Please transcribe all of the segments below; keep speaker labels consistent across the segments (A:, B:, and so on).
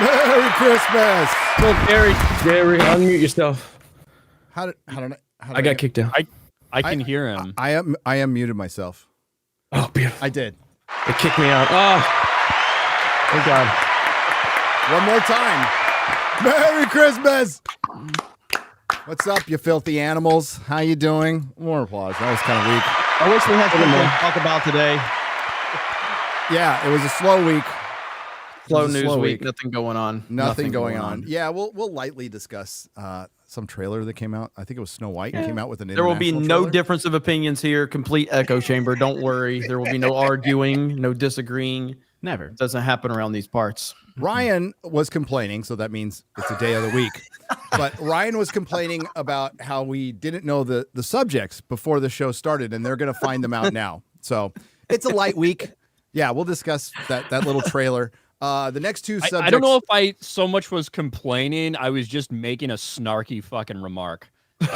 A: Merry Christmas.
B: Well, Gary, unmute yourself.
A: I
B: got kicked out.
C: I can hear him.
A: I am muted myself.
B: Oh, beautiful.
A: I did.
B: They kicked me out. Oh, thank God.
A: One more time. Merry Christmas. What's up, you filthy animals? How you doing? More applause. That was kind of weak.
C: I wish we had something to talk about today.
A: Yeah, it was a slow week.
C: Slow news week. Nothing going on.
A: Nothing going on. Yeah, we'll lightly discuss some trailer that came out. I think it was Snow White. Came out with an
C: There will be
A: international
C: no
A: trailer.
C: difference of opinions here. Complete echo chamber. Don't worry. There will be no arguing, no disagreeing. Never. It doesn't happen around these parts.
A: Ryan was complaining, so that means it's a day of the week. But Ryan was complaining about how we didn't know the subjects before the show started, and they're going to find them out now. So it's a light week. Yeah, we'll discuss that little trailer. The next two subjects.
D: I don't know if I so much was complaining. I was just making a snarky fucking remark. So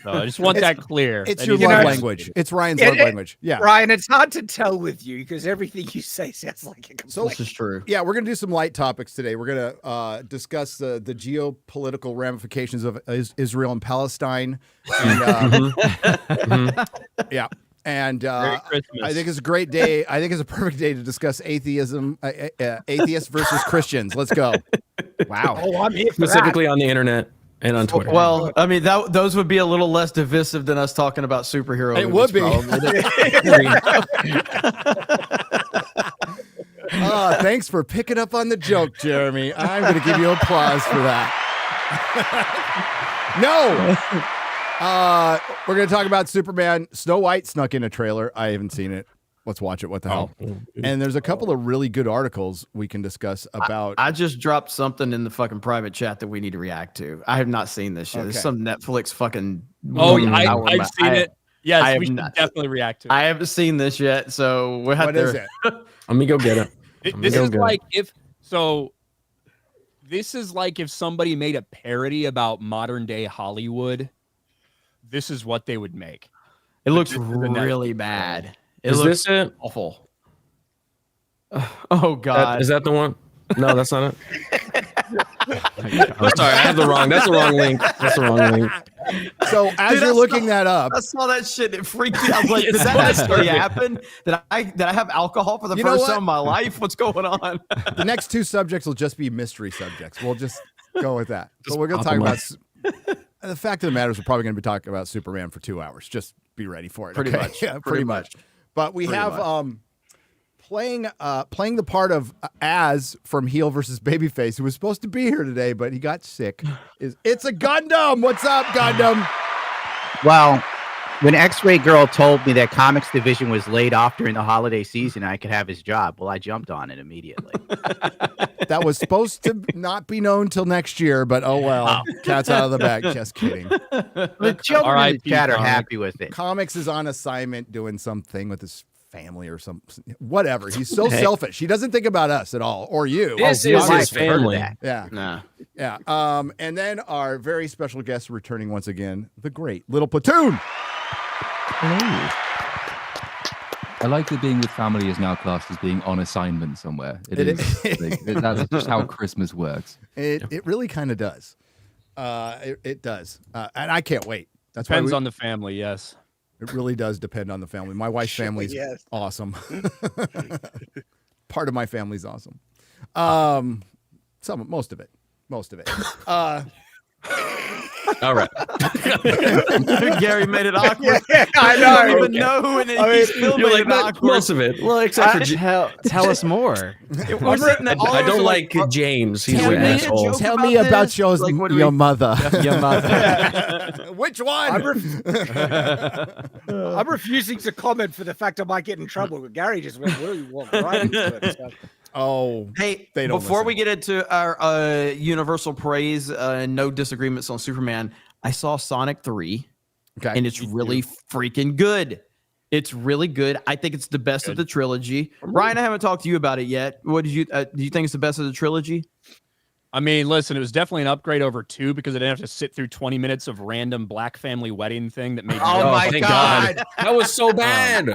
D: I just want that clear.
A: It's your love language. It's Ryan's love language. Yeah,
E: Ryan, it's hard to tell with you because everything you say sounds like a complaint.
C: This is true.
A: Yeah, we're going to do some light topics today. We're going to discuss the geopolitical ramifications of Israel and Palestine. And, yeah. And I think it's a great day. I think it's a perfect day to discuss atheism, atheists versus Christians. Let's go.
E: Wow. Oh, I'm here for
B: Specifically on the internet and on Twitter.
C: Well, I mean, those would be a little less divisive than us talking about superhero
A: It
C: movies,
A: would be. Thanks for picking up on the joke, Jeremy. I'm going to give you applause for that. No. We're going to talk about Superman. Snow White snuck in a trailer. I haven't seen it. Let's watch it. What the hell? And there's a couple of really good articles we can discuss about.
C: I just dropped something in the fucking private chat that we need to react to. I have not seen this yet.
A: Okay.
C: There's some Netflix fucking.
D: Oh, I've seen it. Yes, we should
C: not,
D: definitely react to it.
C: I haven't seen this yet, so we'll have
A: What
C: to.
A: is it?
B: Let me go get it.
D: This is like if somebody made a parody about modern day Hollywood. This is what they would make.
C: It looks really bad.
B: Is this it?
C: Awful. Oh God!
B: Is that the one? No, that's not it. I'm sorry, That's the wrong link. That's the wrong link.
A: So as you're looking that up,
C: I saw that shit. It freaked me out. I was like, did that actually happen? Did I have alcohol for the first time in my life? What's going on?
A: the next two subjects will just be mystery subjects. We'll just go with that. But we're going to talk about. The fact of the matter is, we're probably going to be talking about Superman for 2 hours. Just be ready for it.
C: Pretty
A: okay?
C: much.
A: Yeah, pretty much. But we have playing the part of Az from Heel versus Babyface, who was supposed to be here today, but he got sick. It's a Gundam. What's up, Gundam?
E: Well, when X-Ray Girl told me that comics division was laid off during the holiday season, I could have his job. Well, I jumped on it immediately.
A: That was supposed to not be known till next year, but oh well. Cat's out of the bag. Just kidding.
E: The children in the chat are happy with it.
A: Comics is on assignment doing something with his family or whatever. He's so selfish. He doesn't think about us at all or you.
B: This is his family.
A: Yeah.
C: Nah.
A: Yeah. And then our very special guest returning once again, the great little Platoon.
F: Hello. I like that being with family is now classed as being on assignment somewhere. That's just how Christmas works.
A: It really kind of does. It does. And I can't wait. That's
D: Depends on the family, yes.
A: It really does depend on the family. My wife's family is awesome. Part of my family's awesome. Most of it.
B: All right.
C: Gary made it awkward.
E: I know.
C: I don't even know who it is. He still made it awkward.
B: Most of it. Well, except for
G: Tell us more.
B: I don't like James. He's an asshole.
A: Tell me about your mother.
E: Your mother.
A: Which one?
E: I'm refusing to comment for the fact I might get in trouble. But Gary just went really walked right into it. So.
A: Oh,
C: hey!
A: They don't
C: before
A: listen.
C: we get into our universal praise and no disagreements on Superman, I saw Sonic 3, and it's really freaking good. It's really good. I think it's the best of the trilogy. Ryan, I haven't talked to you about it yet. What did you do? You think it's the best of the trilogy?
D: I mean, listen, it was definitely an upgrade over 2 because I didn't have to sit through 20 minutes of random black family wedding thing that made me.
E: Oh my
B: thank
E: God.
B: That was so bad.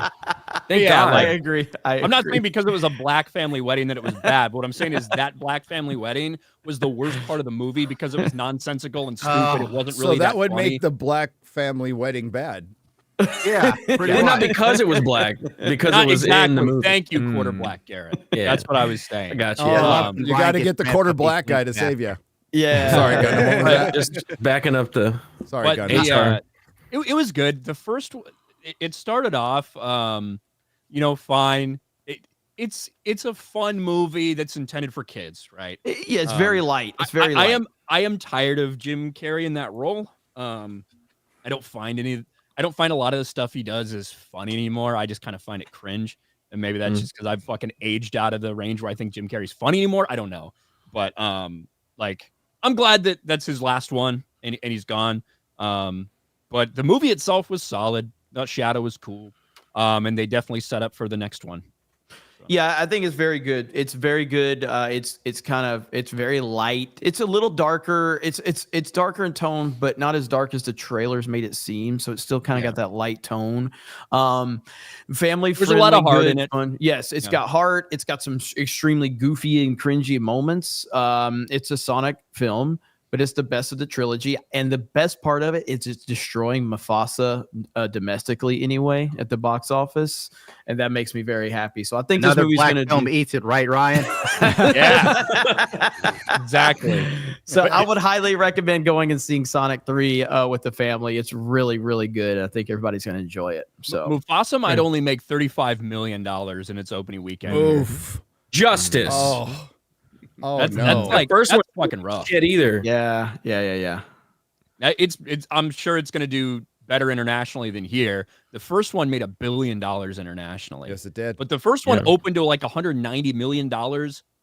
B: Thank God.
C: I agree.
D: I'm not saying because it was a black family wedding that it was bad. What I'm saying is that black family wedding was the worst part of the movie because it was nonsensical and stupid. It wasn't really
A: so that would
D: funny.
A: make the black family wedding bad.
E: Yeah, pretty
B: Well, not
E: much.
B: because it was black, because
D: Not
B: it was
D: exactly.
B: in the movie.
D: Thank you, quarter black Garrett.
B: Yeah.
D: That's what I was saying.
B: I got you.
A: Oh, you got to
E: Ryan
A: get the
E: gets
A: quarter
E: messed up,
A: black
E: he
A: guy to
E: thinks
A: save you.
C: Yeah.
A: Sorry, Gunnar. What was that?
B: Just backing up the.
A: Sorry,
D: But
A: Gunnar.
D: it was good. The first, it started off, fine. It's a fun movie that's intended for kids, right?
C: Yeah, it's very light. It's very light.
D: I am tired of Jim Carrey in that role. I don't find a lot of the stuff he does is funny anymore. I just kind of find it cringe. And maybe that's just because I've fucking aged out of the range where I think Jim Carrey's funny anymore. I don't know. But I'm glad that that's his last one and he's gone. But the movie itself was solid. The Shadow was cool. And they definitely set up for the next one.
C: Yeah, I think it's very good. It's very good. It's very light. It's a little darker. It's darker in tone, but not as dark as the trailers made it seem. So it's still kind of got that light tone. Family friendly.
D: There's a lot of heart in it.
C: Fun. Yes, it's got heart. It's got some extremely goofy and cringy moments. It's a Sonic film, but it's the best of the trilogy. And the best part of it is it's destroying Mufasa domestically anyway at the box office. And that makes me very happy. So I think
E: Another
C: this movie's
E: black
C: going to
E: film eats it, right, Ryan?
D: Yeah, exactly.
C: So I would highly recommend going and seeing Sonic 3 with the family. It's really, really good. I think everybody's going to enjoy it. So
D: Mufasa might only make $35 million in its opening weekend.
A: Oof.
B: Justice.
A: Oh,
D: that's
A: no.
D: like
B: First
D: that's
B: one
D: fucking rough.
B: Shit either.
C: yeah.
D: It's I'm sure it's going to do better internationally than here. The first one made $1 billion internationally.
A: Yes, it did.
D: But the first one opened to like $190 million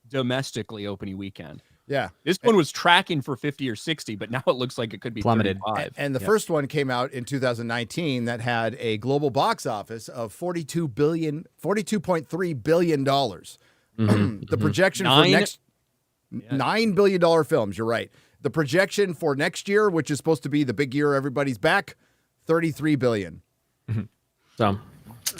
D: domestically opening weekend.
A: Yeah.
D: This one was tracking for 50 or 60, but now it looks like it could be
G: Plummeted.
D: 35.
A: And the first one came out in 2019 that had a global box office of $42.3 billion. The projection for next $9 billion films. You're right. The projection for next year, which is supposed to be the big year, everybody's back, $33 billion.
B: So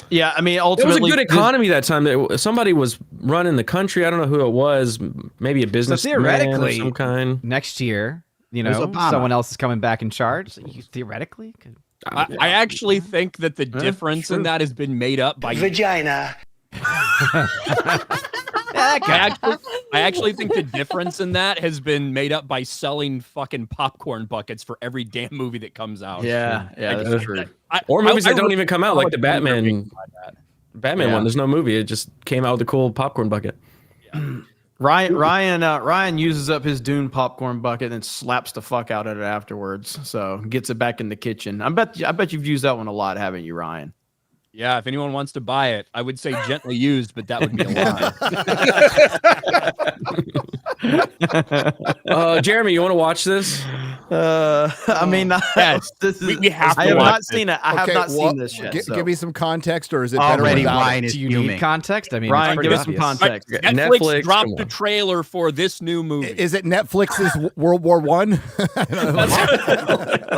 C: Yeah, I mean,
B: it
C: ultimately,
B: was a good economy that time. Somebody was running the country. I don't know who it was. Maybe a business
G: theoretically,
B: of some kind.
G: next year,
E: There's Obama.
G: someone else is coming back in charge. You theoretically could.
D: I actually think that the difference in that has been made up by
H: vagina.
D: I actually think the difference in that has been made up by selling fucking popcorn buckets for every damn movie that comes out.
C: yeah, that's true.
B: Or movies that don't even come out, like the
D: Batman
B: one. There's no movie. It just came out with a cool popcorn bucket.
C: Ryan uses up his Dune popcorn bucket and slaps the fuck out of it afterwards. So gets it back in the kitchen. I bet you've used that one a lot, haven't you, Ryan?
D: Yeah, if anyone wants to buy it, I would say gently used, but that would be a lie.
B: Jeremy, you want to watch this?
C: I mean,
D: yes,
C: this is.
D: we have to
C: I have
D: watch
C: not
D: it.
C: seen it. I have not seen this yet. so.
A: Give me some context, or is it better
E: Already
A: without
E: Ryan
A: it?
E: is
G: Do you
E: fuming.
G: need context? I mean,
C: Ryan,
G: it's pretty
C: give us some
G: obvious.
C: context.
D: Netflix
B: Netflix,
D: dropped
B: come
D: the
B: on.
D: trailer for this new movie.
A: Is it Netflix's World War One?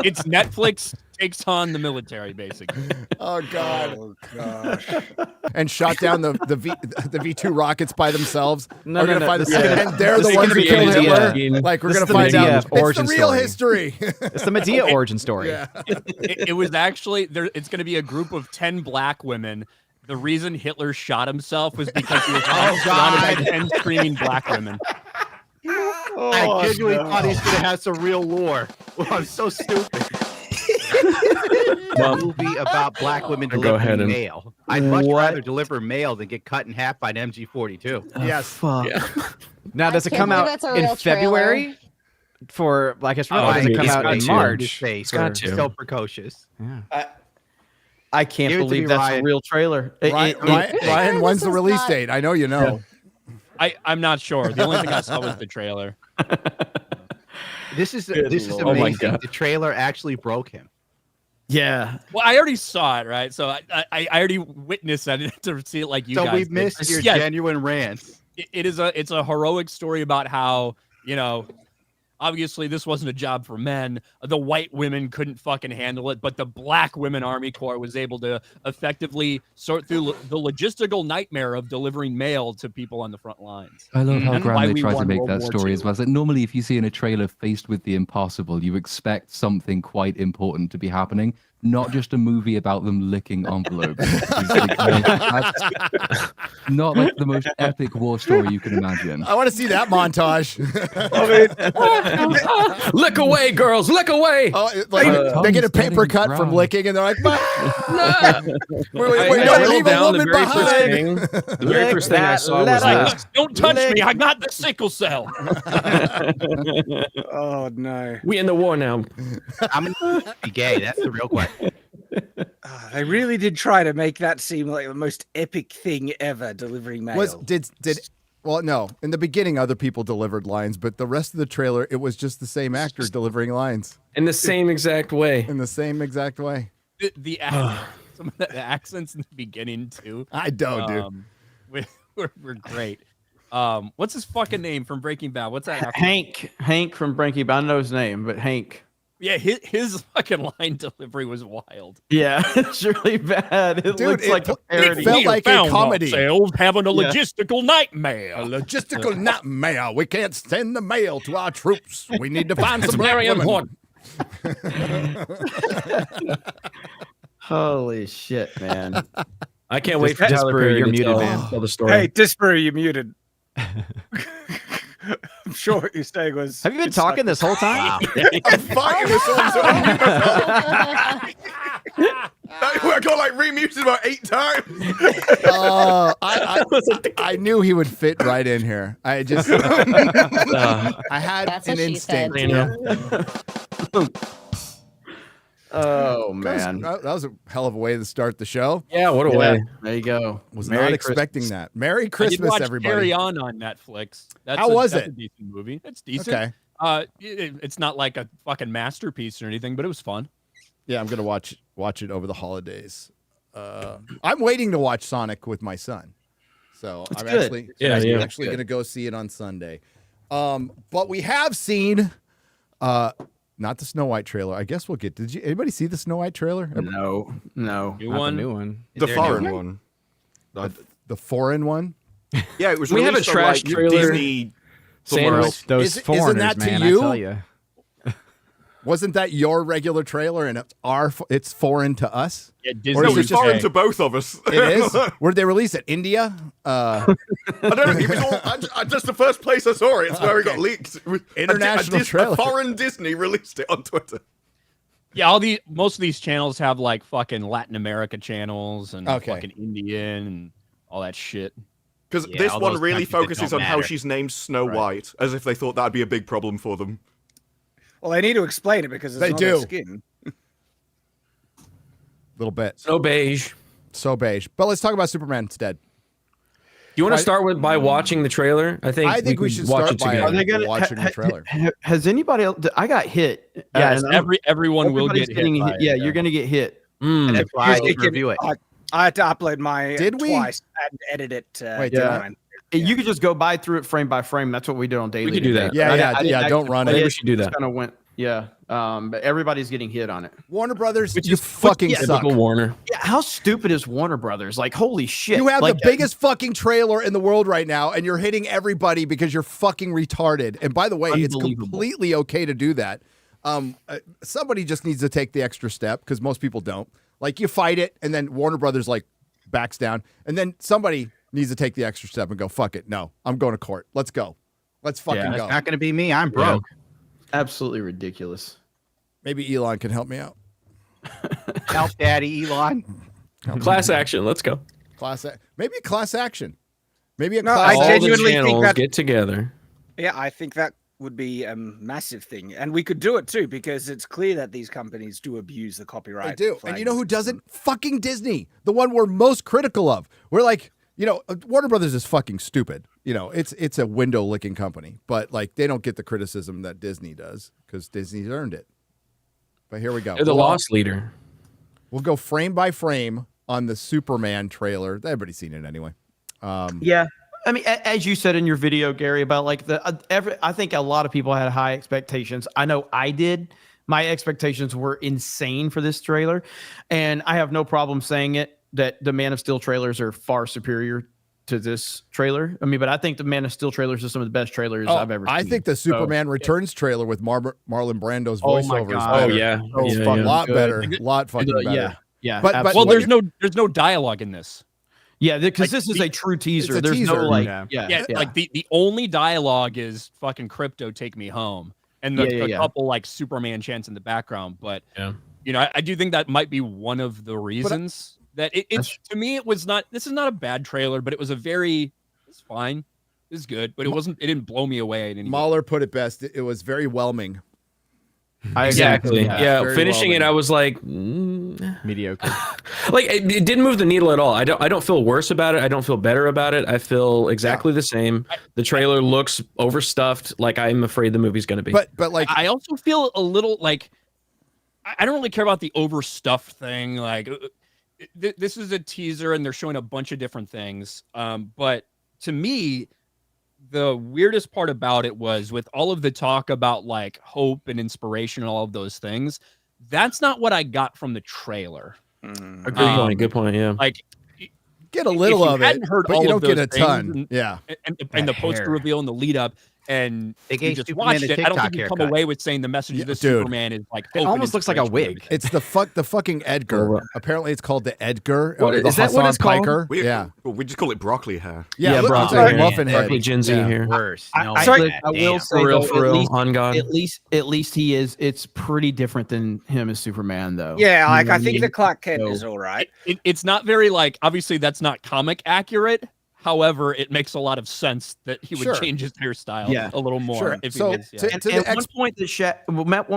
D: It's Netflix takes on the military, basically.
A: Oh God!
H: Oh gosh.
A: And shot down the V2 rockets by themselves.
G: No,
A: We're
G: no,
A: gonna
G: no,
A: find
G: this
A: the-
G: is gonna-
A: and they're
G: this
A: the
G: is
A: ones
G: gonna
A: who
G: be
A: killed
G: Medea.
A: Hitler. Like we're
G: This
A: gonna
G: is the
A: find
G: Medea
A: out. It's
G: origin
A: the real
G: story.
A: history.
G: It's the Medea origin story.
A: Yeah.
D: It was actually there. It's going to be a group of 10 black women. The reason Hitler shot himself was because he was surrounded by 10 screaming black women.
E: I genuinely thought he's going to have some real lore. Well, I'm so stupid. A movie about black women
B: Go ahead
E: delivering
B: and-
E: mail. I'd much rather deliver mail than get cut in half by an MG42.
A: Yes.
C: Fuck.
G: Now, does it
I: can't
G: come
I: believe
G: out
I: that's a
G: in
I: real
G: February? For I guess
B: Oh,
G: does it come
B: it's
G: out
B: got
G: in
B: to.
G: March?
E: Face.
B: got to.
E: So precocious.
G: Yeah.
C: I can't
E: Give it to
C: believe
E: me,
C: that's
E: Ryan.
C: a real trailer.
A: Ryan, when's the
I: This is
A: release
I: not-
A: date? I know you know.
D: I'm not sure. The only thing I saw was the trailer.
E: This is
C: Lord.
E: amazing.
B: Oh my God.
E: The trailer actually broke him.
C: Yeah.
D: Well, I already saw it, right? So I already witnessed that. I didn't have to see it like you
E: So
D: guys
E: we
D: did.
E: missed your
D: Yes,
E: genuine rants.
D: it's a heroic story about how obviously this wasn't a job for men. The white women couldn't fucking handle it, but the black women Army Corps was able to effectively sort through the logistical nightmare of delivering mail to people on the front lines.
F: I love how
D: And why
F: Graham they
D: we
F: try to
D: won
F: make
D: World
F: that
D: War
F: story
D: II.
F: as well. That normally, if you see in a trailer faced with the impossible, you expect something quite important to be happening, not just a movie about them licking envelopes. That's not like the most epic war story you can imagine.
A: I want to see that montage.
B: Lick away, girls, lick away.
A: Oh, they get a paper cut from licking, and they're like, wait, don't leave a woman behind.
B: The very first thing I saw was this.
D: Don't touch me. I got the sickle cell.
H: Oh no.
B: We in the war now.
E: I'm gonna be gay. That's the real question.
H: They really did try to make that seem like the most epic thing ever, delivering mail.
A: Well, no. In the beginning, other people delivered lines, but the rest of the trailer, it was just the same actor delivering lines
B: in the same exact way.
A: In the same exact way.
D: Some of the accents in the beginning too.
A: I don't, dude.
D: We're great. What's his fucking name from Breaking Bad? What's that?
C: Hank from Breaking Bad. I don't know his name, but Hank.
D: Yeah, his fucking line delivery was wild.
C: Yeah, it's really bad. It looks like a parody.
A: It felt like a comedy.
D: Having a logistical nightmare.
A: A logistical nightmare. We can't send the mail to our troops. We need to find some
B: very
A: women.
C: Holy shit, man.
B: I can't wait for
G: Tyler
B: Disparu
G: Perry,
B: to
G: you're muted,
B: tell,
G: man.
B: tell the story.
H: Hey, Disparu, you're muted. I'm sure what you're saying was.
G: Have you been talking this whole time?
I: I'm fighting this one. I got like remuted about 8 times.
A: I knew he would fit right in here. I just, I had
J: That's
A: an
J: what she
A: instinct.
J: said.
C: Oh man,
A: that was a hell of a way to start the show.
B: Yeah, what a way.
C: There you go.
A: Was
C: Merry
A: not expecting that. Merry Christmas,
D: I did watch
A: everybody.
D: Carry On Netflix.
A: How was
D: that's
A: it?
D: A decent movie. It's decent.
A: Okay.
D: It's not like a fucking masterpiece or anything, but it was fun.
A: Yeah, I'm gonna watch it over the holidays. I'm waiting to watch Sonic with my son, so
C: It's
A: I'm
C: good.
A: actually gonna go see it on Sunday. But we have seen, not the Snow White trailer. I guess we'll get. Did anybody see the Snow White trailer?
C: No.
G: Not the new one.
I: The foreign one.
A: The foreign one.
I: Yeah, it was.
B: We have a
I: released on,
B: trash
I: like,
B: trailer.
I: Disney somewhere
B: Sandwich.
I: else.
G: Those
A: Isn't
G: foreigners,
A: that to
G: man,
A: you?
G: I tell you.
A: Wasn't that your regular trailer, and it's foreign to us?
D: Yeah,
A: Or
D: Disney
A: is
I: No,
A: it
I: it's
A: just
I: foreign to both of us.
A: It is. Where did they release it? India.
I: I don't know. It was all, just the first place I saw it. It's where it got leaked.
A: International trailer.
I: A foreign Disney released it on Twitter.
D: Yeah, most of these channels have like fucking Latin America channels and fucking Indian and all that shit.
I: Because
D: Yeah,
I: this
D: all
I: one
D: those
I: really
D: countries that
I: focuses
D: don't
I: on how
D: matter.
I: she's named Snow White, as if they thought that'd be a big problem for them.
H: Well, they need to explain it because it's
A: They
H: on
A: do.
H: their skin.
A: Little bit.
B: So beige.
A: So beige. But let's talk about Superman instead.
B: Do you want to start by watching the trailer? I think
A: we
B: can
A: should
B: watch
A: start
B: it
A: by
B: together.
C: Are they gonna
A: watching the trailer.
C: Has anybody else? I got hit.
D: Yes,
C: and
D: everyone will
C: everybody's
D: get
C: getting
D: hit. By
C: Yeah,
D: it,
C: you're gonna get hit.
E: That's why I
H: It
E: didn't
H: can-
E: review it.
H: I had to upload my
A: Did we?
H: twice and edit it.
A: Wait,
H: to
A: did I?
H: mine.
C: You could just go by through it frame by frame. That's what we did on daily.
B: We could do that.
A: Yeah, don't run it.
B: Maybe we should do that.
C: Kind of went. Yeah. But everybody's getting hit on it.
A: Warner Brothers,
B: Which
A: you
B: is
A: fucking suck.
B: Typical Warner.
C: Yeah. How stupid is Warner Brothers? Like, holy shit!
A: You have
C: like,
A: the biggest fucking trailer in the world right now, and you're hitting everybody because you're fucking retarded. And by the way, it's
C: Unbelievable.
A: completely okay to do that. Somebody just needs to take the extra step because most people don't. Like, you fight it, and then Warner Brothers like backs down, and then somebody needs to take the extra step and go, fuck it, no, I'm going to court. Let's go. Let's fucking
C: Yeah,
A: go.
E: It's not going to be me. I'm broke.
C: absolutely ridiculous.
A: Maybe Elon can help me out.
E: Help, Daddy, Elon.
B: Class action. Let's go.
A: Maybe a class action. Maybe a
H: No,
A: class
H: I
B: All
A: action.
B: the
H: genuinely think
B: channels
H: that-
B: get together.
H: Yeah, I think that would be a massive thing, and we could do it too because it's clear that these companies do abuse the copyright.
A: They do. And you know who
H: flag
A: doesn't? Fucking Disney. The one we're most critical of. We're like, Warner Brothers is fucking stupid. It's a window licking company, but like they don't get the criticism that Disney does because Disney's earned it. But here we go.
B: They're the loss leader.
A: We'll go frame by frame on the Superman trailer. Everybody's seen it anyway.
C: Yeah. I mean, as you said in your video, Gary, about like I think a lot of people had high expectations. I know I did. My expectations were insane for this trailer, and I have no problem saying it that the Man of Steel trailers are far superior to this trailer. I mean, but I think the Man of Steel trailers are some of the best trailers I've ever seen.
A: I think the Superman Returns trailer with Marlon Brando's voiceover is
B: Oh
A: better.
B: yeah,
A: a lot better, a lot fucking better.
C: Yeah.
A: But
D: well, there's no dialogue in this.
C: Yeah, because this is a true teaser. There's
A: teaser.
C: no like,
D: yeah. Like the only dialogue is fucking Crypto, take me home, and a couple like Superman chants in the background. But you know, I do think that might be one of the reasons that it's to me it was not. This is not a bad trailer, but it was it's fine, it's good, but it didn't blow me away.
A: Mahler put it best. It was very whelming.
B: Exactly. Yeah. Finishing it, I was like
G: mediocre.
B: Like it didn't move the needle at all. I don't feel worse about it. I don't feel better about it. I feel exactly the same. The trailer looks overstuffed. Like I'm afraid the movie's going to be.
A: But like
D: I also feel a little like I don't really care about the overstuffed thing. Like this is a teaser and they're showing a bunch of different things. But to me, the weirdest part about it was with all of the talk about like hope and inspiration and all of those things, that's not what I got from the trailer.
B: Good point. Yeah.
D: Like
A: get a little of it, but you don't get a ton.
D: And the poster reveal and the lead up, and
E: they
D: you just watched it. I don't think you come away with saying the message of the Superman is like
G: it almost looks like a wig.
A: It's the fucking Edgar. Apparently, it's called the Edgar.
G: Is that what it's called?
I: We just call it broccoli hair.
A: Yeah,
B: broccoli
A: like muffin head.
B: Broccoli Gen Z here.
E: Worse.
C: I will say
B: for real, on God.
C: At least he is. It's pretty different than him as Superman, though.
H: Yeah, like I think the Clark Kent is all right.
D: It's not very like obviously that's not comic accurate. However, it makes a lot of sense that he would change his hairstyle a little more. If he was,
C: one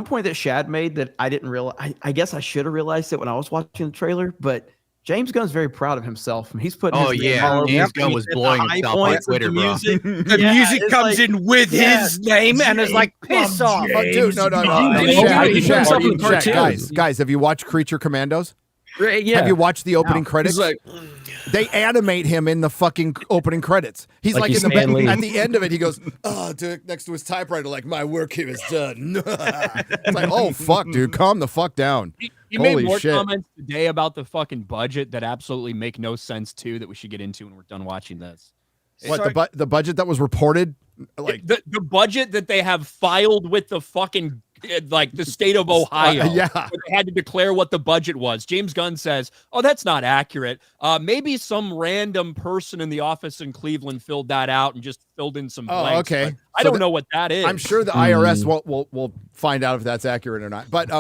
C: point that Shad made that I didn't realize. I guess I should have realized it when I was watching the trailer, but James Gunn's very proud of himself. He's putting.
E: James Gunn was blowing himself on Twitter, bro.
H: The music comes in with his name and is like, piss off.
A: Dude, no. Guys, have you watched Creature Commandos?
C: Yeah.
A: Have you watched the opening credits? They animate him in the fucking opening credits. He's like in the at the end of it, he goes, next to his typewriter, like, my work here is done. It's like, oh fuck, dude, calm the fuck down.
D: You made more comments today about the fucking budget that absolutely make no sense too, that we should get into when we're done watching this.
A: What the budget that was reported? Like
D: the budget that they have filed with the fucking like the state of Ohio. They had to declare what the budget was. James Gunn says, "Oh, that's not accurate. Maybe some random person in the office in Cleveland filled that out and just filled in some blanks."
A: Okay.
D: I don't know what that is.
A: I'm sure the IRS will find out if that's accurate or not. But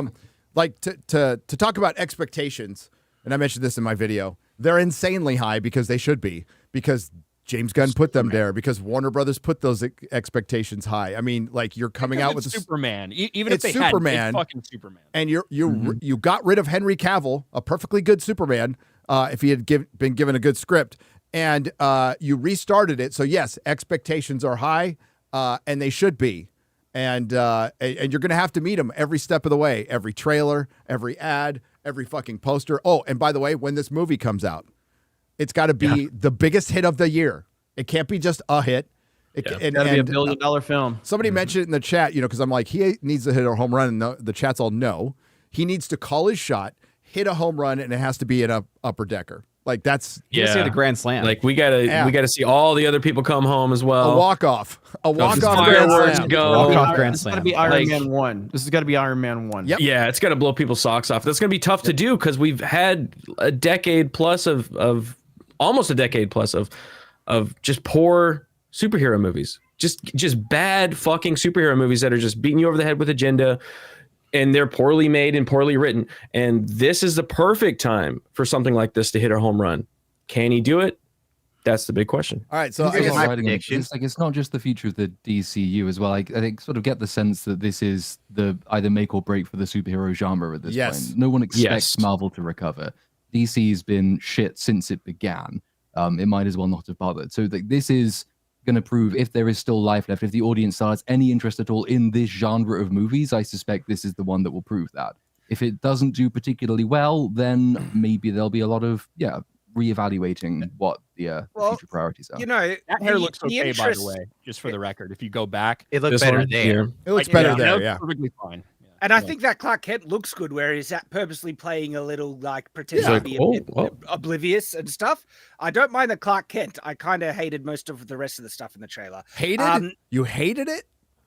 A: like to talk about expectations, and I mentioned this in my video, they're insanely high because they should be, because James Gunn put them there, because Warner Brothers put those expectations high. I mean, like, you're coming out with
D: Superman, even if
A: it's
D: they
A: Superman,
D: had fucking Superman,
A: and you got rid of Henry Cavill, a perfectly good Superman, if he had been given a good script, and you restarted it. So yes, expectations are high, and they should be, and you're gonna have to meet them every step of the way, every trailer, every ad, every fucking poster. Oh, and by the way, when this movie comes out, it's got to be the biggest hit of the year. It can't be just a hit.
C: It's got to be $1 billion film.
A: Somebody mentioned it in the chat, because I'm like, he needs to hit a home run, and the chat's all no. He needs to call his shot, hit a home run, and it has to be an upper decker. Like, that's
G: see the grand slam.
B: Like we gotta see all the other people come home as well.
A: A walk off grand slam.
G: Grand
C: It's
G: slam.
C: got to be Iron Man 1. This has got to be Iron Man 1.
A: Yep.
B: Yeah, it's got to blow people's socks off. That's gonna be tough to do because we've had a decade plus of almost a decade plus of just poor superhero movies, just bad fucking superhero movies that are just beating you over the head with agenda, and they're poorly made and poorly written. And this is the perfect time for something like this to hit a home run. Can he do it? That's the big question.
A: All right, so
F: it's not just the future of the DCU as well. I think sort of get the sense that this is the either make or break for the superhero genre at this point. No one expects Marvel to recover. DC's been shit since it began. It might as well not have bothered. So this is going to prove, if there is still life left, if the audience still has any interest at all in this genre of movies, I suspect this is the one that will prove that. If it doesn't do particularly well, then maybe there'll be a lot of reevaluating what the future priorities are.
H: You know,
D: That hair looks
H: the
D: okay, by the
H: interest-
D: way, just for the record. If you go back,
E: It looks
B: This
E: better
B: one?
E: there.
A: It looks better
D: it
A: there.
D: looks
A: Yeah.
D: perfectly fine. Yeah.
H: And I think that Clark Kent looks good, where he's at purposely playing a little like pretending
B: Yeah.
H: to be
B: Oh,
H: a bit
B: well.
H: oblivious and stuff. I don't mind the Clark Kent. I kind of hated most of the rest of the stuff in the trailer.
A: Hated? You hated it?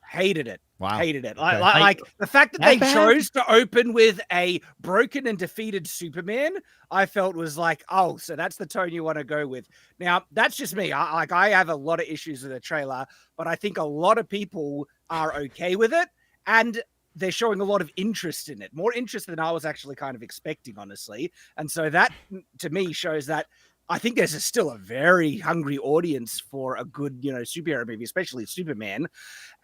H: Hated it.
A: Wow.
H: Hated it.
A: Okay.
H: Like the fact that
C: That
H: they
C: bad?
H: chose to open with a broken and defeated Superman, I felt was like, oh, so that's the tone you want to go with. Now, that's just me. I have a lot of issues with the trailer, but I think a lot of people are okay with it. And they're showing a lot of interest in it, more interest than I was actually kind of expecting, honestly. And so that, to me, shows that I think there's still a very hungry audience for a good, superhero movie, especially Superman.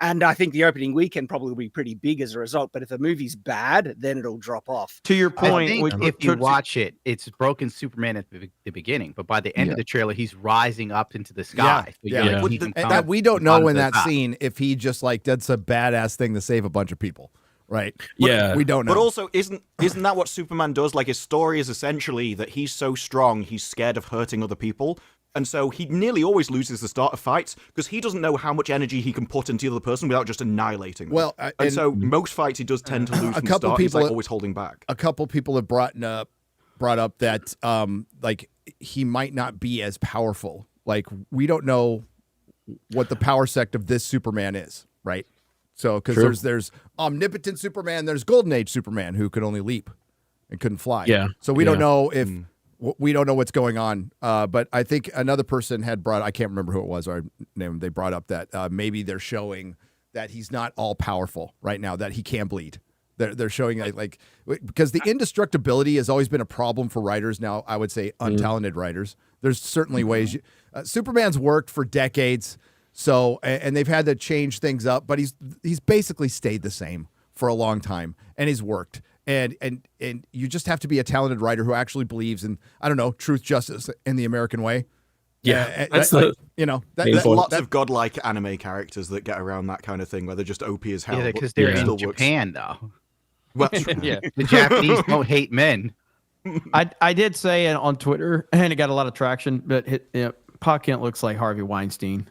H: And I think the opening weekend probably will be pretty big as a result. But if the movie's bad, then it'll drop off.
C: To your
E: I
C: point,
E: think if you watch it, it's broken Superman at the beginning, but by the end of the trailer, he's rising up into the sky. So
A: Yeah.
E: you're
B: Yeah.
E: like, he's
A: And
E: come
A: that we don't know
E: onto
A: in
E: the
A: that
E: top.
A: scene if he just like did some badass thing to save a bunch of people, right?
B: Yeah.
A: We don't know.
I: But also, isn't that what Superman does? Like, his story is essentially that he's so strong, he's scared of hurting other people. And so he nearly always loses the start of fights because he doesn't know how much energy he can put into the other person without just annihilating them.
A: Well,
I: and so most fights he does tend to lose from the
A: couple
I: start. He's
A: people-
I: like always holding back.
A: a couple people have brought up that like he might not be as powerful. Like we don't know what the power sect of this Superman is, right? So because there's omnipotent Superman, there's Golden Age Superman who could only leap and couldn't fly.
B: Yeah.
A: So we don't know if we don't know what's going on. But I think another person had brought, I can't remember who it was or name. They brought up that maybe they're showing that he's not all powerful right now, that he can bleed. They're showing like because the indestructibility has always been a problem for writers. Now I would say untalented writers. There's certainly ways. Superman's worked for decades, so and they've had to change things up, but he's basically stayed the same for a long time, and he's worked. And you just have to be a talented writer who actually believes in, I don't know, truth, justice, and the American way.
B: Yeah,
A: that's
I: There's lots of godlike anime characters that get around that kind of thing where they're just OP as hell.
E: Yeah,
I: but
E: because they're
I: still
E: in
I: works.
E: Japan, though.
I: Well,
C: yeah.
E: The Japanese don't hate men.
C: I did say it on Twitter, and it got a lot of traction, but Pa Kent looks like Harvey Weinstein.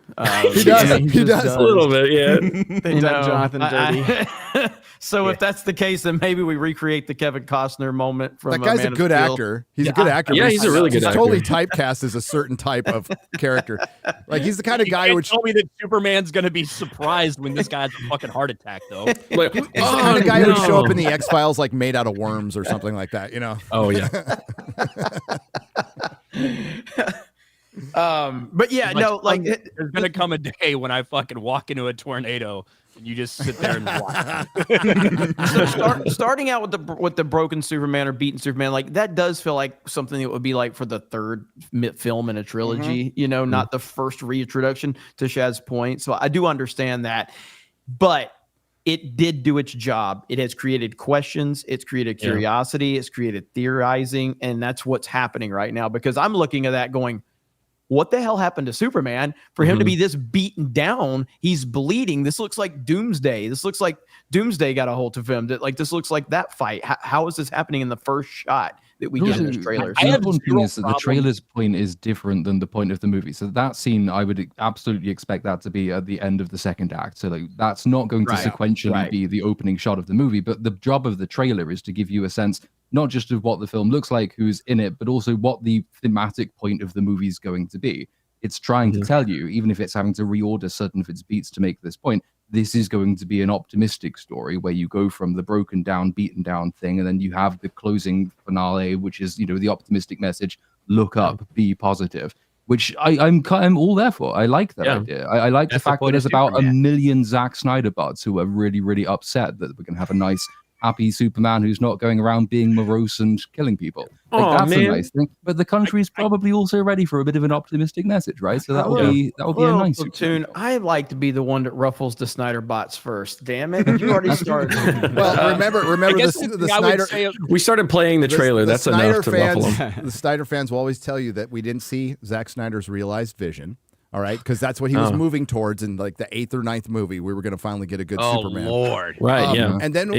A: He does. He does.
B: A little bit, yeah.
G: They done Jonathan dirty.
C: So if that's the case, then maybe we recreate the Kevin Costner moment from
A: That guy's
C: Man
A: a
C: of
A: good
C: Steel.
A: actor. He's a good actor.
B: Yeah,
A: but
B: he's a really good actor.
A: Totally typecast as a certain type of character. Like he's the kind of
D: You
A: guy
D: can't
A: which
D: tell me that Superman's gonna be surprised when this guy has a fucking heart attack, though.
B: Like,
A: he's the kind of guy who would show up in the X-Files like made out of worms or something like that, you know.
B: Oh yeah.
C: But yeah, no, like
D: There's gonna come a day when I fucking walk into a tornado and you just sit there and watch.
C: so starting out with the broken Superman or beaten Superman, like that does feel like something that would be like for the third film in a trilogy, not the first reintroduction, to Shad's point. So I do understand that, but it did do its job. It has created questions, it's created curiosity, it's created theorizing, and that's what's happening right now, because I'm looking at that going, what the hell happened to Superman for him to be this beaten down? He's bleeding. This looks like Doomsday. This looks like Doomsday got a hold of him. This looks like that fight. How is this happening in the first shot that we get in this trailer?
F: The important thing is that the trailer's point is different than the point of the movie. So that scene, I would absolutely expect that to be at the end of the second act. So like that's not going to sequentially be the opening shot of the movie. But the job of the trailer is to give you a sense not just of what the film looks like, who's in it, but also what the thematic point of the movie is going to be. It's trying to tell you, even if it's having to reorder certain of its beats to make this point, this is going to be an optimistic story where you go from the broken down, beaten down thing, and then you have the closing finale, which is, the optimistic message, look up, be positive, which I'm all there for. I like that idea. I like the fact that there's about 1 million Zack Snyder bots who are really, really upset that we're going to have a nice, happy Superman who's not going around being morose and killing people. Like, that's a nice thing. But the country is probably also ready for a bit of an optimistic message, right? So that will be a nice
C: Platoon. I like to be the one that ruffles the Snyder bots first. Damn it! You already started.
A: Well, remember the Snyder.
B: We started playing the trailer. That's enough to ruffle them.
A: The Snyder fans will always tell you that we didn't see Zack Snyder's realized vision. All right, because that's what he was moving towards in like the 8th or 9th movie. We were going to finally get a good Superman.
C: Oh Lord!
B: Right, yeah.
A: And then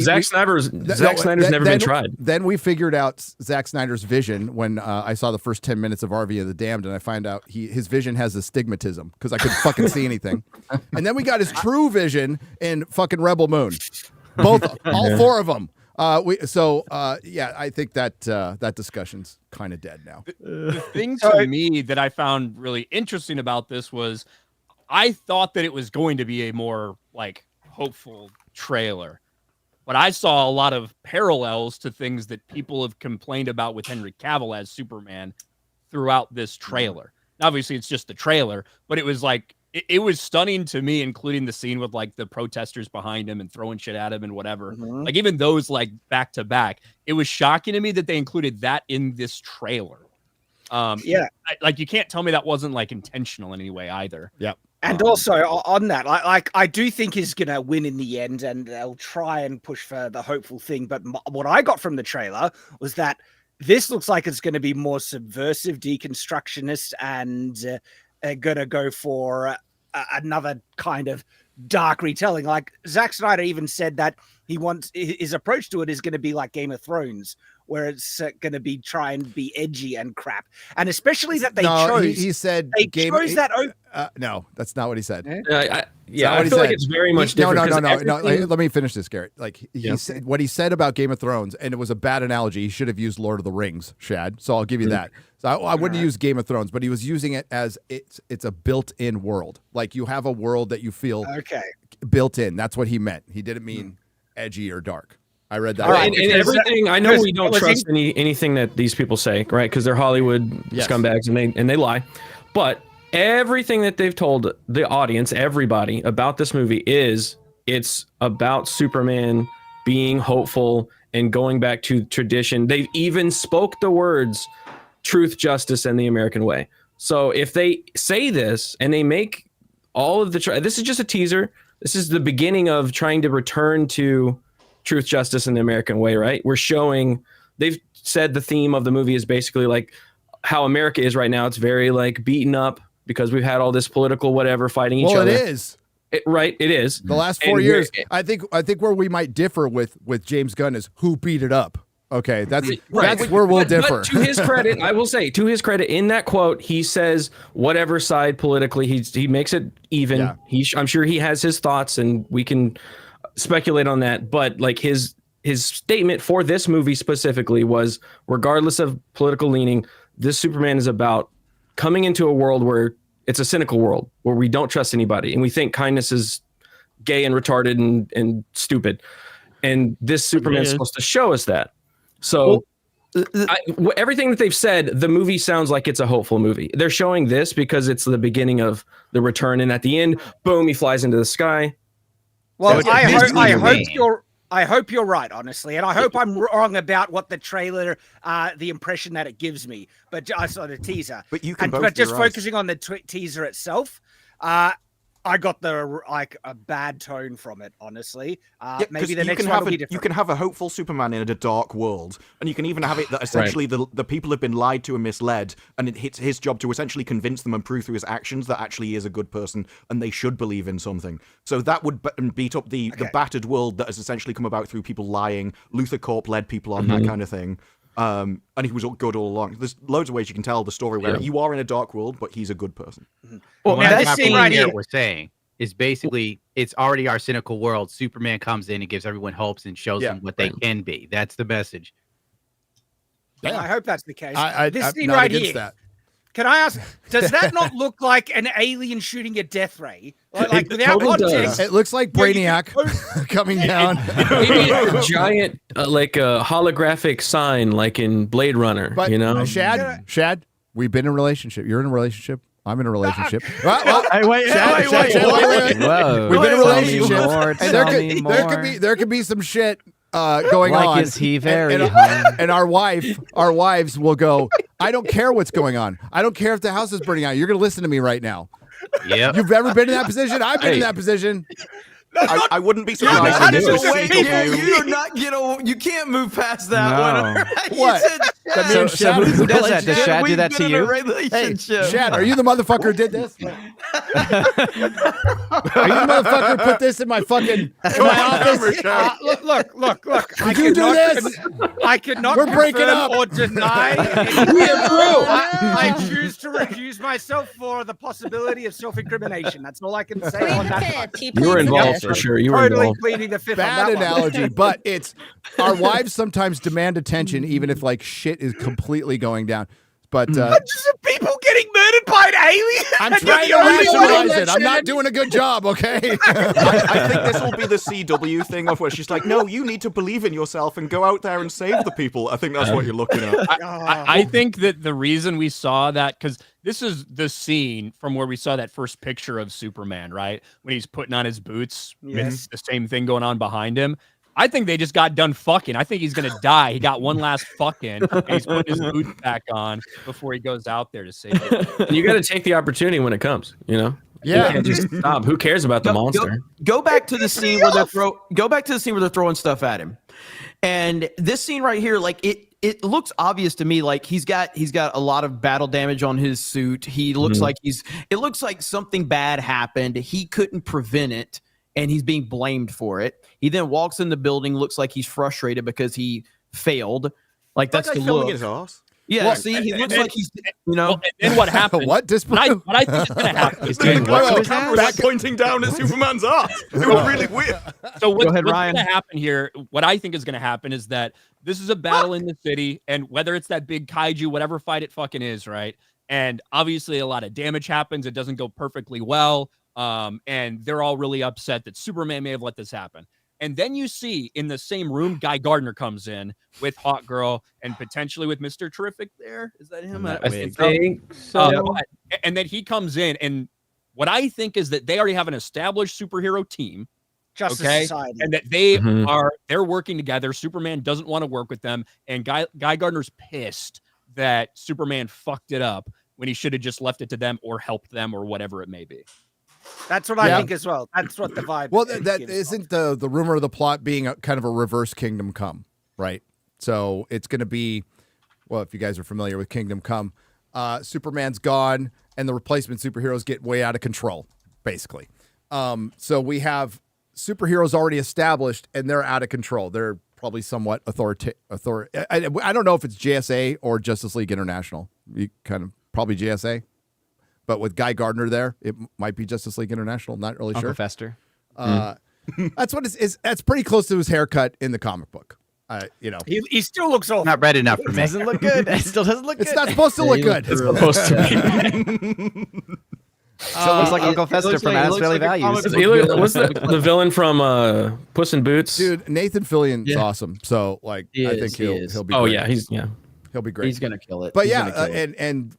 B: Zack Snyder's never been tried.
A: Then we figured out Zack Snyder's vision when I saw the first 10 minutes of RV of the Damned, and I find out his vision has astigmatism because I couldn't fucking see anything. And then we got his true vision in fucking Rebel Moon, all 4 of them. I think that discussion's kind of dead now.
D: The thing to me that I found really interesting about this was I thought that it was going to be a more like hopeful trailer, but I saw a lot of parallels to things that people have complained about with Henry Cavill as Superman throughout this trailer. Now, obviously, it's just the trailer, but it was like it was stunning to me, including the scene with like the protesters behind him and throwing shit at him and whatever. Like even those like back to back, it was shocking to me that they included that in this trailer. Like you can't tell me that wasn't like intentional in any way either.
A: Yep.
H: And also on that, like I do think he's gonna win in the end, and they'll try and push for the hopeful thing. But what I got from the trailer was that this looks like it's going to be more subversive, deconstructionist, and gonna go for another kind of dark retelling. Like Zack Snyder even said that he wants his approach to it is going to be like Game of Thrones, where it's going to be try and be edgy and crap. And especially that they chose.
A: He said
H: they chose that.
A: No, that's not what he said.
B: I feel like it's very much different.
A: No. Let me finish this, Garrett. Like he said, what he said about Game of Thrones, and it was a bad analogy. He should have used Lord of the Rings, Shad. So I'll give you that. So I wouldn't use Game of Thrones, but he was using it as it's a built-in world. Like you have a world that you feel built in. That's what he meant. He didn't mean edgy or dark. I read that.
B: Right, and everything. I know we don't trust anything that these people say, right? Because they're Hollywood scumbags and they lie. But everything that they've told the audience, everybody about this movie it's about Superman being hopeful and going back to tradition. They've even spoke the words truth, justice, and the American way. So if they say this and they make all of this is just a teaser. This is the beginning of trying to return to truth, justice, and the American way, right? They've said the theme of the movie is basically like how America is right now. It's very like beaten up because we've had all this political whatever fighting each other.
A: Well, it is.
B: It is.
A: The last 4 years, I think where we might differ with James Gunn is who beat it up. Okay, that's where we'll differ.
B: But to his credit, I will say, to his credit, in that quote, he says whatever side politically, he makes it even. Yeah. I'm sure he has his thoughts, and we can speculate on that. But like his statement for this movie specifically was, regardless of political leaning, this Superman is about coming into a world where it's a cynical world where we don't trust anybody and we think kindness is gay and retarded and stupid. And this Superman is supposed to show us that. So everything that they've said, the movie sounds like it's a hopeful movie. They're showing this because it's the beginning of the return. And at the end, boom, he flies into the sky.
H: Well, I hope you're right, honestly, and I hope I'm wrong about what the trailer, the impression that it gives me. But I saw the teaser.
I: But you can
H: but just focusing on the teaser itself, I got a bad tone from it, honestly. Maybe the next one will be different.
I: You can have a hopeful Superman in a dark world, and you can even have it that essentially the people have been lied to and misled, and it's his job to essentially convince them and prove through his actions that actually he is a good person and they should believe in something. So that would beat up the battered world that has essentially come about through people lying. Luther Corp led people on, that kind of thing. And he was good all along. There's loads of ways you can tell the story where you are in a dark world, but he's a good person.
E: Well, that scene right here we're saying is basically it's already our cynical world. Superman comes in and gives everyone hopes and shows them what they can be. That's the message.
H: Yeah, I hope that's the case.
A: This
H: scene right here. That. Can I ask? Does that not look like an alien shooting a death ray? Like without context,
A: it looks like Brainiac coming down.
B: Maybe a giant, like a holographic sign, like in Blade Runner.
A: But,
B: you know,
A: Shad, we've been in a relationship. You're in a relationship. I'm in a relationship.
G: Wait.
A: Whoa. We've been in a relationship. And there could be some shit going on.
G: Is he very
A: and our wives will go, I don't care what's going on. I don't care if the house is burning out. You're going to listen to me right now.
E: Yeah.
A: You've ever been in that position? I've been in that position.
I: I wouldn't be surprised
C: How
I: if
C: did
I: it's
C: you
I: a
C: wait?
I: CW.
C: You can't move past that
G: No.
C: one.
A: What? That means
G: So who does that? Does Shad do that to you?
A: Hey, Shad, are you the motherfucker who did this? Are you the motherfucker who put this in my fucking office?
H: Look.
A: Did you do this?
H: I cannot
A: We're breaking
H: confirm
A: up.
H: or deny. I choose to recuse myself for the possibility of self-incrimination. That's all I can say on that.
B: You were involved for sure. You were
H: Totally
B: involved.
H: pleading the fifth on
A: Bad
H: that one.
A: analogy, but it's our wives sometimes demand attention, even if like shit is completely going down. But
H: Just people getting murdered by an alien.
A: I'm trying to rationalize it. I'm not doing a good job, okay?
I: I think this will be the CW thing of where she's like, no, you need to believe in yourself and go out there and save the people. I think that's what you're looking at.
D: I think that the reason we saw that, because this is the scene from where we saw that first picture of Superman, right? When he's putting on his boots, with the same thing going on behind him. I think they just got done fucking. I think he's gonna die. He got one last fucking, and he's putting his boots back on before he goes out there to save it.
B: You got to take the opportunity when it comes. You know.
A: Yeah.
B: You can't just stop. Who cares about the monster?
C: Go back to the scene where they're throwing stuff at him. And this scene right here, like it looks obvious to me, like he's got a lot of battle damage on his suit. He looks like it looks like something bad happened. He couldn't prevent it, and he's being blamed for it. He then walks in the building, looks like he's frustrated because he failed. Like that's the look.
I: His ass.
C: Yeah, see, he looks like he's,
D: and then what happened?
A: What? Disparu?
D: What I think is going to happen is
I: Camera's pointing down at Superman's ass. It's really weird.
D: So what's
C: ahead,
D: going
C: Ryan.
D: to happen here? What I think is going to happen is that this is a battle in the city, and whether it's that big kaiju, whatever fight it fucking is, right? And obviously a lot of damage happens. It doesn't go perfectly well, and they're all really upset that Superman may have let this happen. And then you see in the same room, Guy Gardner comes in with Hawk Girl and potentially with Mr. Terrific there. Is that him?
B: I think so.
D: And then he comes in, and what I think is that they already have an established superhero team.
H: Justice Society.
D: And that they're working together. Superman doesn't want to work with them. And Guy Gardner's pissed that Superman fucked it up when he should have just left it to them or helped them or whatever it may be.
H: That's what I think as well. That's what the vibe.
A: Well, that isn't the rumor of the plot being a kind of a reverse Kingdom Come, right? So it's going to be, well, if you guys are familiar with Kingdom Come, Superman's gone and the replacement superheroes get way out of control, basically. So we have superheroes already established and they're out of control. They're probably somewhat authoritative. I don't know if it's JSA or Justice League International. You kind of probably JSA. But with Guy Gardner there, it might be Justice League International. Not really sure.
G: Fester.
A: That's what it's. That's pretty close to his haircut in the comic book. You know,
H: he still looks awful.
E: Not red enough for me.
G: Doesn't look good. It still doesn't look good.
A: it's not supposed to look good.
B: It's supposed to be.
G: Still looks like Uncle Fester from Adam's Family Values.
B: What's the villain from Puss in Boots?
A: Dude, Nathan Fillion's awesome. So like, I think he'll be.
B: Oh
A: great.
B: yeah,
A: he'll be great.
C: He's gonna kill it.
A: But and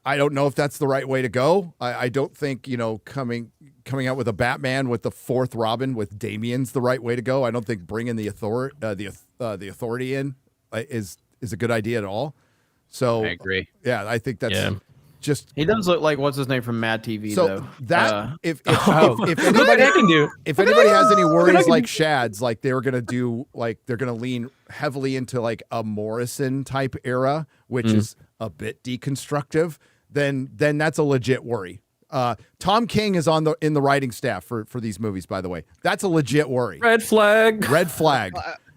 A: I don't know if that's the right way to go. I don't think, coming out with a Batman with the fourth Robin with Damian's the right way to go. I don't think bringing the authority in is a good idea at all. So
E: I agree.
A: Yeah, I think that's just.
C: He does look like what's his name from Mad TV.
A: So
C: though.
A: that if anybody has any worries like Shad's, like they were gonna do, like they're gonna lean heavily into like a Morrison type era, which is a bit deconstructive, then that's a legit worry. Tom King is in the writing staff for these movies, by the way. That's a legit worry.
B: Red flag.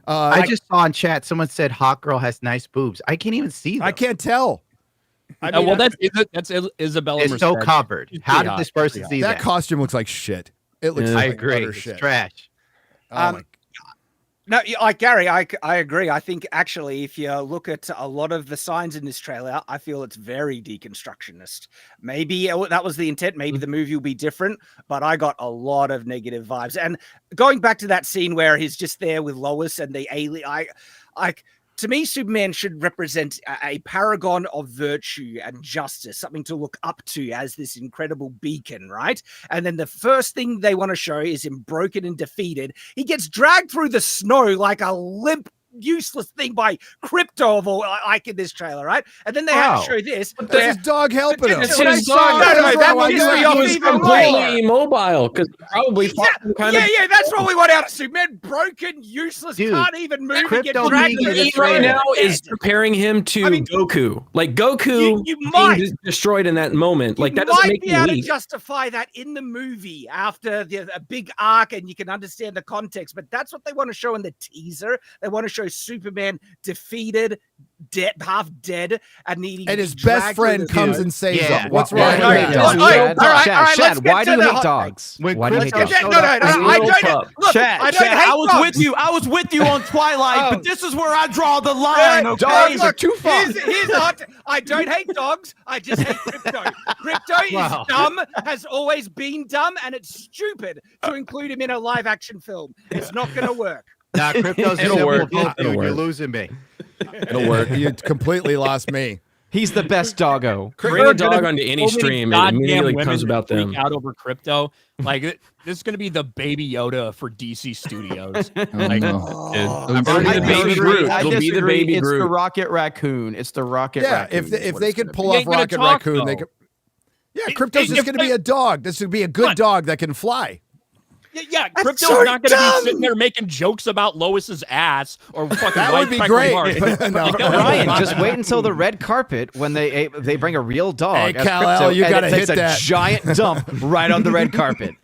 E: I just saw in chat someone said Hawk Girl has nice boobs. I can't even see them.
A: I can't tell.
D: I mean, that's Isabella.
E: It's so covered. How did this person see that?
A: That costume looks like shit. It looks like
E: I agree.
A: utter
E: It's
A: shit.
E: trash.
H: No, like Gary, I agree. I think actually, if you look at a lot of the signs in this trailer, I feel it's very deconstructionist. Maybe that was the intent. Maybe the movie will be different, but I got a lot of negative vibes. And going back to that scene where he's just there with Lois and the alien, to me, Superman should represent a paragon of virtue and justice, something to look up to as this incredible beacon, right? And then the first thing they want to show is him broken and defeated. He gets dragged through the snow like a limp useless thing by Crypto of all like in this trailer, right? And then they had to show this.
A: That's his dog helping him.
B: It's his dog.
H: That pisses me off even more.
B: Completely immobile because probably
H: that's what we want out of Superman. Broken, useless, can't even move.
B: Crypto right now is comparing him to Goku. Like Goku being destroyed in that moment. Like that doesn't make
H: me able to justify that in the movie after a big arc, and you can understand the context. But that's what they want to show in the teaser. They want to show Superman defeated, dead, half dead, and his
A: best friend comes and saves him. What's wrong?
G: Chad, why do you hate dogs? Why do you hate dogs?
C: Chad, I was with you. I was with you on Twilight, but this is where I draw the line.
G: Dogs are too far.
H: I don't hate dogs. I just hate Crypto. Crypto is dumb, has always been dumb, and it's stupid to include him in a live-action film. It's not going to work.
E: Nah, Crypto's
B: It'll work.
E: You're losing me.
A: It'll work. You completely lost me.
G: He's the best doggo.
B: Bring a dog onto any stream, it immediately comes about them.
D: Out over Crypto, like this is going to be the Baby Yoda for DC Studios.
B: It'll be the Baby Groot. It'll be the Baby Groot.
C: It's the Rocket Raccoon. It's the Rocket Raccoon.
A: If they could pull off Rocket Raccoon, they could. Yeah, Crypto's just going to be a dog. This would be a good dog that can fly.
D: Yeah, Crypto's not going to be sitting there making jokes about Lois's ass or fucking.
A: That would be great.
G: Ryan, just wait until the red carpet when they bring a real dog.
A: Hey, Kal-El, you got to hit
G: that. Giant dump right on the red carpet.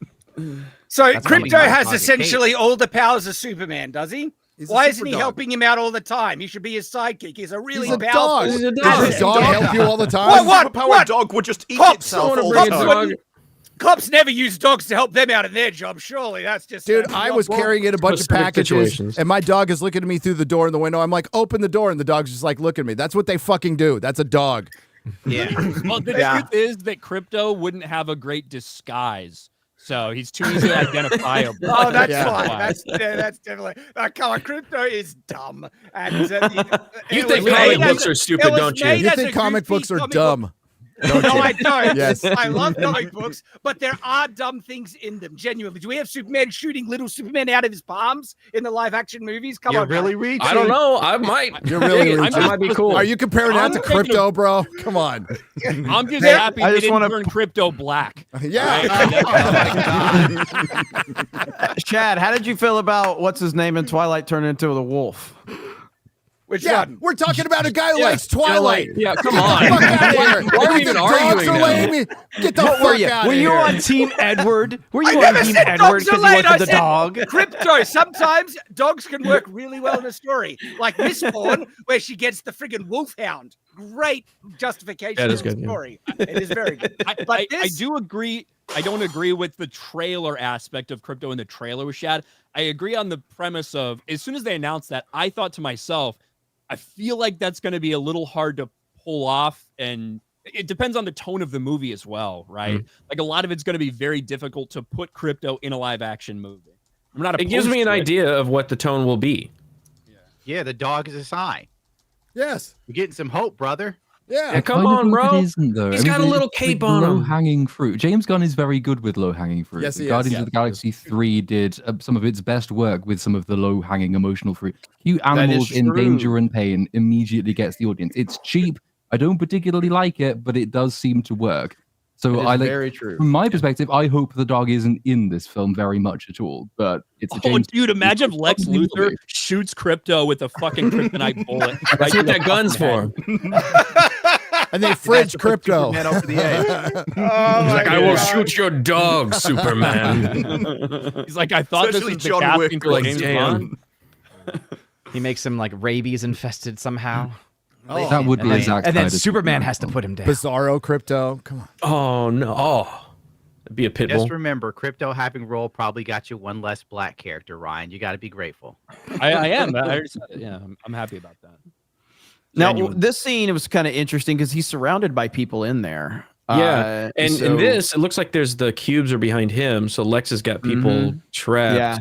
H: So Crypto has essentially all the powers of Superman, does he? Why isn't he helping him out all the time? He should be his sidekick. He's a really powerful.
A: He's a dog. Does his dog help you all the time?
I: What dog would just eat itself all the time?
H: Cops never use dogs to help them out in their job. Surely that's just.
A: Dude, I was carrying in a bunch of packages, and my dog is looking at me through the door in the window. I'm like, open the door, and the dog's just like, look at me. That's what they fucking do. That's a dog.
C: Yeah.
D: Well, the truth is that Crypto wouldn't have a great disguise. So he's too easily identifiable.
H: Oh, that's fine. That's definitely. Come on, Crypto is dumb. And
B: you think comic books are stupid, don't you?
A: You think comic books are dumb?
H: No, I don't.
A: Yes.
H: I love comic books, but there are dumb things in them. Genuinely, do we have Superman shooting little Superman out of his palms in the live-action movies? Come on,
E: really reaching.
B: I don't know. I might.
A: You're really reaching.
B: It might be cool.
A: Are you comparing that to Crypto, bro? Come on.
D: I'm just happy they didn't turn Crypto black.
A: Yeah.
C: Chad, how did you feel about what's his name in Twilight turning into the wolf?
H: Which one?
A: We're talking about a guy who likes Twilight.
B: Yeah, come on.
A: Fuck out of here.
B: Why are we even arguing now?
A: Get the fuck out of here.
C: Were you on Team Edward? Were you on Team Edward because you wanted the dog?
H: Crypto. Sometimes dogs can work really well in a story, like Mistborn, where she gets the friggin' wolfhound. Great justification of the story. Yeah. It is very good.
D: I do agree. I don't agree with the trailer aspect of Crypto in the trailer with Shad. I agree on the premise of, as soon as they announced that, I thought to myself, I feel like that's going to be a little hard to pull off, and it depends on the tone of the movie as well, right? Like a lot of it's going to be very difficult to put Crypto in a live-action movie.
B: It gives me an idea of what the tone will be.
E: Yeah, the dog is a sign.
A: Yes.
E: You're getting some hope, brother.
A: Yeah,
B: come on, bro.
F: It isn't, though.
B: He's got a little cape on him.
F: Low-hanging fruit. James Gunn is very good with low-hanging fruit.
A: Yes, he
F: Guardians
A: is.
F: of the Galaxy 3 did some of its best work with some of the low-hanging emotional fruit. Cute animals in danger and pain immediately gets the audience. It's cheap. I don't particularly like it, but it does seem to work. So I like.
C: Very true.
F: From my perspective, I hope the dog isn't in this film very much at all. But it's a James.
D: Dude, imagine if Lex Luthor shoots Crypto with a fucking kryptonite bullet.
B: That's what that gun's for.
A: And they fridge Crypto.
B: Like, I will shoot your dog, Superman.
D: He's like, I thought this was the casting for James Bond.
G: He makes him like rabies infested somehow.
F: Oh, that would be exact.
G: And then Superman has to put him down.
A: Bizarro Crypto. Come on.
B: Oh no. Oh, it'd be a pit bull.
E: Just remember, Crypto having role probably got you one less black character, Ryan. You got to be grateful.
D: I am. Yeah, I'm happy about that.
C: Now, this scene, it was kind of interesting because he's surrounded by people in there.
B: Yeah, and in this, it looks like there's the cubes are behind him, so Lex has got people trapped.
C: Yeah,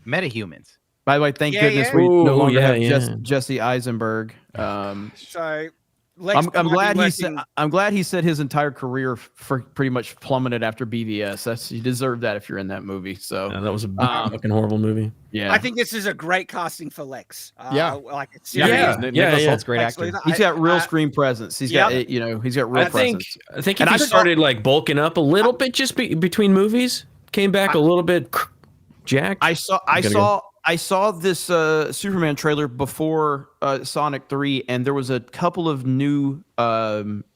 E: metahumans.
C: By the way, thank goodness we no longer have Jesse Eisenberg.
H: So
C: I'm glad I'm glad he said his entire career for pretty much plummeted after BVS. You deserve that if you're in that movie. So
B: that was a fucking horrible movie.
C: Yeah,
H: I think this is a great casting for Lex.
G: Nicholas
B: Holt's
G: great actor.
C: He's got real screen presence. He's got he's got real presence.
B: I think if he started like bulking up a little bit just between movies, came back a little bit jacked.
C: I saw this Superman trailer before Sonic 3, and there was a couple of new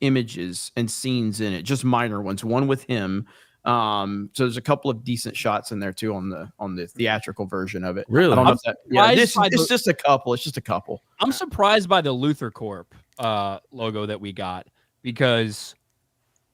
C: images and scenes in it, just minor ones. One with him. So there's a couple of decent shots in there too on the theatrical version of it.
B: Really?
C: I don't know if that. Yeah, it's just a couple. It's just a couple.
D: I'm surprised by the Luthor Corp logo that we got because,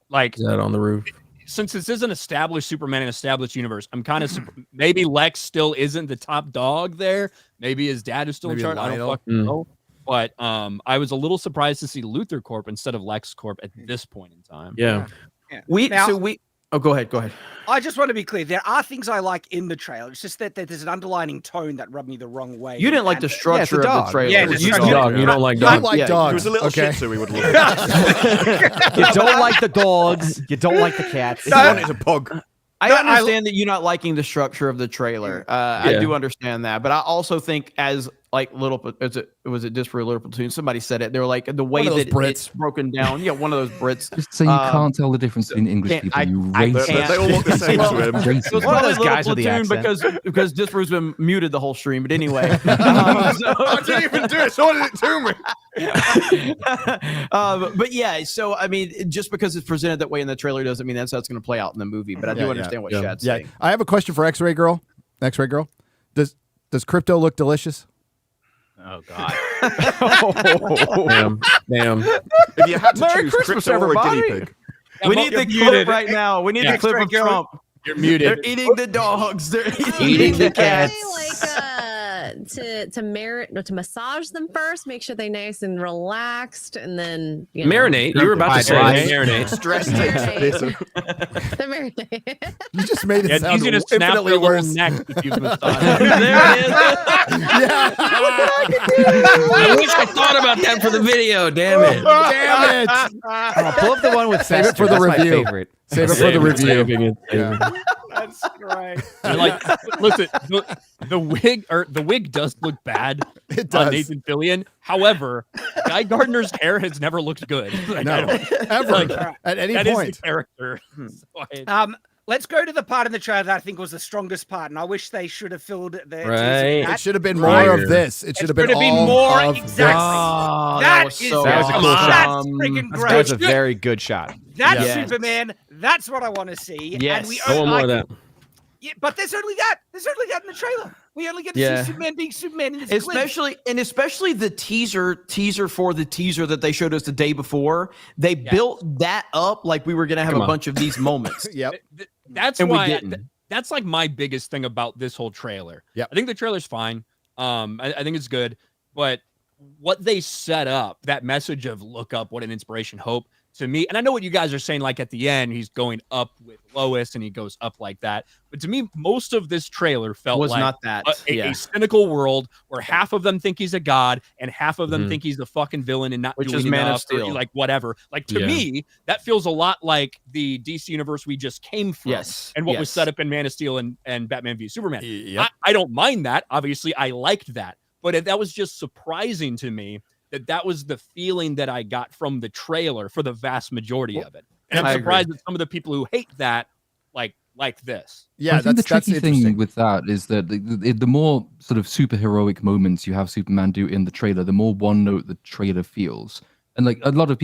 D: like,
B: is that on the roof?
D: Since this is an established Superman and established universe, I'm kind of maybe Lex still isn't the top dog there. Maybe his dad is still in charge. I don't fucking know. But I was a little surprised to see Luthor Corp instead of Lex Corp at this point in time.
B: Yeah.
C: Oh, go ahead.
H: I just want to be clear. There are things I like in the trailer. It's just that there's an underlining tone that rubbed me the wrong way.
C: You didn't like the structure of the trailer.
H: Yeah,
B: you don't like dogs.
A: I like dogs.
I: It was a little shit, so we would love it.
G: You don't like the dogs. You don't like the cats.
I: If you wanted a pug.
C: I understand that you're not liking the structure of the trailer. I do understand that, but I also think as like was it Disparu, Little Platoon? Somebody said it. They were like the way that it's broken down. Yeah, one of those Brits.
F: Just so you can't tell the difference between English people. You racist.
I: They all look the same to him.
C: It was one of those guys with the accent because Disparu's been muted the whole stream. But anyway,
I: I didn't even do it. Someone did it to me.
C: But yeah, so I mean, just because it's presented that way in the trailer doesn't mean that's how it's going to play out in the movie. But I do understand what Shad's saying.
A: I have a question for X-Ray Girl. X-Ray Girl, does Crypto look delicious?
G: Oh God!
B: Damn.
I: If you had to
G: Merry
I: choose
G: Christmas,
I: Crypto or a
G: everybody.
I: guinea pig,
C: We need the clip right now. We need the clip of Trump.
D: You're muted.
C: They're eating the dogs. They're
G: Eating the cats.
K: To massage them first, make sure they're nice and relaxed, and then
B: marinate. You were about to say marinate.
I: stress takes this.
K: The marinate.
A: You just made it sound
D: easy to snap
A: infinitely
D: their
A: worse.
D: little neck if you've massaged.
B: There it is.
A: Yeah.
B: I wish I thought about that for the video. Damn it.
A: Damn it.
G: Pull up the one with
A: Save it
G: Fester.
A: for the
G: That's my
A: review.
G: favorite.
A: Save it for the review.
B: Yeah.
H: That's right.
D: And like, listen, the wig does look bad
A: It does.
D: on Nathan Fillion. However, Guy Gardner's hair has never looked good. Like,
A: No, ever at any
D: that is
A: point.
D: the character. So
H: Let's go to the part in the trailer that I think was the strongest part, and I wish they should have filled the
B: Right.
A: It should have been more of this. It should have been all
H: more
A: of
H: exactly.
C: Oh,
H: That
C: was
H: is
C: so
G: That was a cool
C: awesome.
G: shot.
H: That's freaking
G: That
H: great.
G: was a very good shot.
H: That's
C: Yes.
H: Superman. That's what I want to see.
C: Yes.
H: And we
B: I want more of that.
H: Yeah, but there's only that. There's only that in the trailer. We only get to see Superman being Superman in this
C: especially the teaser for the teaser that they showed us the day before. They built that up like we were gonna have a bunch of these moments.
A: Yep.
D: That's
C: And we
D: why
C: didn't.
D: that's like my biggest thing about this whole trailer.
A: Yep.
D: I think the trailer's fine. I think it's good, but what they set up, that message of look up, what an inspiration, hope, to me, and I know what you guys are saying, like at the end, he's going up with Lois and he goes up like that. But to me, most of this trailer felt
C: Was
D: like
C: not that.
D: a cynical world where half of them think he's a god and half of them think he's the fucking villain and not
C: Which
D: doing
C: is Man of
D: enough, or
C: Steel.
D: like whatever. Like to me, that feels a lot like the DC universe we just came from.
C: Yes.
D: And what was set up in Man of Steel and Batman v Superman.
A: Yep.
D: I don't mind that. Obviously, I liked that. But that was just surprising to me that was the feeling that I got from the trailer for the vast majority of it. And I'm surprised that some of the people who hate that like this.
A: Yeah,
F: I think
A: that's
F: the tricky thing
A: interesting.
F: with that is that the more sort of superheroic moments you have Superman do in the trailer, the more one note the trailer feels. And like a lot of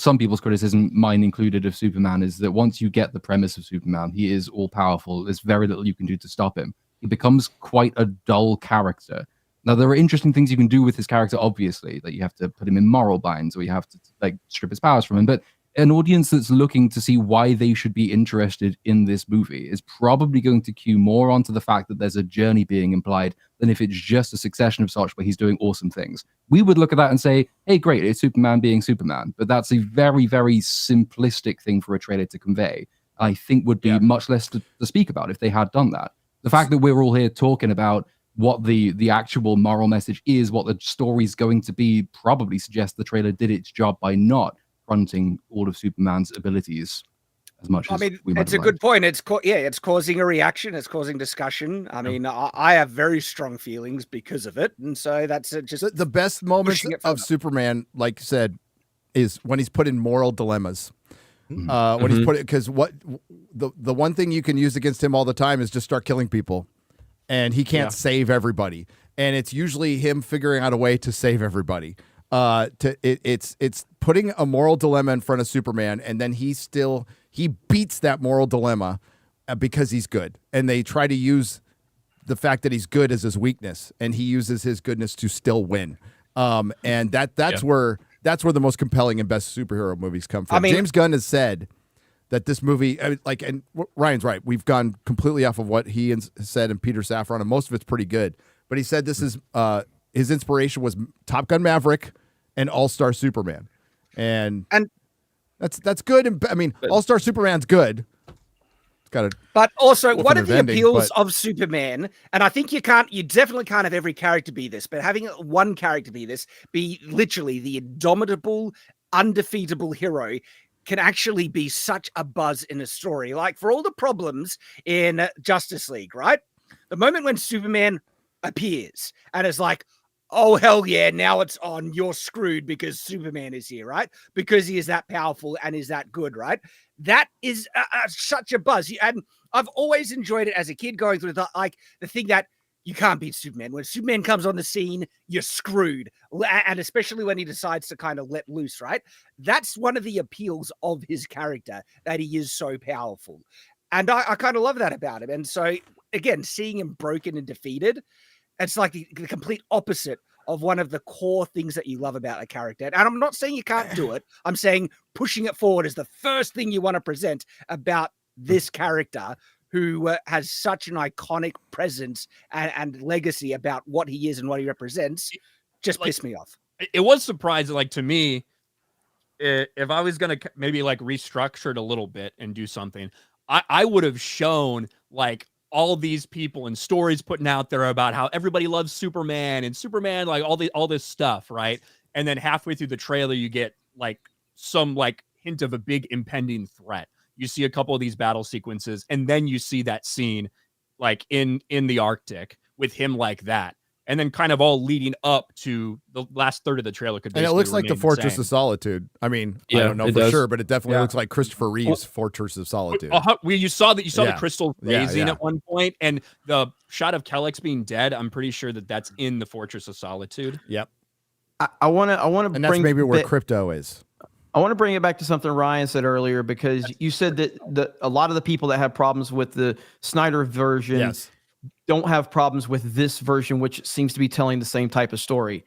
F: some people's criticism, mine included, of Superman is that once you get the premise of Superman, he is all powerful. There's very little you can do to stop him. He becomes quite a dull character. Now, there are interesting things you can do with his character, obviously, that you have to put him in moral binds or you have to like strip his powers from him. But an audience that's looking to see why they should be interested in this movie is probably going to cue more onto the fact that there's a journey being implied than if it's just a succession of such where he's doing awesome things. We would look at that and say, hey, great, it's Superman being Superman. But that's a very, very simplistic thing for a trailer to convey. I think would be much less to speak about if they had done that. The fact that we're all here talking about what the actual moral message is, what the story's going to be, probably suggests the trailer did its job by not fronting all of Superman's abilities as much as we might
H: it's a
F: like.
H: good point. It's causing a reaction. It's causing discussion. I mean, I have very strong feelings because of it, and so that's just
A: the best moments of Superman, like you said, is when he's put in moral dilemmas. When he's put it, because what the one thing you can use against him all the time is just start killing people, and he can't save everybody, and it's usually him figuring out a way to save everybody. It's putting a moral dilemma in front of Superman, and then he beats that moral dilemma because he's good, and they try to use the fact that he's good as his weakness, and he uses his goodness to still win. And that's where the most compelling and best superhero movies come from. James Gunn has said that this movie, and Ryan's right, we've gone completely off of what he said and Peter Safran, and most of it's pretty good. But he said this is his inspiration was Top Gun Maverick and All-Star Superman, and that's good. And I mean, All-Star Superman's good.
H: But also, one of the appeals of Superman, and I think you definitely can't have every character be this, but having one character be this, be literally the indomitable, undefeatable hero, can actually be such a buzz in a story. Like, for all the problems in Justice League, right? The moment when Superman appears and is like, oh, hell yeah, now it's on, you're screwed because Superman is here, right? Because he is that powerful and is that good, right? That is such a buzz. And I've always enjoyed it as a kid, going through the thing that you can't beat Superman. When Superman comes on the scene, you're screwed. And especially when he decides to kind of let loose, right? That's one of the appeals of his character, that he is so powerful. And I kind of love that about him. And so, again, seeing him broken and defeated, it's like the complete opposite of one of the core things that you love about a character. And I'm not saying you can't do it. I'm saying pushing it forward is the first thing you want to present about this character, who has such an iconic presence and legacy about what he is and what he represents. Just pissed me off.
D: It was surprising, to me, if I was going to maybe restructure it a little bit and do something, I would have shown all these people and stories putting out there about how everybody loves Superman and Superman, all this stuff, right? And then halfway through the trailer, you get some hint of a big impending threat. You see a couple of these battle sequences, and then you see that scene in the Arctic with him like that. And then kind of all leading up to the last third of the trailer could be.
A: And it looks like the Fortress of Solitude. I mean, I don't know for sure, but it definitely looks like Christopher Reeve's Fortress of Solitude.
D: You saw the crystal raising at one point, and the shot of Kellex being dead. I'm pretty sure that's in the Fortress of Solitude.
A: Yep.
C: I want to,
A: and that's maybe where Crypto is.
C: I want to bring it back to something Ryan said earlier, because you said that a lot of the people that have problems with the Snyder version don't have problems with this version, which seems to be telling the same type of story.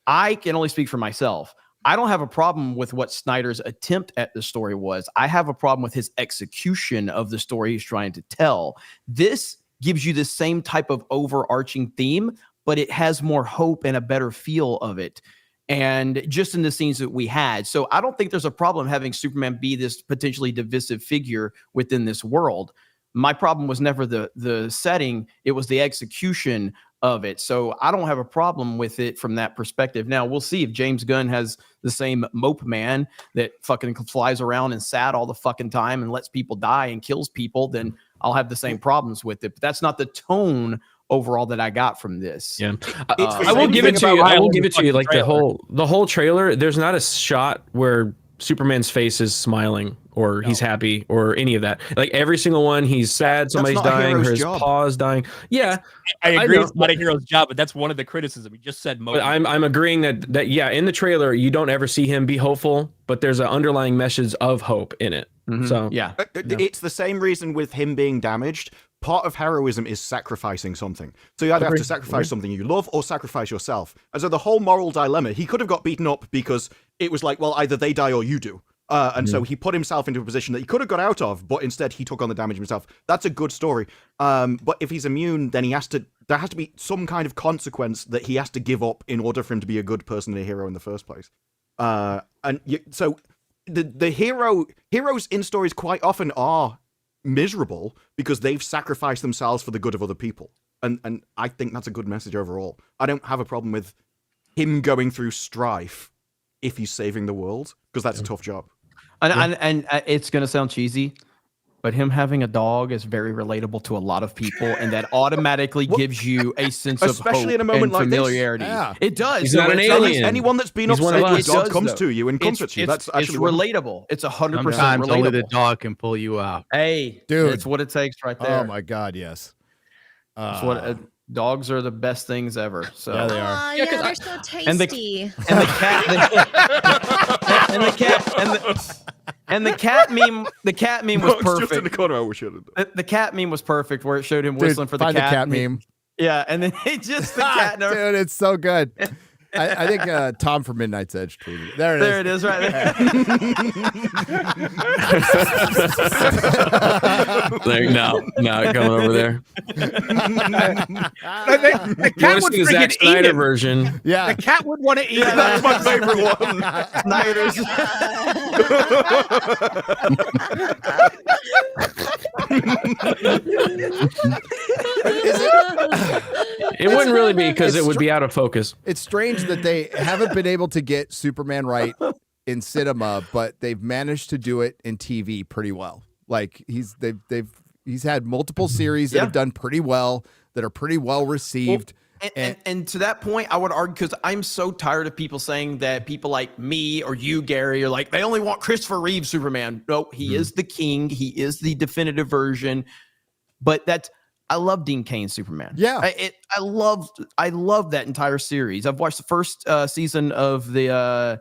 C: I can only speak for myself. I don't have a problem with what Snyder's attempt at the story was. I have a problem with his execution of the story he's trying to tell. This gives you the same type of overarching theme, but it has more hope and a better feel of it. And just in the scenes that we had. So I don't think there's a problem having Superman be this potentially divisive figure within this world. My problem was never the setting, it was the execution of it. So I don't have a problem with it from that perspective. Now, we'll see if James Gunn has the same mope man that fucking flies around and sad all the fucking time and lets people die and kills people, then I'll have the same problems with it. But that's not the tone overall that I got from this.
B: Yeah. I will give it to you. I will give it to you. The whole trailer, there's not a shot where Superman's face is smiling or he's happy or any of that. Every single one, he's sad, somebody's dying, or his paw's dying. Yeah,
D: I agree. It's not a hero's job, but that's one of the criticisms. We just said.
B: But I'm agreeing that in the trailer you don't ever see him be hopeful, but there's an underlying message of hope in it. Mm-hmm. So
I: it's the same reason with him being damaged. Part of heroism is sacrificing something. So you either have to sacrifice something you love or sacrifice yourself. And so the whole moral dilemma, he could have got beaten up because it was well, either they die or you do. So he put himself into a position that he could have got out of, but instead he took on the damage himself. That's a good story. But if he's immune, then there has to be some kind of consequence that he has to give up in order for him to be a good person and a hero in the first place. So the heroes in stories quite often are miserable because they've sacrificed themselves for the good of other people. And I think that's a good message overall. I don't have a problem with him going through strife if he's saving the world, because that's a tough job.
C: And it's going to sound cheesy, but him having a dog is very relatable to a lot of people, and that automatically gives you a sense of
I: especially
C: hope
I: in a moment
C: and
I: like
C: familiarity.
I: this. Yeah.
C: It does.
B: He's not an alien.
I: Anyone that's been
B: He's one
I: upset
B: of
I: with
B: us.
I: dog comes to you and comforts you. That's actually
C: it's relatable. It's 100%
E: Sometimes
C: relatable.
E: only the dog can pull you out.
C: Hey,
A: Dude.
C: it's what it takes right there.
A: Oh my God, yes.
C: It's what dogs are the best things ever. So
A: Yeah, they are.
K: Oh,
C: Yeah,
K: yeah,
C: 'cause
K: they're so tasty.
C: and the cat and the cat meme. The cat meme was
I: Just in the
C: perfect.
I: corner, I wish it had.
C: The cat meme was perfect, where it showed him
A: Dude,
C: whistling for the
A: find
C: cat.
A: the cat meme.
C: Yeah, and then it just the cat.
A: Dude, it's so good. I think Tom from Midnight's Edge tweeted it. There it is.
C: There it is, right there.
B: No, coming over there.
H: The
B: You want
H: cat
B: to
H: would
B: see the Zack
H: freaking eat
B: Snyder
H: him.
B: version?
A: Yeah.
H: The cat would want to eat
I: Yeah,
H: him.
I: that's my favorite one.
C: Snyder's.
B: It wouldn't really be, because it would be out of focus.
A: It's strange that they haven't been able to get Superman right in cinema, but they've managed to do it in TV pretty well. Like he's had multiple series that have done pretty well, that are pretty well received.
C: And to that point, I would argue, because I'm so tired of people saying that people like me or you, Gary, are like, they only want Christopher Reeve Superman. No, he is the king. He is the definitive version. But I love Dean Cain's Superman.
A: Yeah.
C: I love that entire series. I've watched the first season of the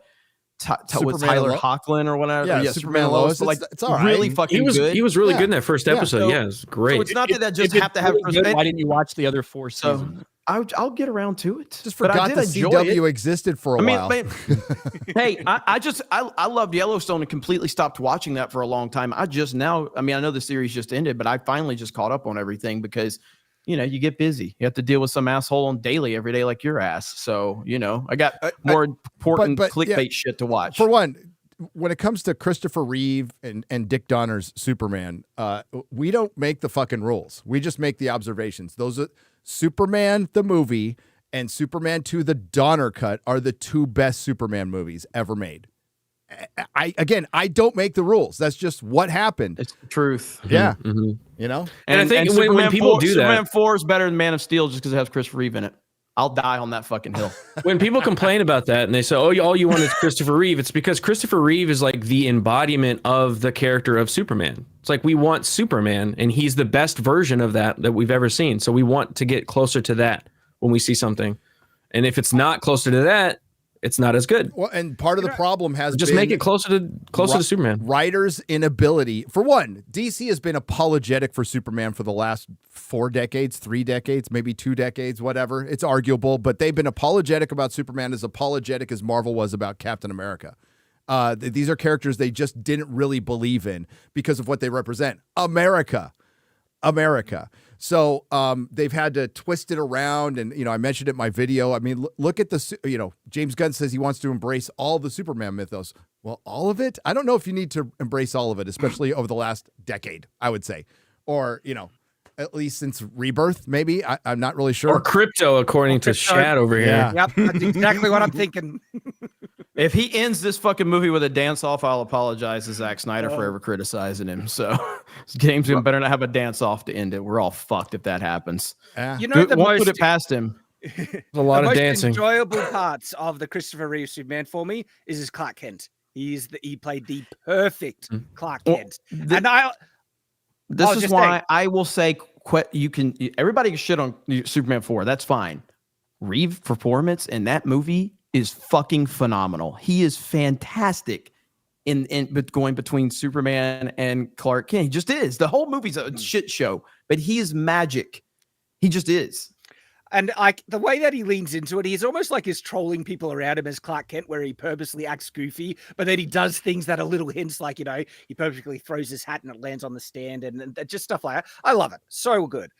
C: with Tyler Hoechlin or whatever.
A: Yeah, Superman and Lois.
C: Like,
A: it's all right.
C: really fucking good.
B: He was really good in that first episode.
C: So-
B: Yeah, it's great.
C: So it's not that just
D: If it's
C: have to have.
D: really good, why didn't you watch the other 4 seasons?
C: I'll get around to it.
A: Just
C: But I
A: forgot
C: did
A: the
C: enjoy
A: CW
C: it.
A: existed for a while.
C: Hey, I loved Yellowstone and completely stopped watching that for a long time. I know the series just ended, but I finally just caught up on everything because, you get busy. You have to deal with some asshole on daily every day like your ass. So, I got more important clickbait shit to watch.
A: For one, when it comes to Christopher Reeve and Dick Donner's Superman, we don't make the fucking rules. We just make the observations. Those are Superman the movie and Superman 2 the Donner cut are the 2 best Superman movies ever made. I don't make the rules. That's just what happened.
C: It's the truth.
A: Yeah.
B: Mm-hmm.
A: And
B: I think when people do that,
C: Superman 4 is better than Man of Steel just because it has Christopher Reeve in it. I'll die on that fucking hill.
B: when people complain about that and they say, "Oh, all you want is Christopher Reeve," it's because Christopher Reeve is like the embodiment of the character of Superman. It's like we want Superman, and he's the best version of that we've ever seen. So we want to get closer to that when we see something. And if it's not closer to that, it's not as good.
A: Well, and part of the problem has
B: just
A: been
B: make it closer to Superman.
A: Writers' inability. For one, DC has been apologetic for Superman for the last 4 decades, 3 decades, maybe 2 decades, whatever. It's arguable, but they've been apologetic about Superman, as apologetic as Marvel was about Captain America. These are characters they just didn't really believe in because of what they represent. America. So they've had to twist it around. And, I mentioned it in my video. I mean, look at the, James Gunn says he wants to embrace all the Superman mythos. Well, all of it? I don't know if you need to embrace all of it, especially over the last decade, I would say. Or, at least since Rebirth, maybe. I'm not really sure.
B: Or crypto, according to Shad over here.
A: Yeah.
H: Yep, that's exactly what I'm thinking.
C: If he ends this fucking movie with a dance off, I'll apologize to Zack Snyder for ever criticizing him. So James better not have a dance off to end it. We're all fucked if that happens. Won't put it past him.
B: A lot of dancing.
H: The most enjoyable parts of the Christopher Reeve Superman for me is his Clark Kent. He played the perfect Clark Kent.
C: This is why I will say everybody can shit on Superman 4. That's fine. Reeve performance in that movie is fucking phenomenal. He is fantastic in going between Superman and Clark Kent. He just is. The whole movie's a shit show, but he is magic. He just is.
H: And the way that he leans into it, he's almost like he's trolling people around him as Clark Kent, where he purposely acts goofy, but then he does things that are little hints, like, he purposely throws his hat and it lands on the stand and just stuff like that. I love it. So good.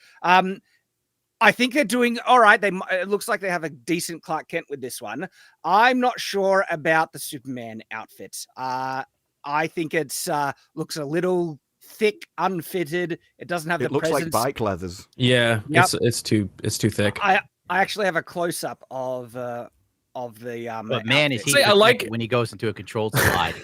H: I think they're doing all right. It looks like they have a decent Clark Kent with this one. I'm not sure about the Superman outfit. I think it's looks a little thick, unfitted. It doesn't have
I: It
H: the
I: looks
H: presence.
I: like bike leathers.
B: Yeah,
H: Yep.
B: it's too thick.
H: I actually have a close up of the
E: But man, is he
B: Say, I like-
E: when he goes into a controlled slide.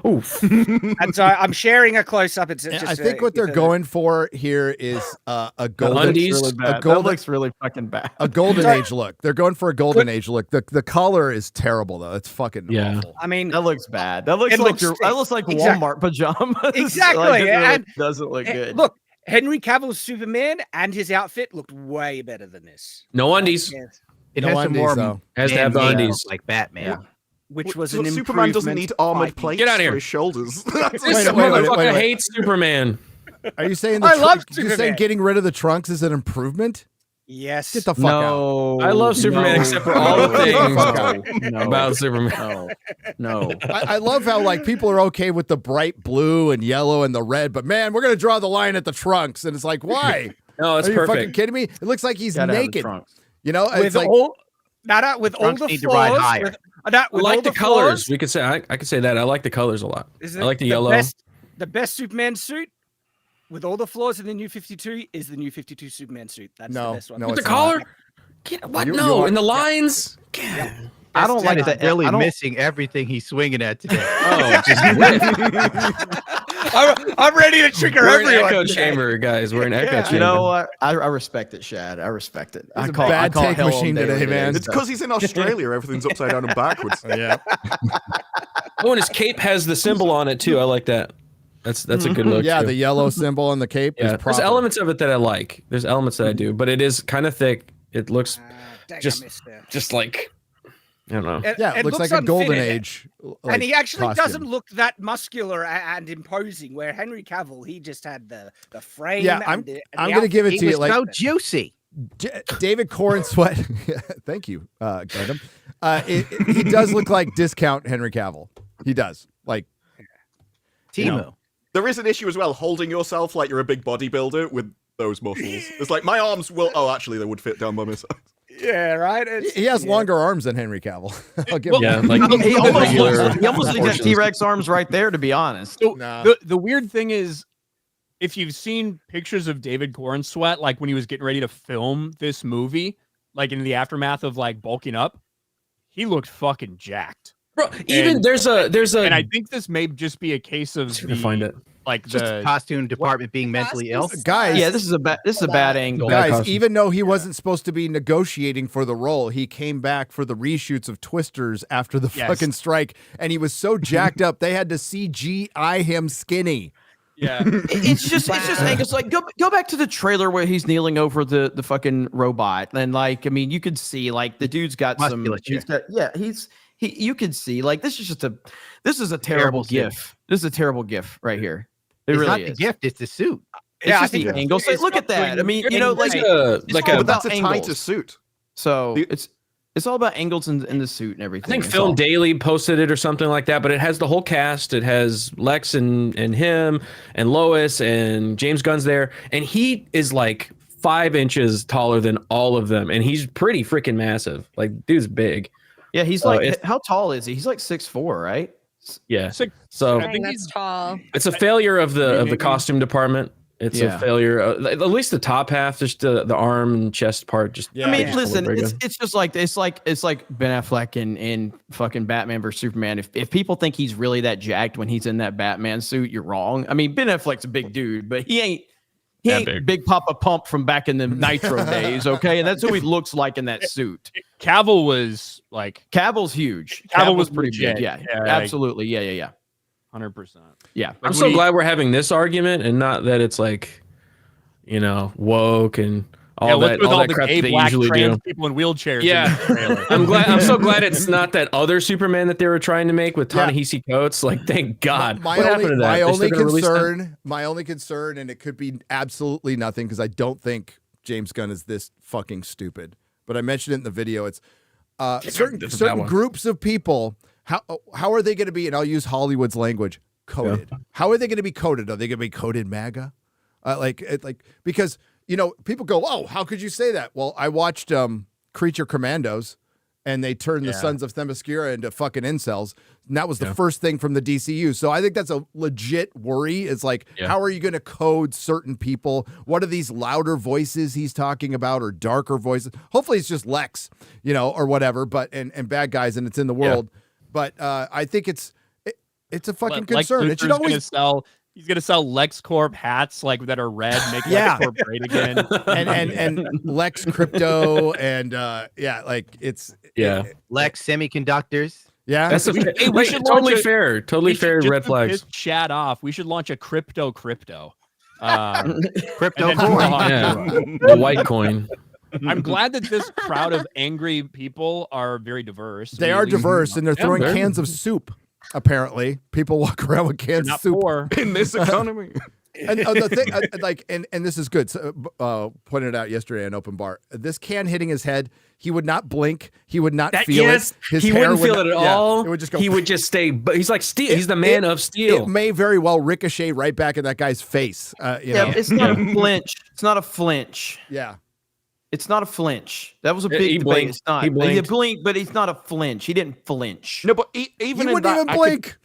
B: Oof.
H: and so I'm sharing a close up. It's just
A: I think what they're going for here is a golden
B: undies?
C: Really bad.
A: a golden
C: That looks really fucking bad.
A: a golden age look. They're going for a golden age look. The collar is terrible though. It's fucking awful.
H: I mean,
C: That looks bad. That looks
H: It
C: like
H: looks-
C: that looks like
H: exactly.
C: Walmart pajamas.
H: Exactly,
C: Like, it really
H: and-
C: doesn't look good.
H: Look, Henry Cavill's Superman and his outfit looked way better than this.
B: No undies.
H: Yes.
E: It
A: No
E: has some
A: undies,
E: more
A: though.
B: Has to have the
E: man-made,
B: undies.
E: like Batman.
H: Which was
I: Look,
H: an
I: Superman doesn't
H: improvement
I: need armored
H: fighting.
I: plates
B: Get out of
I: for
B: here.
I: his shoulders. That's
B: This
A: Wait, wait, wait,
B: motherfucker
A: wait, wait.
B: hates Superman.
A: Are you saying
H: I love
A: you're saying
H: Superman.
A: getting rid of the trunks is an improvement?
H: Yes.
A: Get the fuck out.
C: no,
B: I love Superman except for all the things
C: no,
B: about Superman.
C: no.
A: I love how like people are okay with the bright blue and yellow and the red, but man, we're gonna draw the line at the trunks, and it's like, why?
B: No, it's
A: Are you fucking
B: perfect.
A: kidding me? It looks like he's
C: Gotta have the
A: naked.
C: trunks.
A: You know,
H: With
A: it's like
H: all with all
E: Trunks
H: the
E: need to ride
H: flaws.
E: higher.
H: With
B: I
H: all
B: like the colors.
H: flaws,
B: We could say I could say that. I like the colors a lot.
H: is
B: I like the
H: the
B: yellow.
H: The best Superman suit with all the flaws in the new 52 is the new 52 Superman suit. That's
A: No,
H: the best one.
A: no,
B: With the
A: it's not.
B: collar? What?
A: You-
B: no,
A: you are-
B: in the lines? God.
C: I don't like that.
E: Really
C: I don't,
E: missing everything he's swinging at today.
B: Oh, just
H: I'm ready to trigger
B: we're in
H: everyone.
B: echo
H: today.
B: chamber, guys. We're in echo chamber.
C: You know what? I respect it, Shad. I respect it. I
A: a
C: call,
A: bad
C: I call
A: take
C: hell on
A: machine
C: day
A: today,
C: what it
A: man.
C: is,
I: It's
C: so.
I: because he's in Australia. Everything's upside down and backwards.
A: yeah.
B: Oh, and his cape has the symbol on it too. I like that. That's a good look.
A: Yeah,
B: too.
A: the yellow symbol on the cape
B: yeah.
A: is
B: There's
A: proper.
B: elements of it that I like. There's elements that I do, but it is kind of thick. It looks
H: Dang, I
B: just
H: missed it.
B: just like I don't know.
A: Yeah, it looks like a golden
H: unfitted.
A: age.
H: And he actually
A: costume.
H: doesn't look that muscular and imposing. Where Henry Cavill, he just had the frame.
A: Yeah,
H: and the
A: I'm gonna give it
E: He
A: to you.
E: was
A: Like
E: so juicy.
A: David Corn Sweat. Thank you, Gundam. He does look like discount Henry Cavill. He does. Like
E: Timu.
I: There is an issue as well, holding yourself like you're a big bodybuilder with those muscles. It's like my arms will. Oh, actually, they would fit down by my side.
H: Yeah, right.
A: he has longer arms than Henry Cavill. I'll give him
B: Yeah,
A: that.
B: like
C: He almost
B: regular
C: looks, he almost looks like
B: proportions.
C: T-Rex arms right there, to be honest.
D: So
A: Nah.
D: the weird thing is, if you've seen pictures of David Corn Sweat, like when he was getting ready to film this movie, like in the aftermath of like bulking up, he looked fucking jacked.
B: Bro, even
D: And-
B: there's a
D: And I think this may just be a case of
B: to find it.
D: like
E: Just the
D: the
E: costume department being mentally ill.
A: Guys,
C: Yeah, this is a bad angle.
B: Bad
A: guys,
B: costume.
A: even though he wasn't supposed to be negotiating for the role, he came back for the reshoots of Twisters after the
D: Yes.
A: fucking strike, and he was so jacked up they had to CGI him skinny.
D: yeah.
C: It's just Angus. Like go back to the trailer where he's kneeling over the fucking robot, and like I mean, you could see like the dude's got some.
E: Musculature.
C: You could see like this is a terrible
E: Terrible suit.
C: gif. This is a terrible gif right here. It
E: It's
C: really
E: not
C: is.
E: the gift; it's the suit.
C: It's
H: Yeah, I
C: just
H: think
C: the angle. So
H: it's
C: look
H: not
C: at that. I mean,
H: doing
C: you know, like
H: anything.
B: Like
C: all
B: a
I: But that's a
C: about
I: tighter
C: angles.
I: suit.
C: So
I: The-
C: it's all about angles in the suit and everything.
B: I think
C: It's
B: Film
C: all-
B: Daily posted it or something like that, but it has the whole cast. It has Lex and him and Lois and James Gunn's there, and he is like 5 inches taller than all of them, and he's pretty freaking massive. Like, dude's big.
C: Yeah, he's
B: So
C: like
B: it's-
C: how tall is he? He's like 6'4", right?
B: Yeah.
D: Six-
B: So
D: I think
K: Dang,
D: he's
K: that's tall.
B: it's a failure of the
D: Maybe.
B: costume department. It's
C: Yeah.
B: a failure. At least the top half, just the arm and chest part. Just
A: Yeah.
C: I mean,
A: Yeah.
C: listen, it's just like it's like Ben Affleck in fucking Batman vs Superman. If people think he's really that jacked when he's in that Batman suit, you're wrong. I mean, Ben Affleck's a big dude, but he ain't
B: That
C: big Papa Pump from back in the Nitro days, okay? And that's who he looks like in that suit.
D: Cavill was like
C: Cavill's huge.
D: Cavill
C: was
D: was
C: pretty
D: legit.
C: big. Yeah,
D: Yeah, like-
C: absolutely. Yeah.
D: 100%.
C: Yeah.
B: I'm so glad we're having this argument and not that it's like, you know, woke and all
D: what's
B: that,
D: with
B: all that
D: the
B: crap
D: gay
B: that they
D: black
B: usually
D: trans
B: do.
D: people in wheelchairs.
B: Yeah.
D: in the trailer.
B: I'm so glad it's not that other Superman that they were trying to make with Ta-Nehisi Coates. Like, thank God.
A: My
B: what
A: only,
B: happened to that?
A: my
B: They
A: only
B: still gonna release that?
A: concern, and it could be absolutely nothing because I don't think James Gunn is this fucking stupid. But I mentioned it in the video. It's certain
B: This is that one.
A: groups of people. How are they going to be? And I'll use Hollywood's language. Coded. How are they going to be coded? Are they going to be coded MAGA? Because you know people go, oh, how could you say that? Well, I watched Creature Commandos, and they turned the Sons of Themyscira into fucking incels. And that was the first thing from the DCU. So I think that's a legit worry. It's like, how are you going to code certain people? What are these louder voices he's talking about, or darker voices? Hopefully it's just Lex, or whatever, but and bad guys, and it's in the world. But I think it's a fucking concern. It should always
D: He's gonna sell LexCorp hats like that are red, make LexCorp great again,
A: and Lex Crypto, and
E: Lex Semiconductors.
A: Yeah,
B: that's we should totally fair. Totally fair. Red flags.
D: Chat off. We should launch a crypto.
E: Crypto
D: coin.
B: The white coin.
D: I'm glad that this crowd of angry people are very diverse.
A: They are diverse, and they're throwing cans of soup. Apparently, people walk around with cans of soup
I: in this economy.
A: And the thing, and this is good. So, pointed it out yesterday in open bar. This can hitting his head, he would not blink. He would not feel it.
B: His hair wouldn't feel it at all.
A: It would just go.
B: He would just stay. But he's like steel. He's the man of steel.
A: It may very well ricochet right back in that guy's face.
C: It's not a flinch. It's not a flinch.
A: Yeah.
C: It's not a flinch. That was a big debate. It's not. He blinked, but he's not a flinch. He didn't flinch.
I: No, but even
A: he wouldn't even blink.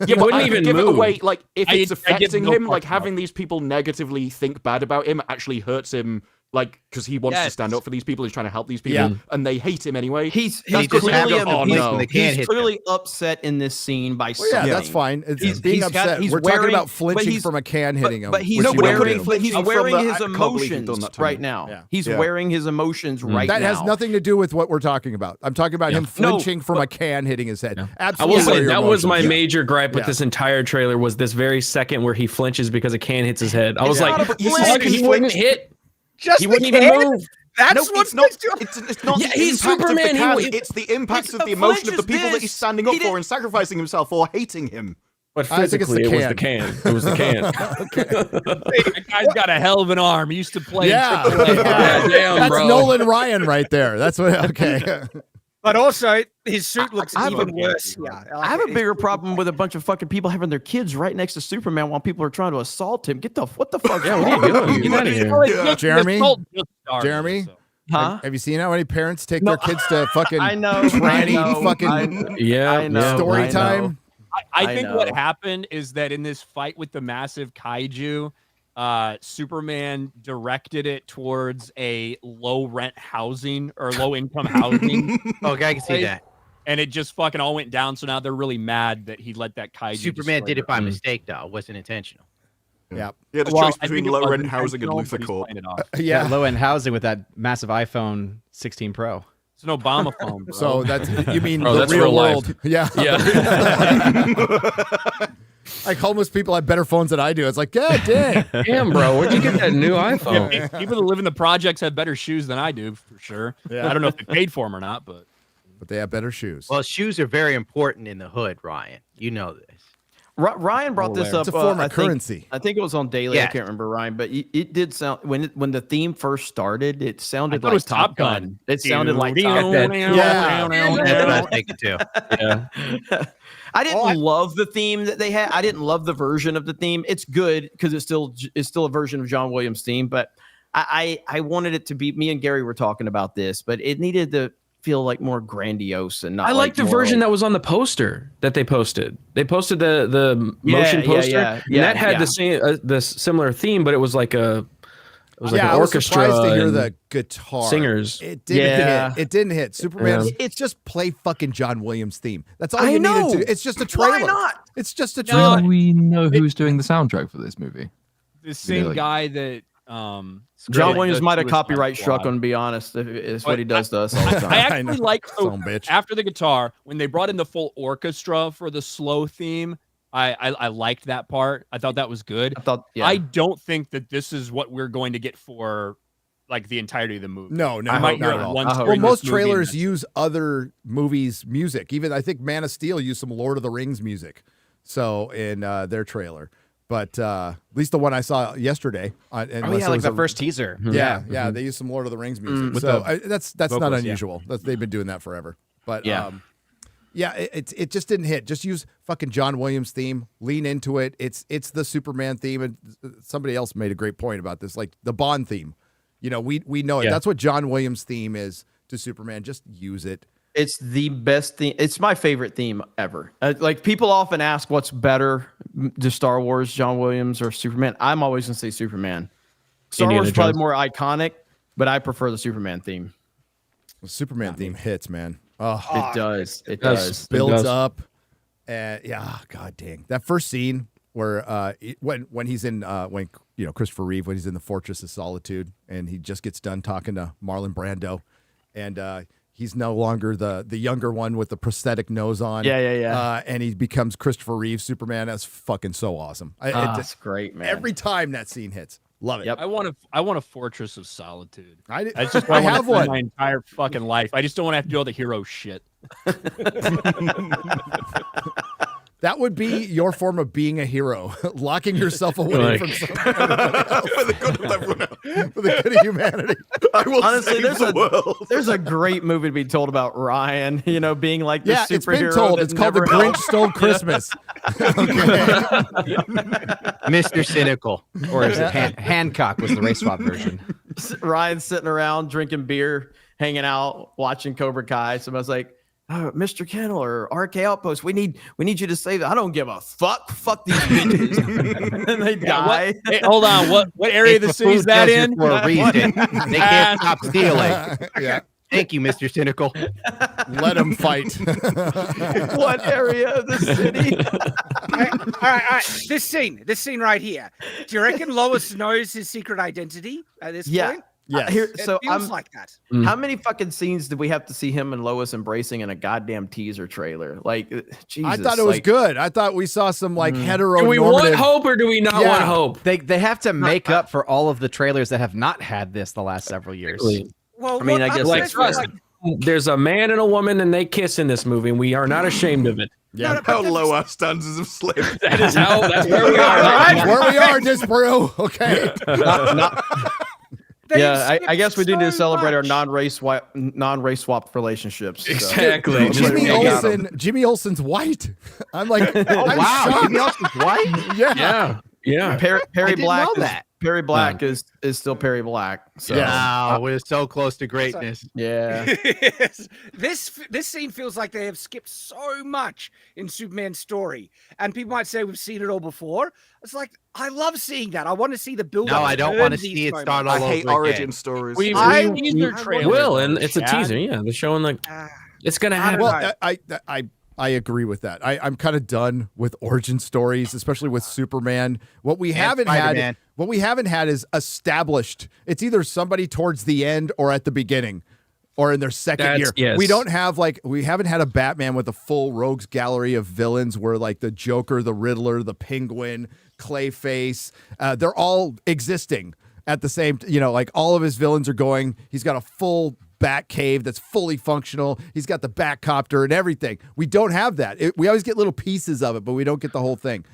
I: Yeah, but
B: wouldn't
I: I
B: even
I: give
B: move.
I: it away. Like if it's affecting him,
D: no
I: like having these people negatively think bad about him actually hurts him. Like because he wants to stand up for these people, he's trying to help these people, and they hate him anyway.
C: He's clearly upset in this scene by something.
A: Yeah, that's fine. He's being upset. We're talking about flinching from a can hitting him.
C: But he's wearing his emotions right now.
A: Yeah.
C: He's wearing his emotions right now.
A: That has nothing to do with what we're talking about. I'm talking about him flinching from a can hitting his head. Absolutely.
B: I will say that was my major gripe with this entire trailer was this very second where he flinches because a can hits his head. I was like, he wouldn't hit. He wouldn't even move.
I: It's not the
B: he's
I: impact
B: Superman.
I: Of the it's the impact of the emotion of the people that he's standing up for and sacrificing himself or hating him.
B: But physically, it was the can. It was the can.
D: That guy's got a hell of an arm. He used to play.
B: Damn,
A: that's
B: bro.
A: Nolan Ryan right there. That's what. Okay.
H: But also, his suit looks even worse.
C: I have a bigger problem with a bunch of fucking people having their kids right next to Superman while people are trying to assault him. What the fuck?
B: Yeah, what are you doing? Get out of here.
A: Jeremy.
C: Huh?
A: Have you seen how many parents take their kids to fucking story time?
D: I think what happened is that in this fight with the massive kaiju, Superman directed it towards a low rent housing or low income housing.
E: Okay, I can see that.
D: And it just fucking all went down. So now they're really mad that he let that kaiju.
E: Superman did it by mistake, though. It wasn't intentional.
A: Yeah.
I: Yeah, the choice between low rent housing and Luther Court.
G: Yeah, low end housing with that massive iPhone 16 Pro.
D: It's an Obama phone, bro.
A: So that's you mean the
B: that's
A: real
B: life.
A: world? Yeah. Like homeless people have better phones than I do. It's like, God dang.
B: Damn, bro, where'd you get that new iPhone?
D: People that live in the projects have better shoes than I do, for sure.
A: Yeah.
D: I don't know if they paid for them or not, but
A: they have better shoes.
E: Well, shoes are very important in the hood, Ryan. You know this.
C: Ryan brought this up.
A: It's a form of currency.
C: I think it was on Daily.
E: Yeah.
C: I can't remember, Ryan, but it did sound when the theme first started. It sounded like
D: it was Top Gun.
C: It sounded like Top Gun.
E: That's what I was thinking too.
B: Yeah.
C: I didn't love the theme that they had. I didn't love the version of the theme. It's good because it's still a version of John Williams' theme. But I wanted it to be. Me and Gary were talking about this, but it needed to feel like more grandiose and not.
B: I like the version that was on the poster that they posted. They posted the motion poster, and that had the similar theme, but it was like an orchestra.
A: I was surprised to hear the guitar
B: singers.
A: It didn't hit. It didn't hit. Superman. It's just play fucking John Williams theme. That's all you needed to. It's just a trailer.
C: Why not?
A: It's just a trailer.
F: Do we know who's doing the soundtrack for this movie?
D: the same guy that
C: John Williams might have copyright struck on, to be honest. It's what he does to us all the time.
D: I actually like
A: bitch.
D: After the guitar, when they brought in the full orchestra for the slow theme, I liked that part. I thought that was good. I don't think that this is what we're going to get for like the entirety of the movie.
A: No,
D: I might hear it once.
A: Well, most trailers use other movies' music. Even I think Man of Steel used some Lord of the Rings music, so in their trailer. But at least the one I saw yesterday.
G: Like the first teaser.
A: Yeah, they used some Lord of the Rings music. So that's vocals, not unusual. They've been doing that forever. But it just didn't hit. Just use fucking John Williams theme. Lean into it. It's the Superman theme. And somebody else made a great point about this, like the Bond theme. You know, we know it. That's what John Williams theme is to Superman. Just use it.
C: It's the best theme. It's my favorite theme ever. Like people often ask, "What's better, the Star Wars, John Williams, or Superman?" I'm always gonna say Superman. Star Wars is probably more iconic, but I prefer the Superman theme.
A: The Superman theme hits, man. Oh,
C: it does. It does.
A: Builds up, and god dang, that first scene where when he's in when Christopher Reeve, when he's in the Fortress of Solitude and he just gets done talking to Marlon Brando, and he's no longer the younger one with the prosthetic nose on.
C: Yeah.
A: And he becomes Christopher Reeve Superman. That's fucking so awesome.
C: That's great, man.
A: Every time that scene hits, love it.
C: Yep.
D: I want a Fortress of Solitude.
A: I
D: just
A: I have one
D: my entire fucking life. I just don't want to have to do all the hero shit.
A: That would be your form of being a hero, locking yourself away from everybody else.
I: For the good of everyone else.
A: For the good of humanity.
I: I will
C: Honestly,
I: save the world.
C: There's a great movie to be told about Ryan, being like the superhero.
A: It's been told. It's called The Grinch Stole Christmas.
G: Mr. Cynical, or is it Hancock was the race swap version.
C: Ryan's sitting around drinking beer, hanging out, watching Cobra Kai. Somebody's like, Mr. Kennel or RK Outpost, we need you to save it. I don't give a fuck. Fuck these bitches. And they die.
D: Hey, hold on. What area of the city is that in?
G: For a reason. They can't stop stealing.
A: Yeah.
G: Thank you, Mr. Cynical.
A: Let them fight.
C: What area of the city?
H: All right. This scene right here. Do you reckon Lois knows his secret identity at this point?
A: Yes.
H: It feels like that.
C: How many fucking scenes did we have to see him and Lois embracing in a goddamn teaser trailer? Like, Jesus.
A: I thought it was good. I thought we saw some heteronormative.
B: Do we want hope or do we not want hope?
G: They have to make up for all of the trailers that have not had this the last several years.
H: Well,
C: I mean, I guess
B: there's a man and a woman and they kiss in this movie, and we are not ashamed of it.
A: Yeah,
I: how low our standards have slipped.
B: That's where we are.
A: That's where we are, Disparu. Okay.
C: I guess we do need to celebrate our non-race swapped relationships. So.
B: Exactly.
A: Jimmy Olsen's white. I'm like,
G: wow,
A: shocked.
G: Jimmy Olsen's white?
B: Yeah.
C: Perry Black.
G: Know that.
C: Perry Black is still Perry Black. So.
G: Wow, we're so close to greatness.
C: Yeah.
H: This scene feels like they have skipped so much in Superman's story, and people might say we've seen it all before. It's like I love seeing that. I want to see the build.
G: No, I don't want to see it start all over
I: I hate
G: again.
I: origin stories.
B: We will, and it's a teaser. Yeah, they're showing like it's gonna happen.
A: Well, I agree with that. I'm kind of done with origin stories, especially with Superman. What we haven't had is established. It's either somebody towards the end or at the beginning or in their second year.
B: Yes.
A: We haven't had a Batman with a full rogues gallery of villains where like the Joker, the Riddler, the Penguin, Clayface, they're all existing at the same, like all of his villains are going. He's got a full bat cave that's fully functional. He's got the Batcopter and everything. We don't have that. We always get little pieces of it, but we don't get the whole thing.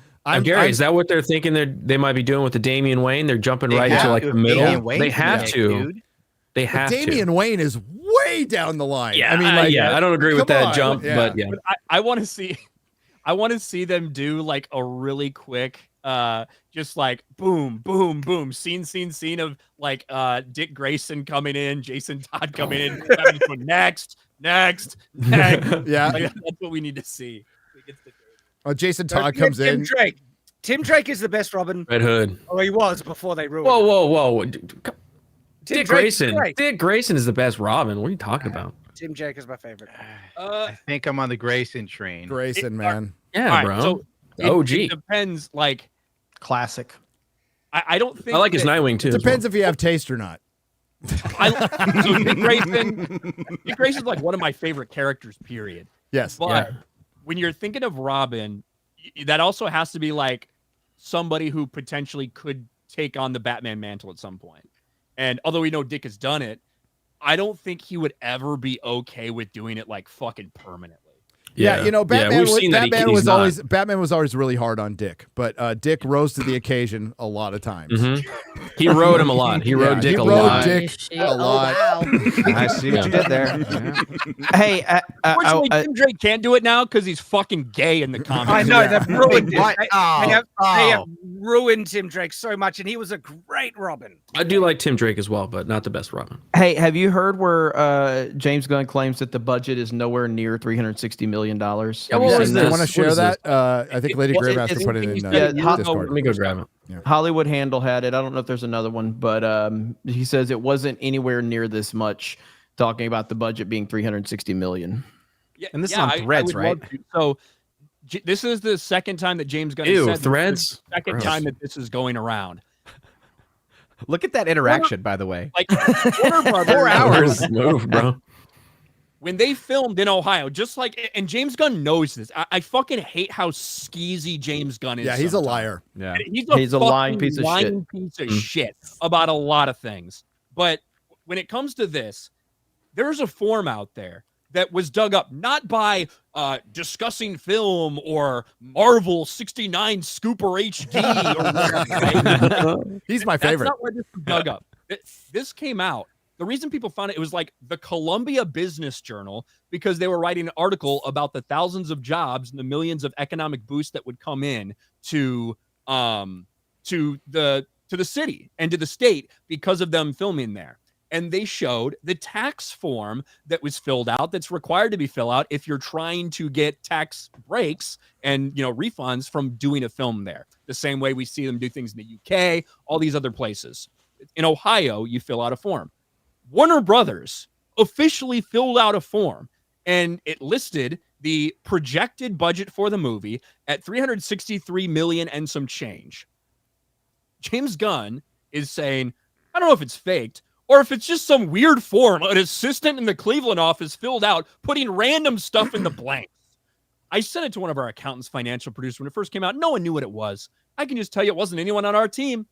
B: Gary, is that what they're thinking they might be doing with the Damian Wayne? They're jumping right into like the middle. They have to. They have to.
A: Damian Wayne is way down the line.
B: Yeah,
A: I mean, like,
B: I don't agree with that jump, but yeah.
D: But I want to see them do like a really quick just like boom, boom, boom, scene of like Dick Grayson coming in, Jason Todd coming in, next. Yeah, like, that's what we need to see.
A: Jason Todd comes in.
H: Tim Drake is the best Robin.
B: Red Hood.
H: Oh, he was before they ruined.
B: Whoa! Dick Grayson.
H: Great.
B: Dick Grayson is the best Robin. What are you talking about?
H: Tim Drake is my favorite.
G: I think I'm on the Grayson train.
A: Grayson, man.
B: Yeah, bro.
D: So
B: OG.
D: It depends. Like
C: classic.
D: I don't think
B: I like his Nightwing too.
A: Depends if you have taste or not.
D: So Dick Grayson's like one of my favorite characters. Period.
A: Yes.
D: But when you're thinking of Robin, that also has to be like somebody who potentially could take on the Batman mantle at some point. And although we know Dick has done it, I don't think he would ever be okay with doing it like fucking permanently.
A: Yeah, you know, Batman,
B: we've seen that
A: Batman was always really hard on Dick, but Dick rose to the occasion a lot of times.
B: Mm-hmm. He rode him a lot. He rode Dick a lot.
A: Dick a lot.
G: Wow. I see what you did there. Yeah.
C: Hey,
D: unfortunately, Tim Drake can't do it now because he's fucking gay in the comics.
H: I know they've ruined him.
G: What?
H: They have ruined Tim Drake so much, and he was a great Robin.
B: I do like Tim Drake as well, but not the best Robin.
C: Hey, have you heard where James Gunn claims that the budget is nowhere near $360 million?
B: Yeah, well,
A: Do you want to share that? I think Lady Greymaster put it in Discord.
B: Let me go grab it.
C: Yeah. Hollywood Handle had it. I don't know if there's another one, but he says it wasn't anywhere near this much, talking about the budget being $360 million.
G: Yeah, and this is on Threads, right?
D: So this is the second time that James Gunn
B: Ew,
D: has said
B: Threads?
D: Second time that this is going around.
G: Look at that interaction, by the way.
D: Like Warner Brothers,
G: 4 hours.
B: Move, bro.
D: When they filmed in Ohio, just like, and James Gunn knows this. I fucking hate how skeezy James Gunn is.
A: Yeah, he's a liar.
C: Yeah,
D: he's a
C: lying piece of
D: shit about a lot of things. But when it comes to this, there's a form out there that was dug up not by discussing film or Marvel 69 Scooper HD or whatever. Right?
A: He's my favorite.
D: That's not where this was dug up. This came out. The reason people found it was like the Columbia Business Journal, because they were writing an article about the thousands of jobs and the millions of economic boost that would come in to the city and to the state because of them filming there. And they showed the tax form that was filled out that's required to be filled out if you're trying to get tax breaks and, you know, refunds from doing a film there. The same way we see them do things in the UK, all these other places. In Ohio, you fill out a form. Warner Brothers officially filled out a form, and it listed the projected budget for the movie at $363 million and some change. James Gunn is saying, I don't know if it's faked or if it's just some weird form an assistant in the Cleveland office filled out, putting random stuff in the blanks. I sent it to one of our accountants, financial producers, when it first came out. No one knew what it was. I can just tell you it wasn't anyone on our team.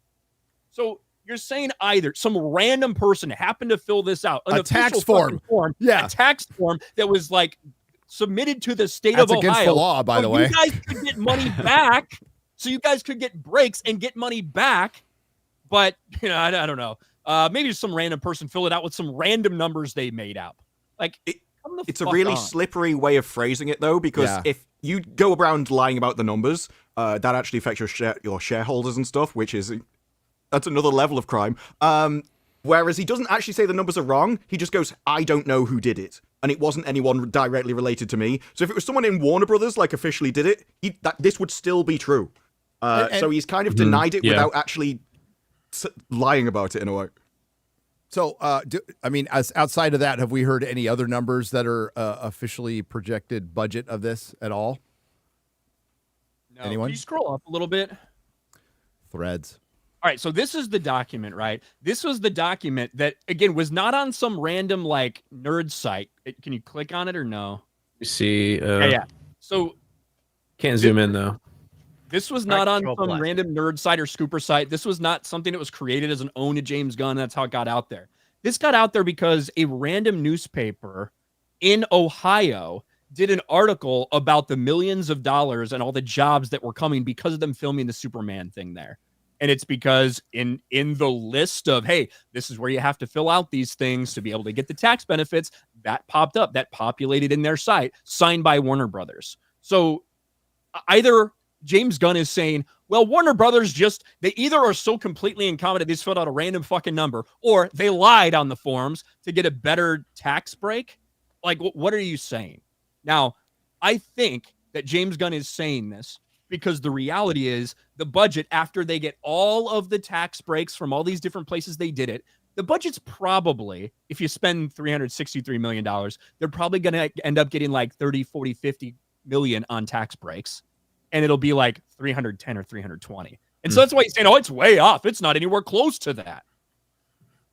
D: So you're saying either some random person happened to fill this out, an
A: a tax form,
D: a tax form that was like submitted to the state of Ohio.
A: That's against the law, by the way.
D: You guys could get money back, so you guys could get breaks and get money back. But you know, I don't know. Maybe just some random person filled it out with some random numbers they made up. Like
I: it's a really slippery way of phrasing it, though, because if you go around lying about the numbers, that actually affects your shareholders and stuff, which is. That's another level of crime. Whereas he doesn't actually say the numbers are wrong. He just goes, I don't know who did it. And it wasn't anyone directly related to me. So if it was someone in Warner Brothers, like, officially did it, this would still be true. So he's kind of denied it without actually lying about it in a way.
A: So, as outside of that, have we heard any other numbers that are officially projected budget of this at all?
D: No.
A: Anyone?
D: Can you scroll up a little bit?
A: Threads.
D: All right, so this is the document, right? This was the document that, again, was not on some random, like, nerd site. Can you click on it or no?
B: You see.
D: Yeah. So.
B: Can't zoom in, though.
D: This was not on some random nerd site or scooper site. This was not something that was created as an own to James Gunn. That's how it got out there. This got out there because a random newspaper in Ohio did an article about the millions of dollars and all the jobs that were coming because of them filming the Superman thing there. And it's because in the list of, hey, this is where you have to fill out these things to be able to get the tax benefits, that popped up, that populated in their site, signed by Warner Brothers. So either James Gunn is saying, well, Warner Brothers they either are so completely incompetent, they just filled out a random fucking number, or they lied on the forms to get a better tax break. Like, what are you saying? Now, I think that James Gunn is saying this because the reality is the budget, after they get all of the tax breaks from all these different places they did it, the budget's probably, if you spend $363 million, they're probably going to end up getting like 30, 40, 50 million on tax breaks. And it'll be like 310 or 320. And so that's why he's saying, oh, it's way off. It's not anywhere close to that.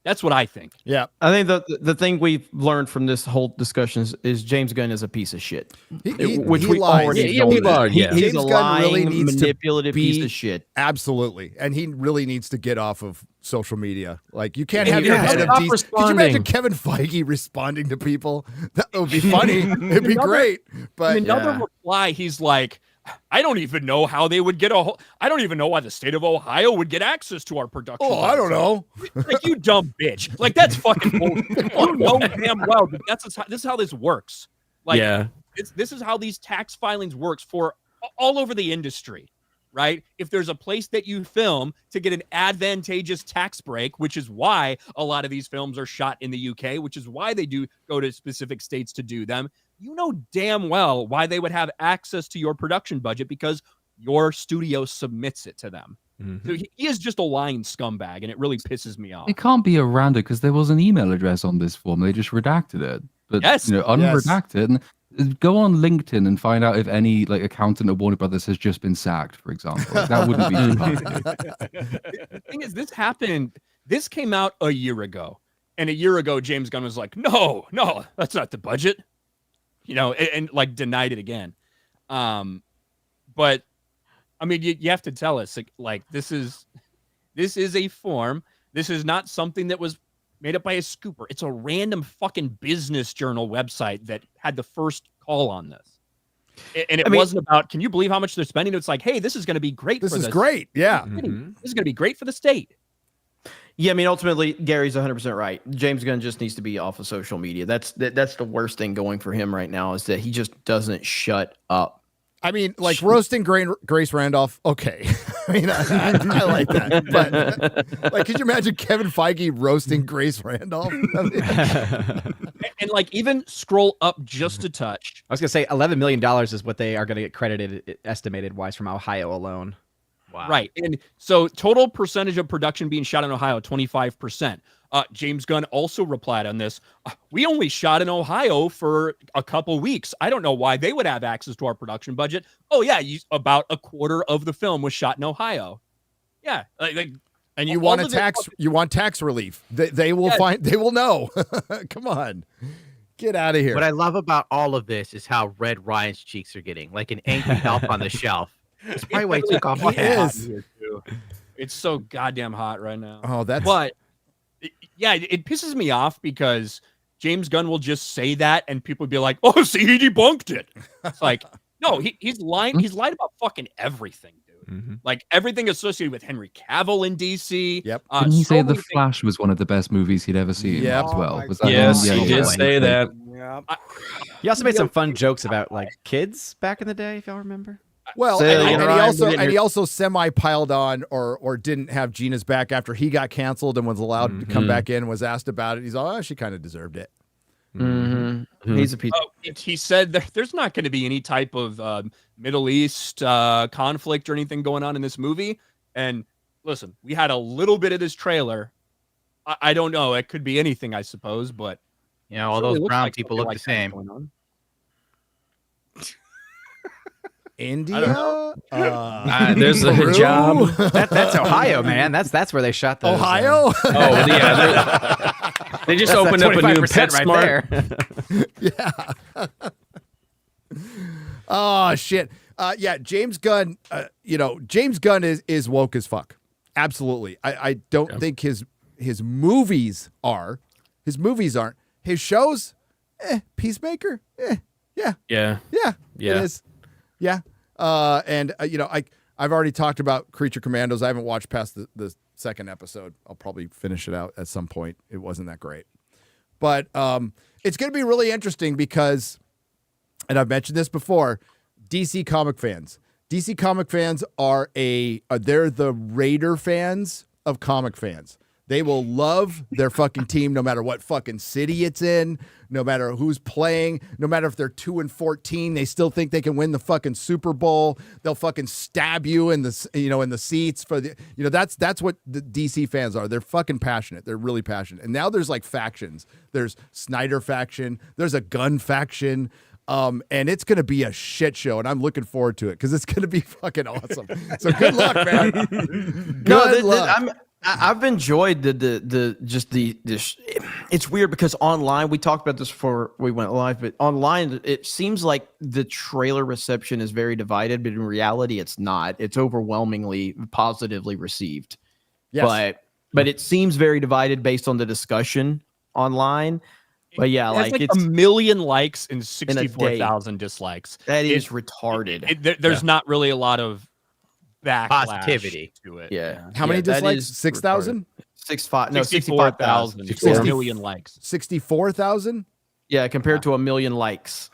D: That's what I think.
A: Yeah.
C: I think the thing we've learned from this whole discussion is James Gunn is a piece of shit. Which we already know. He's a lying, manipulative piece of shit.
A: Absolutely. And he really needs to get off of social media. Like you can't
B: And
A: have
B: you
A: your
B: gotta
A: head of
B: stop
A: DC. Could you
B: responding.
A: imagine Kevin Feige responding to people? That would be funny. It'd be great. But
D: in another reply, he's like, I don't even know how they would get I don't even know why the state of Ohio would get access to our production.
A: Oh, I don't know.
D: Like, you dumb bitch. Like, that's fucking bullshit. You know damn well that this is how this works. Like,
B: Yeah.
D: this is how these tax filings works for all over the industry, right? If there's a place that you film to get an advantageous tax break, which is why a lot of these films are shot in the UK, which is why they do go to specific states to do them, you know damn well why they would have access to your production budget, because your studio submits it to them. So he is just a lying scumbag, and it really pisses me off.
F: It can't be a random because there was an email address on this form. They just redacted it. But
D: Yes.
F: unredact it and go on LinkedIn and find out if any like accountant at Warner Brothers has just been sacked, for example. Like, that wouldn't be too hard to do.
D: The thing is, this came out a year ago, and a year ago James Gunn was like, no, that's not the budget, and like denied it again. But I mean, you have to tell us, like this is a form. This is not something that was made up by a scooper. It's a random fucking business journal website that had the first call on this. And it wasn't about, can you believe how much they're spending? It's like, hey, this is going to be great.
A: This is great. Yeah.
D: This is going to be great for the state.
C: Yeah, I mean, ultimately, Gary's 100% right. James Gunn just needs to be off of social media. That's the worst thing going for him right now, is that he just doesn't shut up.
A: I mean, like roasting Grace Randolph. Okay. I mean, I like that. But like, could you imagine Kevin Feige roasting Grace Randolph?
D: And like, even scroll up just a touch.
G: I was gonna say $11 million is what they are gonna get credited, estimated wise, from Ohio alone.
C: Wow.
D: Right. And so total percentage of production being shot in Ohio, 25%. James Gunn also replied on this. We only shot in Ohio for a couple weeks. I don't know why they would have access to our production budget. Oh yeah, about a quarter of the film was shot in Ohio. Yeah.
A: And you want tax relief. They will they will know. Come on. Get out of here.
E: What I love about all of this is how red Ryan's cheeks are getting, like an angry elf on the shelf. It's probably why he took off his hat.
D: It's so goddamn hot right now.
A: Oh,
D: But yeah, it pisses me off because James Gunn will just say that and people will be like, oh, see, he debunked it. It's like, no, he's lying. He's lied about fucking everything, dude. Like everything associated with Henry Cavill in DC.
A: Yep.
F: Didn't he say The Flash was one of the best movies he'd ever seen as well? Was that
B: yes,
F: one?
B: he did say that.
H: Yeah.
G: He also made some fun jokes about like kids back in the day, if y'all remember.
A: Well, and he also semi piled on or didn't have Gina's back after he got canceled and was allowed to come back in, was asked about it. He's like, oh, she kind of deserved it.
C: He's a piece.
D: He said there's not going to be any type of Middle East conflict or anything going on in this movie. And listen, we had a little bit of this trailer. I don't know. It could be anything, I suppose, but
E: all those brown people look the same.
A: India?
B: There's a hijab.
G: That's Ohio, man. That's where they shot those.
A: Ohio?
B: Oh, yeah. They just opened up a new PetSmart.
A: Yeah. Oh, shit. Yeah, James Gunn, James Gunn is woke as fuck. Absolutely. I don't think his movies are. His movies aren't. His shows, Peacemaker, yeah. It is. Yeah. I've already talked about Creature Commandos. I haven't watched past the second episode. I'll probably finish it out at some point. It wasn't that great. But it's going to be really interesting because, and I've mentioned this before, DC comic fans. DC comic fans they're the Raider fans of comic fans. They will love their fucking team no matter what fucking city it's in, no matter who's playing, no matter if they're 2-14, they still think they can win the fucking Super Bowl. They'll fucking stab you in the in the seats for the that's what the DC fans are. They're fucking passionate. They're really passionate. And now there's like factions. There's Snyder faction, there's a Gunn faction. And it's going to be a shit show, and I'm looking forward to it because it's going to be fucking awesome. So good luck, man. Good luck.
C: I've enjoyed it's weird because online, we talked about this before we went live, but online it seems like the trailer reception is very divided, but in reality it's not. It's overwhelmingly positively received.
A: Yes.
C: But but it seems very divided based on the discussion online. But yeah,
D: like
C: it's
D: a million likes and 64,000 dislikes.
C: That is retarded.
D: There's not really a lot of backlash
G: Positivity
D: to it.
C: Yeah.
A: How many dislikes? 6,000?
C: 64,000.
D: 4 million likes.
A: 64,000?
C: Yeah, compared to a million likes.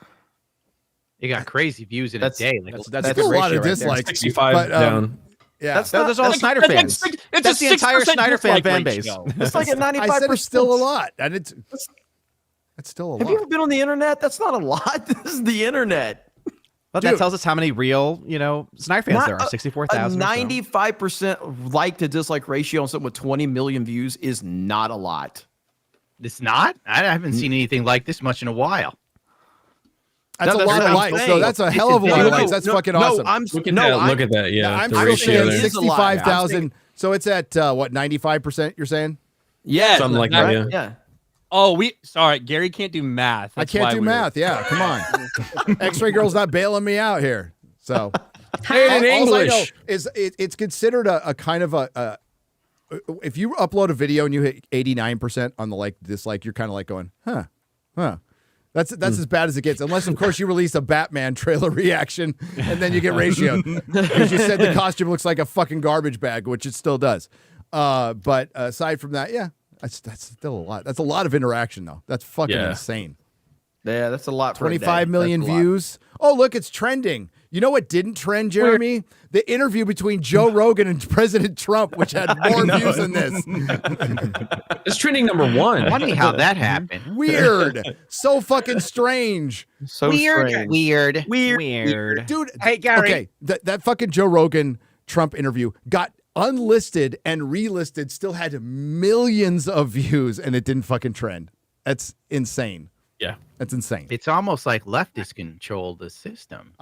G: You got crazy views in a day. Like,
A: That's a lot of dislikes.
B: 65
A: but,
B: down.
A: Yeah,
G: that's all Snyder fans. That's the entire Snyder fan base.
C: It's like a 95%.
A: I said it's still a lot, and it's still a lot.
C: Have you ever been on the internet? That's not a lot. This is the internet.
G: But that tells us how many real, Snyder fans there are. 64,000.
C: 95% like to dislike ratio on something with 20 million views is not a lot.
G: It's not? I haven't seen anything like this much in a while.
A: That's a lot of likes. So that's a hell of a lot of likes. That's fucking awesome.
B: Look at that. Yeah,
A: I'm
B: the
A: still
B: ratio
A: saying
B: there.
A: 65,000. So it's at what, 95%? You're saying?
C: Yeah,
B: something like that.
C: Yeah.
D: Oh, sorry, Gary can't do math.
A: I can't do math. Yeah, come on. X-Ray Girl's not bailing me out here. So
B: Hey, in English.
A: I know is it's considered a kind of a if you upload a video and you hit 89% on the dislike, you're kind of like going, huh. That's as bad as it gets, unless of course you release a Batman trailer reaction and then you get ratioed because you said the costume looks like a fucking garbage bag, which it still does. But aside from that, yeah, that's still a lot. That's a lot of interaction though. That's fucking insane.
C: Yeah, that's a lot.
A: 25 million views. Oh, look, it's trending. You know what didn't trend, Jeremy? The interview between Joe Rogan and President Trump, which had more views than this.
B: It's trending #1.
G: Funny how that happened.
A: Weird. So fucking strange.
C: So strange.
G: Weird.
A: Dude,
H: hey, Gary.
A: Okay, that fucking Joe Rogan Trump interview got unlisted and relisted, still had millions of views, and it didn't fucking trend. That's insane.
B: Yeah.
A: That's insane.
G: It's almost like leftists control the system.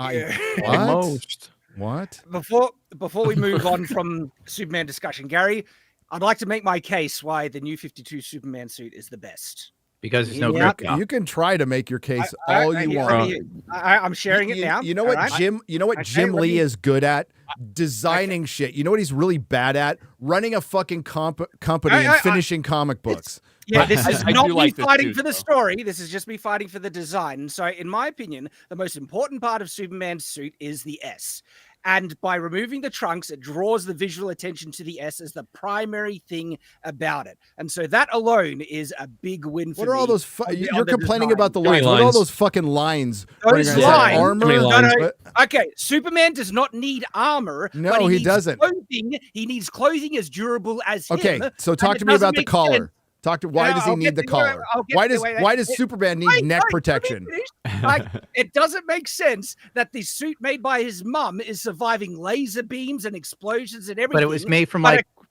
A: What?
H: Before we move on from Superman discussion, Gary, I'd like to make my case why the new 52 Superman suit is the best.
G: Because there's no grip.
A: You can try to make your case all you want.
H: I'm sharing it now.
A: You know what, Jim? You know what Jim Lee is good at? Designing shit. You know what he's really bad at? Running a fucking company and finishing comic books.
H: Yeah, this is not me fighting for the story. This is just me fighting for the design. So, in my opinion, the most important part of Superman's suit is the S. And by removing the trunks, it draws the visual attention to the S as the primary thing about it. And so that alone is a big win for me.
A: What are all those? You're complaining about the lines. What are all those fucking lines?
H: Those lines.
A: Armor?
H: No. Okay, Superman does not need armor.
A: No, he doesn't.
H: Clothing. He needs clothing as durable as him.
A: Okay, so talk to me about the collar. Why does he need the collar? Why does Superman need neck protection?
H: It doesn't make sense that the suit made by his mum is surviving laser beams and explosions and everything.
G: But it was made from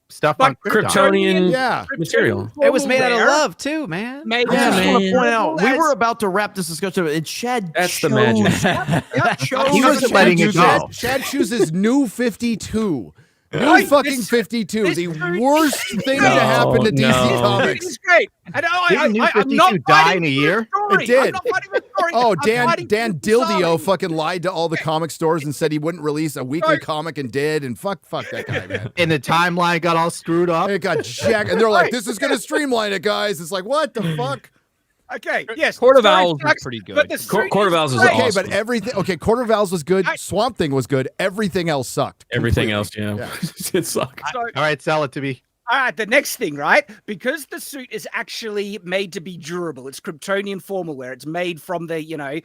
G: stuff on
B: Kryptonian material.
G: It was made out of love too, man.
C: I just want to point out, we were about to wrap this discussion, and Chad
B: That's the magic.
G: He wasn't letting it go.
A: Chad chooses new 52. New fucking 52, the worst thing to happen to DC Comics.
H: It's great.
G: Didn't New 52 die in a year?
A: It did. Oh, Dan Dildio fucking lied to all the comic stores and said he wouldn't release a weekly comic and did, and fuck that guy, man.
G: And the timeline got all screwed up.
A: It got jacked, and they're like, this is going to streamline it, guys. It's like, what the fuck?
H: Okay, yes.
D: Court of Owls was pretty good.
B: Court of Owls was awesome.
A: Okay, but everything. Okay, Court of Owls was good. Swamp Thing was good. Everything else sucked.
B: Everything else, yeah. It sucked.
G: All right, sell it to me.
H: All right, the next thing, right? Because the suit is actually made to be durable. It's Kryptonian formal wear. It's made from the,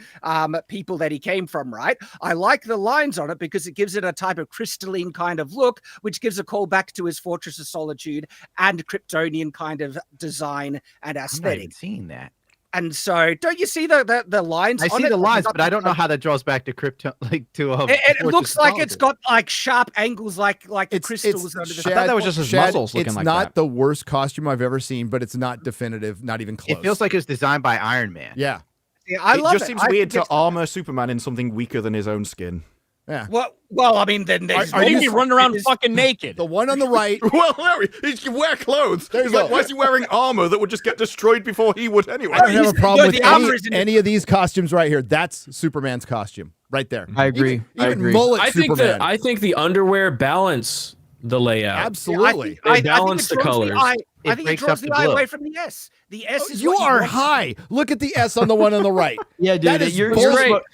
H: people that he came from, right? I like the lines on it because it gives it a type of crystalline kind of look, which gives a call back to his Fortress of Solitude and Kryptonian kind of design and aesthetic.
G: I'm not even seeing that.
H: And so, don't you see the lines?
G: I see the lines, but I don't know how that draws back to crypto,
H: It looks like it's got like sharp angles, like the crystals under the.
G: I thought that was just his muscles looking like that.
A: It's not the worst costume I've ever seen, but it's not definitive, not even close.
G: It feels like it's designed by Iron Man.
A: Yeah.
H: I love it.
I: It just seems weird to armor Superman in something weaker than his own skin.
A: Yeah.
H: Well, I mean, then there's
D: maybe running around fucking naked.
A: The one on the right.
I: Well, no, he can wear clothes. He's like, why is he wearing armor that would just get destroyed before he would anyway?
A: I don't have a problem with any of these costumes right here. That's Superman's costume right there.
C: I agree.
A: Even mullet
B: I
A: Superman.
B: think the underwear balance the layout.
A: Absolutely.
B: They balance the colors.
H: I think it
E: breaks
H: draws
E: up
H: the
E: the
H: eye
E: blue.
H: away from the S. The S is
A: You
H: what
A: are
H: want.
A: high. Look at the S on the one on the right.
C: Yeah, dude,
A: That is
C: you're
A: bullshit.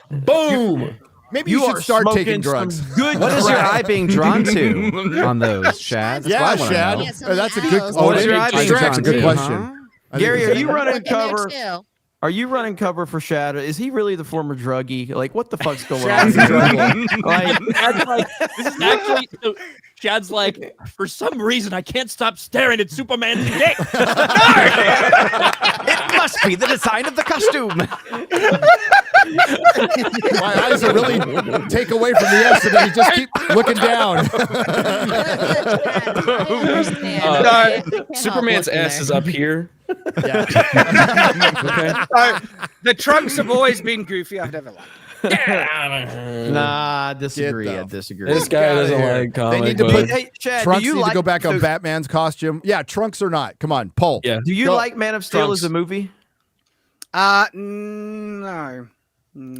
C: great.
B: Boom.
A: Maybe you should start taking
C: smoking
A: drugs.
C: some good
G: What is your
C: crack.
G: eye being drawn to on those, Shad? That's
A: Yeah,
G: what I wanna
A: Shad.
G: know.
K: Yeah, some
A: That's a good.
K: arrows.
A: Oh,
G: What is your eye
A: I
G: being
A: think that's a
G: drawn
A: good
G: to,
A: question.
G: huh?
A: I think
C: Gary,
A: it's
C: are
A: a
C: you
A: good-
C: running
K: Looking there,
C: cover?
K: too.
C: Are you running cover for Shad? Is he really the former druggie? Like, what the fuck's going
A: Shad's
C: on?
A: a drug lord.
C: Like,
D: Chad's like, this is actually. So Chad's like, for some reason, I can't stop staring at Superman's dick.
G: It must be the design of the costume.
A: My eyes are really take away from the S, and then you just keep looking down.
B: Superman's S is up here.
A: Yeah.
H: The trunks have always been goofy. I've never liked.
C: nah, I disagree.
A: Get
C: I
A: the
C: disagree.
B: This guy
A: outta
B: doesn't
A: here.
B: like comic
A: They need to
B: books.
A: put
C: Hey, Chad,
A: Trunks
C: do you
A: need
C: like
A: to go back on
C: so-
A: Batman's costume. Yeah, trunks or not. Come on, poll.
B: Yeah.
C: Do you
A: Go.
C: like Man of Steel
B: Trunks.
C: as a movie?
H: No.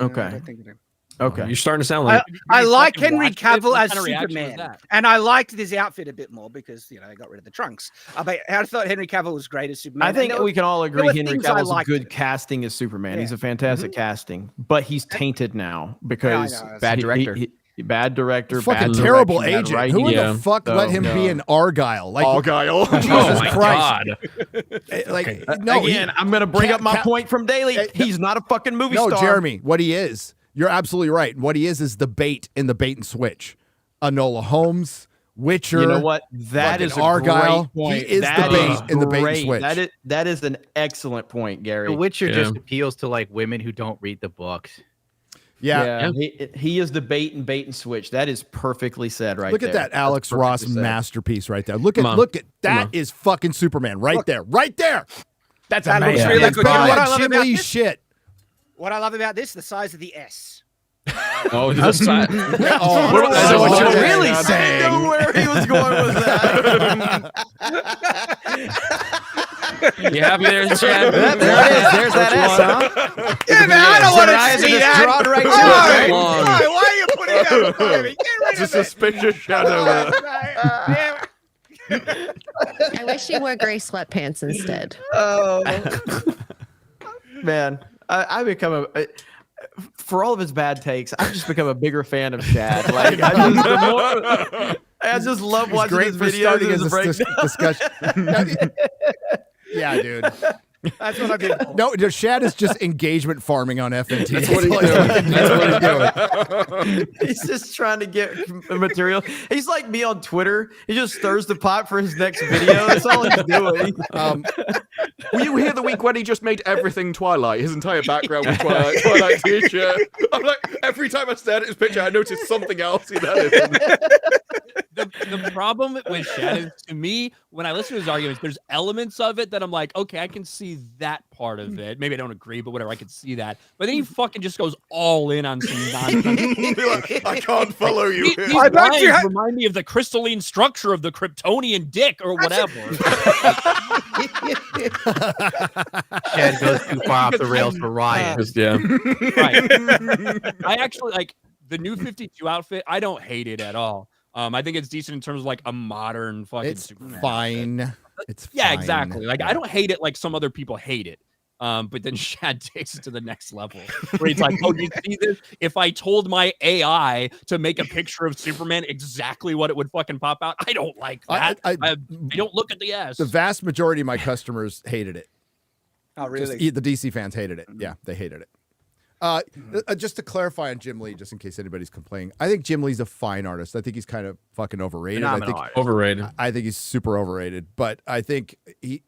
C: Okay.
H: I don't think I do.
C: Okay.
B: You're starting to sound like
H: I like
D: fucking
H: Henry
D: watched it?
H: Cavill
D: What
H: as
D: kind of reaction was
H: Superman,
D: that?
H: and I liked his outfit a bit more because they got rid of the trunks. But I thought Henry Cavill was great as Superman.
C: I think
H: And there
C: we can all
H: were
C: agree Henry
H: things I
C: Cavill's a
H: liked
C: good
H: in it.
C: casting as Superman.
H: Yeah.
C: He's a fantastic casting, but he's tainted now because
H: know.
G: Bad director.
C: bad director,
A: Fucking
C: bad
A: terrible
C: direction, bad
A: agent.
C: writing.
A: Who in
B: Yeah.
A: the fuck
C: So,
A: let him be an Argyle? Like
I: Argyle.
A: Jesus
B: oh my
A: Christ.
B: god.
A: Like no,
C: Again, I'm going to bring up my
A: Cap-
C: point from Daily. He's not a fucking movie
A: no,
C: star.
A: Jeremy. What he is, you're absolutely right. What he is the bait in the bait and switch. Enola Holmes, Witcher.
C: You know what? That
A: fucking
C: is a
A: Argyle.
C: great point.
A: He is
C: That
A: the bait
C: is
A: in the bait and
C: great.
A: switch.
C: That is an excellent point, Gary.
E: The Witcher
B: Yeah.
E: just appeals to like women who don't read the books.
A: Yeah.
C: He is the bait and switch. That is perfectly said right
A: Look
C: there.
A: at that
C: That's
A: Alex
C: perfectly
A: Ross
C: said.
A: masterpiece right there. Look at
B: Come on.
A: that.
B: Come on.
A: Is fucking Superman right there. Right there. That's
H: That looks
A: amazing.
H: really
A: It's
H: good. You know what I
A: bad
H: love
A: Jim
H: about
A: Lee
H: this?
A: shit.
H: What I love about this, the size of the S.
B: Oh, this side.
A: Oh,
B: What
A: that's
B: are
A: what
B: you
A: you're
B: really
C: I didn't know where he was going with that.
B: You happy there, Chad?
G: There it is. There's that S, huh?
H: Yeah, man, I don't want
G: Your eyes
H: to
G: are
H: see
G: just
H: that.
G: drawn right to
H: Why?
G: it, right?
B: Long.
H: Why are you putting that in front of me? Get rid
I: It's a
H: of it.
I: suspicious shadow there.
K: I wish you wore gray sweatpants instead.
C: Man, I become for all of his bad takes, I've just become a bigger fan of Shad. Like I just love
A: It's
C: watching
A: great
C: his
A: for
C: videos.
A: starting
C: and
A: as
C: his
A: a
C: breakdowns.
A: discussion. Yeah, dude.
H: That's what I'm doing.
A: No, Shad is just engagement farming on FNT.
B: That's what he's doing.
A: That's what he's doing.
C: He's just trying to get material. He's like me on Twitter. He just stirs the pot for his next video. That's all he's doing.
I: Were you here the week when he just made everything Twilight? His entire background was Twilight T-shirt. I'm like, every time I stared at his picture, I noticed something else he'd added.
D: The problem with Shad is, to me, when I listen to his arguments, there's elements of it that I'm like, okay, I can see that part of it. Maybe I don't agree, but whatever, I can see that. But then he fucking just goes all in on some nonsense.
I: Like, I can't follow you.
D: These
H: I bet
D: lines
H: you had-
D: remind me of the crystalline structure of the Kryptonian dick or whatever.
E: Chad goes too far off the rails for Ryan.
B: Yeah.
D: Right. I actually like the new 52 outfit. I don't hate it at all. I think it's decent in terms of like a modern fucking
A: It's
D: Superman
A: fine.
D: outfit.
A: It's
D: Yeah,
A: fine.
D: exactly. Like I don't hate it like some other people hate it. But then Shad takes it to the next level where he's like, oh, do you see this? If I told my AI to make a picture of Superman exactly what it would fucking pop out, I don't like that. I don't look at the S.
A: The vast majority of my customers hated it.
H: Oh, really?
A: The DC fans hated it. Yeah, they hated it. Just to clarify on Jim Lee, just in case anybody's complaining, I think Jim Lee's a fine artist. I think he's kind of fucking overrated.
B: Overrated.
A: I think he's super overrated. But I think he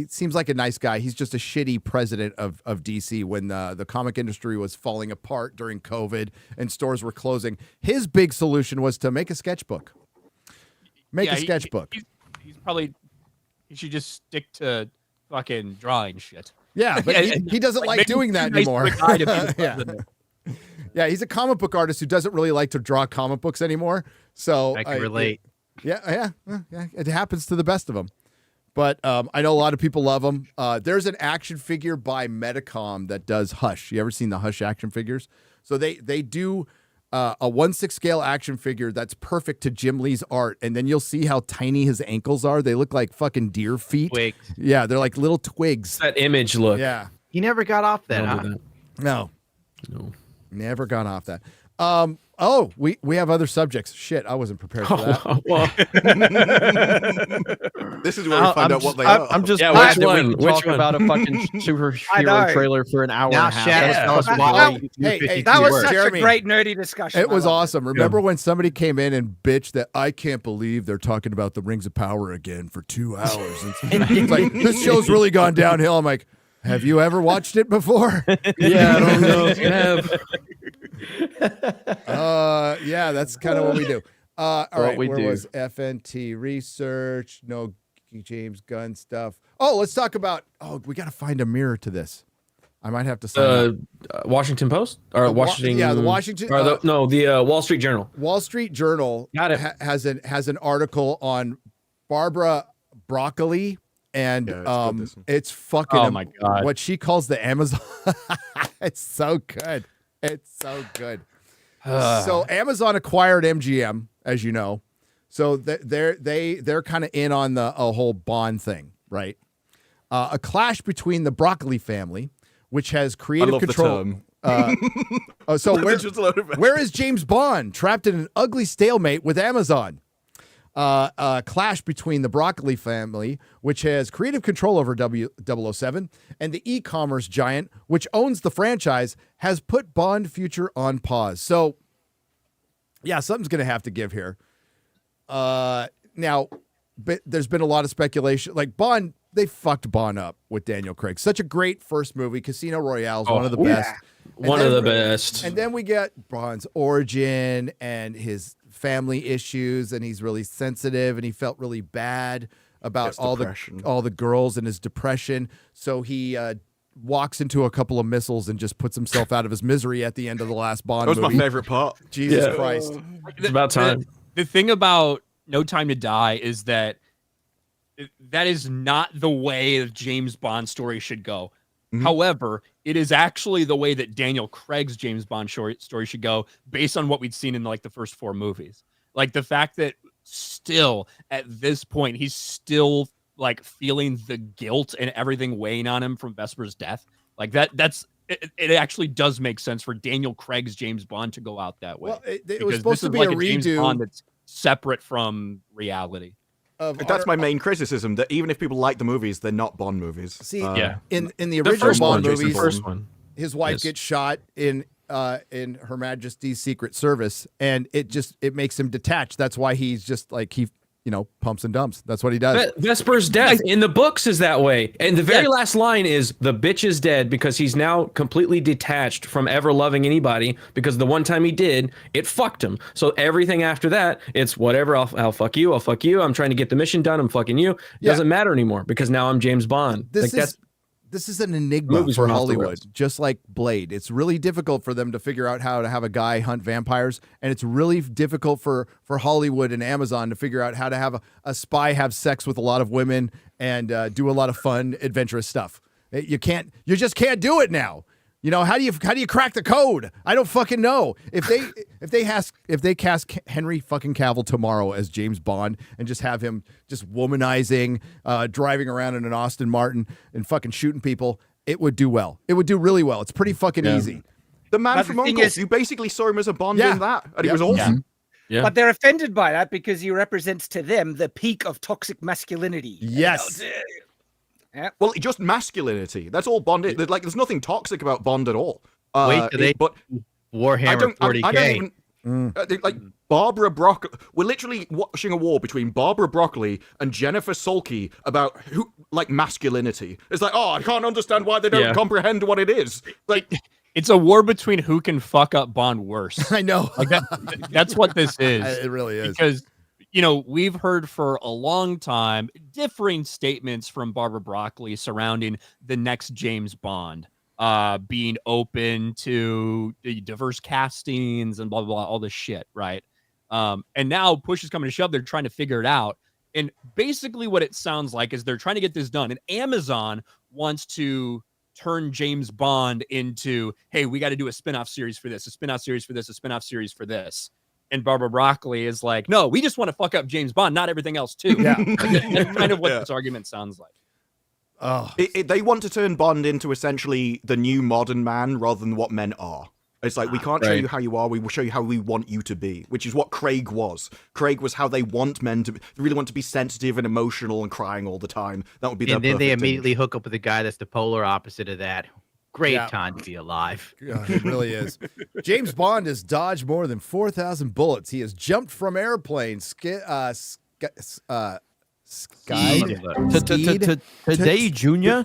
A: seems like a nice guy. He's just a shitty president of DC when the comic industry was falling apart during COVID and stores were closing. His big solution was to make a sketchbook. Make a sketchbook.
D: He's probably he should just stick to fucking drawing shit.
A: Yeah, but he doesn't like doing that anymore. Yeah, he's a comic book artist who doesn't really like to draw comic books anymore. So
E: I can relate.
A: Yeah, it happens to the best of them. But I know a lot of people love him. There's an action figure by Medicom that does Hush. You ever seen the Hush action figures? So they do a 1/6 scale action figure that's perfect to Jim Lee's art, and then you'll see how tiny his ankles are. They look like fucking deer feet.
G: Twigs.
A: Yeah, they're like little twigs.
B: That image look.
A: Yeah.
G: He never got off that, huh?
A: No.
B: No.
A: Never gone off that. We have other subjects. Shit, I wasn't prepared for that.
I: This is where we find out what they are.
C: I'm just
B: Yeah,
C: glad
B: which
C: that we
B: one?
C: can
B: Which
C: talk
B: one?
C: about a fucking superhero trailer for an hour
G: Now,
C: and a half.
G: Shannon, tell us why.
H: That was such
A: Jeremy,
H: a great nerdy discussion.
A: It was
H: I loved
A: awesome. Remember when somebody came in and bitched that I can't believe they're talking about the Rings of Power again for 2 hours? It's like, this show's really gone downhill. I'm like, have you ever watched it before?
B: Yeah, I don't know if you have.
A: Yeah, that's kind of what we do. All right,
C: we
A: where
C: do.
A: was FNT research? No James Gunn stuff. Oh, let's talk about. Oh, we got to find a mirror to this. I might have to sign up.
B: Washington Post or Washington?
A: Yeah, the Washington.
B: Or the Wall Street Journal.
A: Wall Street Journal
B: Got it.
A: has an article on Barbara Broccoli, and it's fucking.
D: Oh my God.
A: What she calls the Amazon. It's so good. It's so good. So Amazon acquired MGM, as you know. So they're kind of in on a whole Bond thing, right? A clash between the Broccoli family, which has creative control. So where is James Bond trapped in an ugly stalemate with Amazon? A clash between the Broccoli family, which has creative control over 007, and the e-commerce giant, which owns the franchise, has put Bond future on pause. So, yeah, something's going to have to give here. Now, but there's been a lot of speculation. Like Bond, they fucked Bond up with Daniel Craig. Such a great first movie. Casino Royale is one of the best.
B: One of the best.
A: And then we get Bond's origin and his family issues, and he's really sensitive, and he felt really bad about all the girls and his depression. So he walks into a couple of missiles and just puts himself out of his misery at the end of the last Bond movie.
I: That was my favorite part.
A: Jesus Christ.
B: It's about time.
D: The thing about No Time to Die is that is not the way a James Bond story should go. Mm-hmm. However, it is actually the way that Daniel Craig's James Bond story should go, based on what we'd seen in like the first 4 movies. Like the fact that still at this point he's still like feeling the guilt and everything weighing on him from Vesper's death. Like that's it actually does make sense for Daniel Craig's James Bond to go out that way.
A: Well, it was supposed to be a
D: James
A: redo
D: Bond that's separate from reality.
I: That's my main criticism, that even if people like the movies, they're not Bond movies.
A: See, in the original Bond movies, his wife gets shot in Her Majesty's Secret Service, and it makes him detached. That's why he's just like he pumps and dumps. That's what he does.
B: Vesper's death in the books is that way. And the very last line is, the bitch is dead, because he's now completely detached from ever loving anybody, because the one time he did, it fucked him. So everything after that, it's whatever. I'll fuck you. I'll fuck you. I'm trying to get the mission done. I'm fucking you. It doesn't matter anymore, because now I'm James Bond.
A: This is an enigma for Hollywood, just like Blade. It's really difficult for them to figure out how to have a guy hunt vampires, and it's really difficult for Hollywood and Amazon to figure out how to have a spy have sex with a lot of women and do a lot of fun, adventurous stuff. You just can't do it now. How do you crack the code? I don't fucking know. If they cast Henry fucking Cavill tomorrow as James Bond and just have him just womanizing, driving around in an Aston Martin and fucking shooting people, it would do well. It would do really well. It's pretty fucking easy.
I: The Man from U.N.C.L.E., you basically saw him as a Bond in that, and he was awesome.
H: Yeah. But they're offended by that because he represents to them the peak of toxic masculinity.
A: Yes.
I: Well, just masculinity. That's all Bond is. Like, there's nothing toxic about Bond at all.
E: But Warhammer 40K.
I: I don't even, like Barbara Broccoli. We're literally watching a war between Barbara Broccoli and Jennifer Sulkey about masculinity. It's like, I can't understand why they don't comprehend what it is. Like,
D: it's a war between who can fuck up Bond worse.
A: I know.
D: Like that's what this is.
A: It really is.
D: Because we've heard for a long time differing statements from Barbara Broccoli surrounding the next James Bond, being open to diverse castings and blah, blah, blah, all this shit, right? And now push is coming to shove. They're trying to figure it out. And basically what it sounds like is they're trying to get this done. And Amazon wants to turn James Bond into, hey, we got to do a spin-off series for this, a spin-off series for this, a spin-off series for this. And Barbara Broccoli is like, no, we just want to fuck up James Bond, not everything else too.
A: Yeah.
D: That's kind of what this argument sounds like.
A: Oh,
I: they want to turn Bond into essentially the new modern man rather than what men are. It's like, we can't show you how you are, we will show you how we want you to be, which is what Craig was. Craig was how they want men to be. They really want to be sensitive and emotional and crying all the time. That would be their
E: And then they
I: perfect
E: immediately
I: image.
E: hook up with a guy that's the polar opposite of that. Great time to be alive.
A: yeah, it really is. James Bond has dodged more than 4,000 bullets. He has jumped from airplanes,
C: Today, Junior.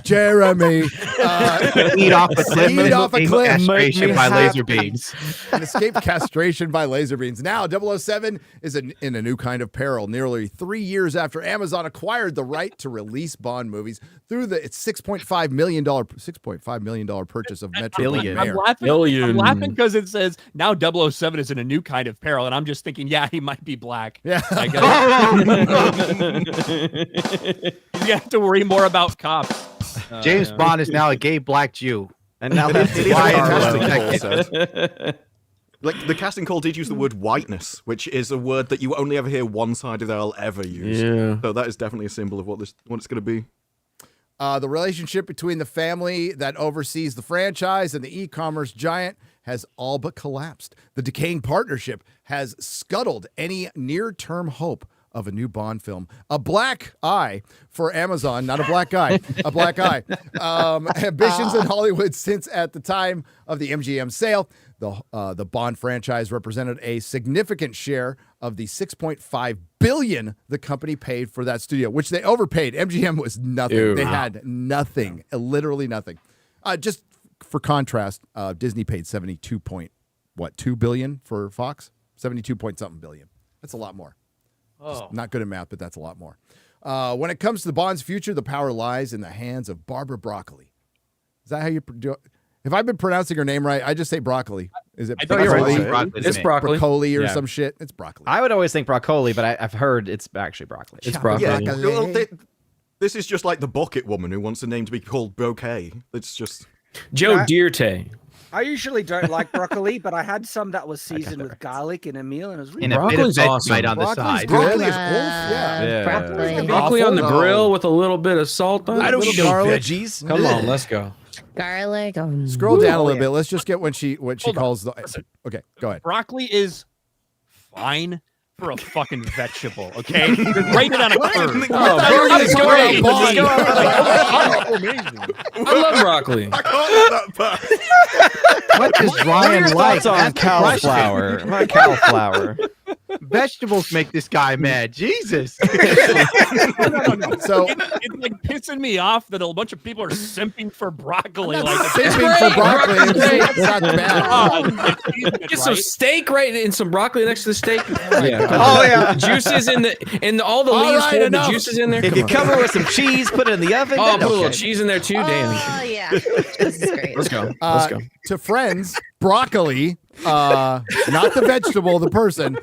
A: Jeremy.
E: Eat off a cliff.
A: Eat off a cliff.
E: Castration by laser beams.
A: And escape castration by laser beams. Now, 007 is in a new kind of peril. Nearly 3 years after Amazon acquired the right to release Bond movies through its $6.5 million purchase of Metro.
D: I'm laughing because it says now 007 is in a new kind of peril, and I'm just thinking, yeah, he might be black.
A: Yeah.
D: You have to worry more about cops.
E: James Bond is now a gay black Jew.
G: And now
I: It
G: that's
I: is
G: why
I: what the casting call said. Like, the casting call did use the word whiteness, which is a word that you only ever hear one side of the aisle ever use.
B: Yeah.
I: So that is definitely a symbol of what it's going to be.
A: The relationship between the family that oversees the franchise and the e-commerce giant has all but collapsed. The decaying partnership has scuttled any near-term hope of a new Bond film. A black eye for Amazon, not a black guy, a black eye. Ambitions in Hollywood since at the time of the MGM sale. The Bond franchise represented a significant share of the $6.5 billion the company paid for that studio, which they overpaid. MGM was nothing.
B: Ew.
A: They had nothing, literally nothing. Just for contrast, Disney paid $2 billion for Fox? 72 point something billion. That's a lot more. Just not good at math, but that's a lot more. When it comes to the Bond's future, the power lies in the hands of Barbara Broccoli. Is that how you do it? If I've been pronouncing her name right, I just say broccoli. Is it broccoli?
B: It's broccoli.
A: Broccoli or some shit? It's broccoli.
G: I would always think broccoli, but I've heard it's actually broccoli.
B: It's broccoli.
I: Yeah, well, this is just like the bucket woman who wants a name to be called Bouquet. It's just...
B: Joe Dierte.
H: I usually don't like broccoli, but I had some that was seasoned with garlic in a meal, and it was really
E: And a bit of Vegemite on the side.
A: Broccoli is wolf. Yeah.
B: Broccoli on the grill with a little bit of salt on it.
G: I don't eat
A: garlic.
G: veggies.
B: Come on, let's go.
K: Garlic.
A: Scroll down a little bit. Let's just get what she calls the. Okay, go ahead.
D: Broccoli is fine for a fucking vegetable, okay? Rate it on a curve.
B: I love broccoli.
I: I can't let that pass.
G: What does Ryan like? On cauliflower. My cauliflower.
E: Vegetables make this guy mad. Jesus.
A: So
D: it's like pissing me off that a bunch of people are simping for broccoli. Like
A: simping for broccoli. It's not bad.
B: Get some steak and some broccoli next to the steak. Yeah.
G: Oh yeah.
B: The juices in all the leaves.
A: right,
B: hold the juices in there.
G: If you cover with some cheese, put it in the oven.
B: Oh,
G: then
B: put a little
G: okay.
B: cheese in there too. Damn.
K: Oh yeah, this is great.
B: Let's go. Let's go.
A: To friends, broccoli, not the vegetable, the person,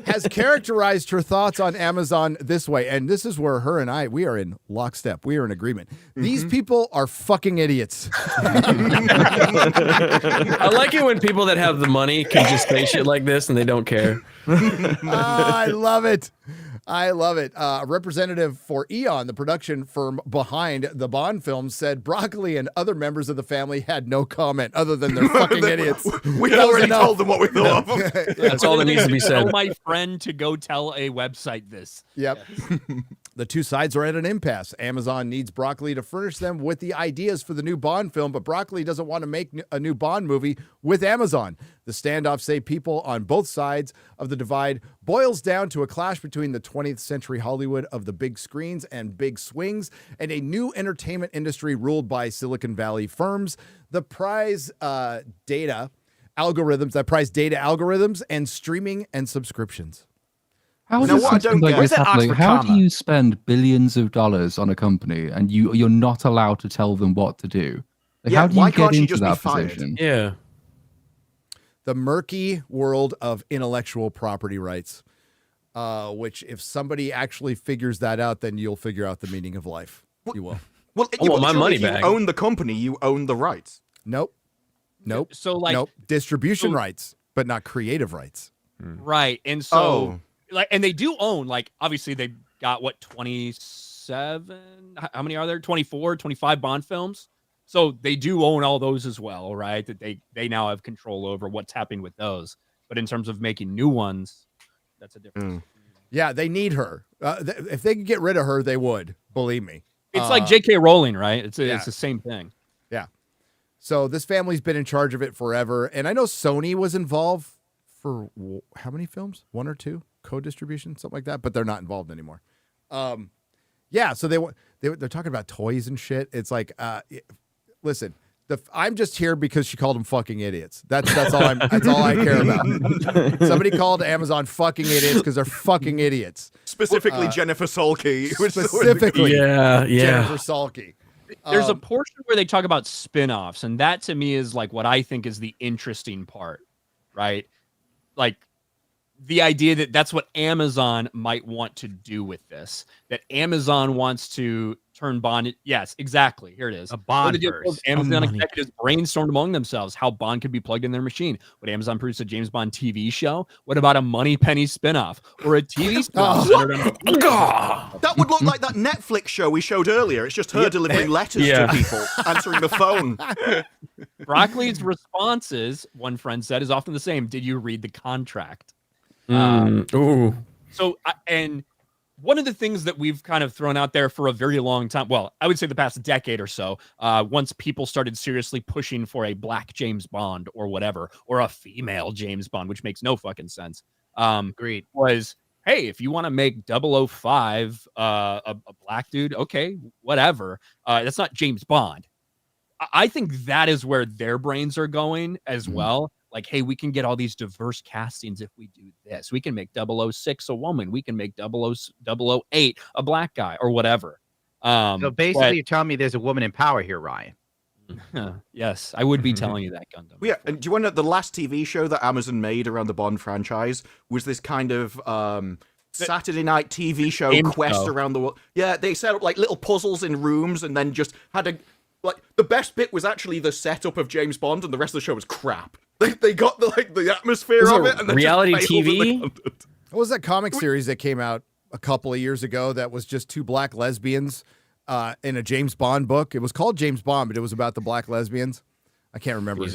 A: has characterized her thoughts on Amazon this way. And this is where her and we are in lockstep. We are in agreement. These people are fucking idiots.
B: I like it when people that have the money can just say shit like this and they don't care.
A: I love it. I love it. A representative for Eon, the production firm behind the Bond film, said Broccoli and other members of the family had no comment other than they're fucking idiots.
I: We already told them what we thought of them.
B: That's all that needs to be said.
D: Tell my friend to go tell a website this.
A: Yep. The two sides are at an impasse. Amazon needs Broccoli to furnish them with the ideas for the new Bond film, but Broccoli doesn't want to make a new Bond movie with Amazon. The standoff, say people on both sides of the divide, boils down to a clash between the 20th century Hollywood of the big screens and big swings and a new entertainment industry ruled by Silicon Valley firms. The prize data algorithms and streaming and subscriptions.
F: How
I: Now,
F: does
I: what I
F: something
I: don't
F: like
I: get-
F: this
G: Where's that
F: happening?
G: Oxford
F: How do
G: comma?
F: you spend billions of dollars on a company and you're not allowed to tell them what to do? Like,
I: Yeah,
F: how do
I: why
F: you get
I: can't she
F: into
I: just be
F: that
I: fired?
F: position?
B: Yeah.
A: The murky world of intellectual property rights, which if somebody actually figures that out, then you'll figure out the meaning of life. You will.
I: Well,
B: I want my money
I: if you
B: back.
I: own the company, you own the rights.
A: Nope.
D: So like,
A: nope. Distribution rights, but not creative rights.
D: Right. And so like, and they do own, like, obviously they got what, 27, how many are there? 24, 25 Bond films. So they do own all those as well, right? That they now have control over what's happening with those. But in terms of making new ones, that's a difference.
A: Yeah, they need her. If they could get rid of her, they would. Believe me.
D: It's like J.K. Rowling, right? It's the same thing.
A: Yeah. So this family's been in charge of it forever, and I know Sony was involved for how many films? 1 or 2 co-distribution, something like that. But they're not involved anymore. Yeah. So they're talking about toys and shit. It's like, listen. I'm just here because she called them fucking idiots. That's all that's all I care about. Somebody called Amazon fucking idiots because they're fucking idiots.
I: Specifically Jennifer Salke.
A: Specifically, Jennifer Salke.
D: There's a portion where they talk about spin-offs, and that to me is like what I think is the interesting part, right? Like the idea that that's what Amazon might want to do with this. That Amazon wants to turn Bond. Yes, exactly. Here it is.
G: A Bond-verse.
D: Amazon executives brainstormed among themselves how Bond could be plugged in their machine. Would Amazon produce a James Bond TV show? What about a Money Penny spinoff or a TV spinoff?
I: That would look like that Netflix show we showed earlier. It's just her delivering letters to people, answering the phone.
D: Broccoli's responses, one friend said, is often the same. Did you read the contract? So, and one of the things that we've kind of thrown out there for a very long time, well, I would say the past decade or so, once people started seriously pushing for a black James Bond or whatever, or a female James Bond, which makes no fucking sense.
G: Agreed.
D: Was, hey, if you want to make 005 a black dude, okay, whatever. That's not James Bond. I think that is where their brains are going as well. Like, hey, we can get all these diverse castings if we do this. We can make 006 a woman. We can make 008 a black guy or whatever.
E: So basically, you're telling me there's a woman in power here, Ryan.
D: Yes, I would be telling you that, Gundam.
I: Yeah, and do you want to know the last TV show that Amazon made around the Bond franchise was this kind of Saturday night TV show quest around the world? Yeah, they set up like little puzzles in rooms and then just had a... Like, the best bit was actually the setup of James Bond, and the rest of the show was crap. They got the atmosphere of it, and then
B: reality
I: just failed
B: TV.
I: in the content.
A: What was that comic series that came out a couple of years ago that was just 2 black lesbians in a James Bond book? It was called James Bond, but it was about the black lesbians. I can't remember.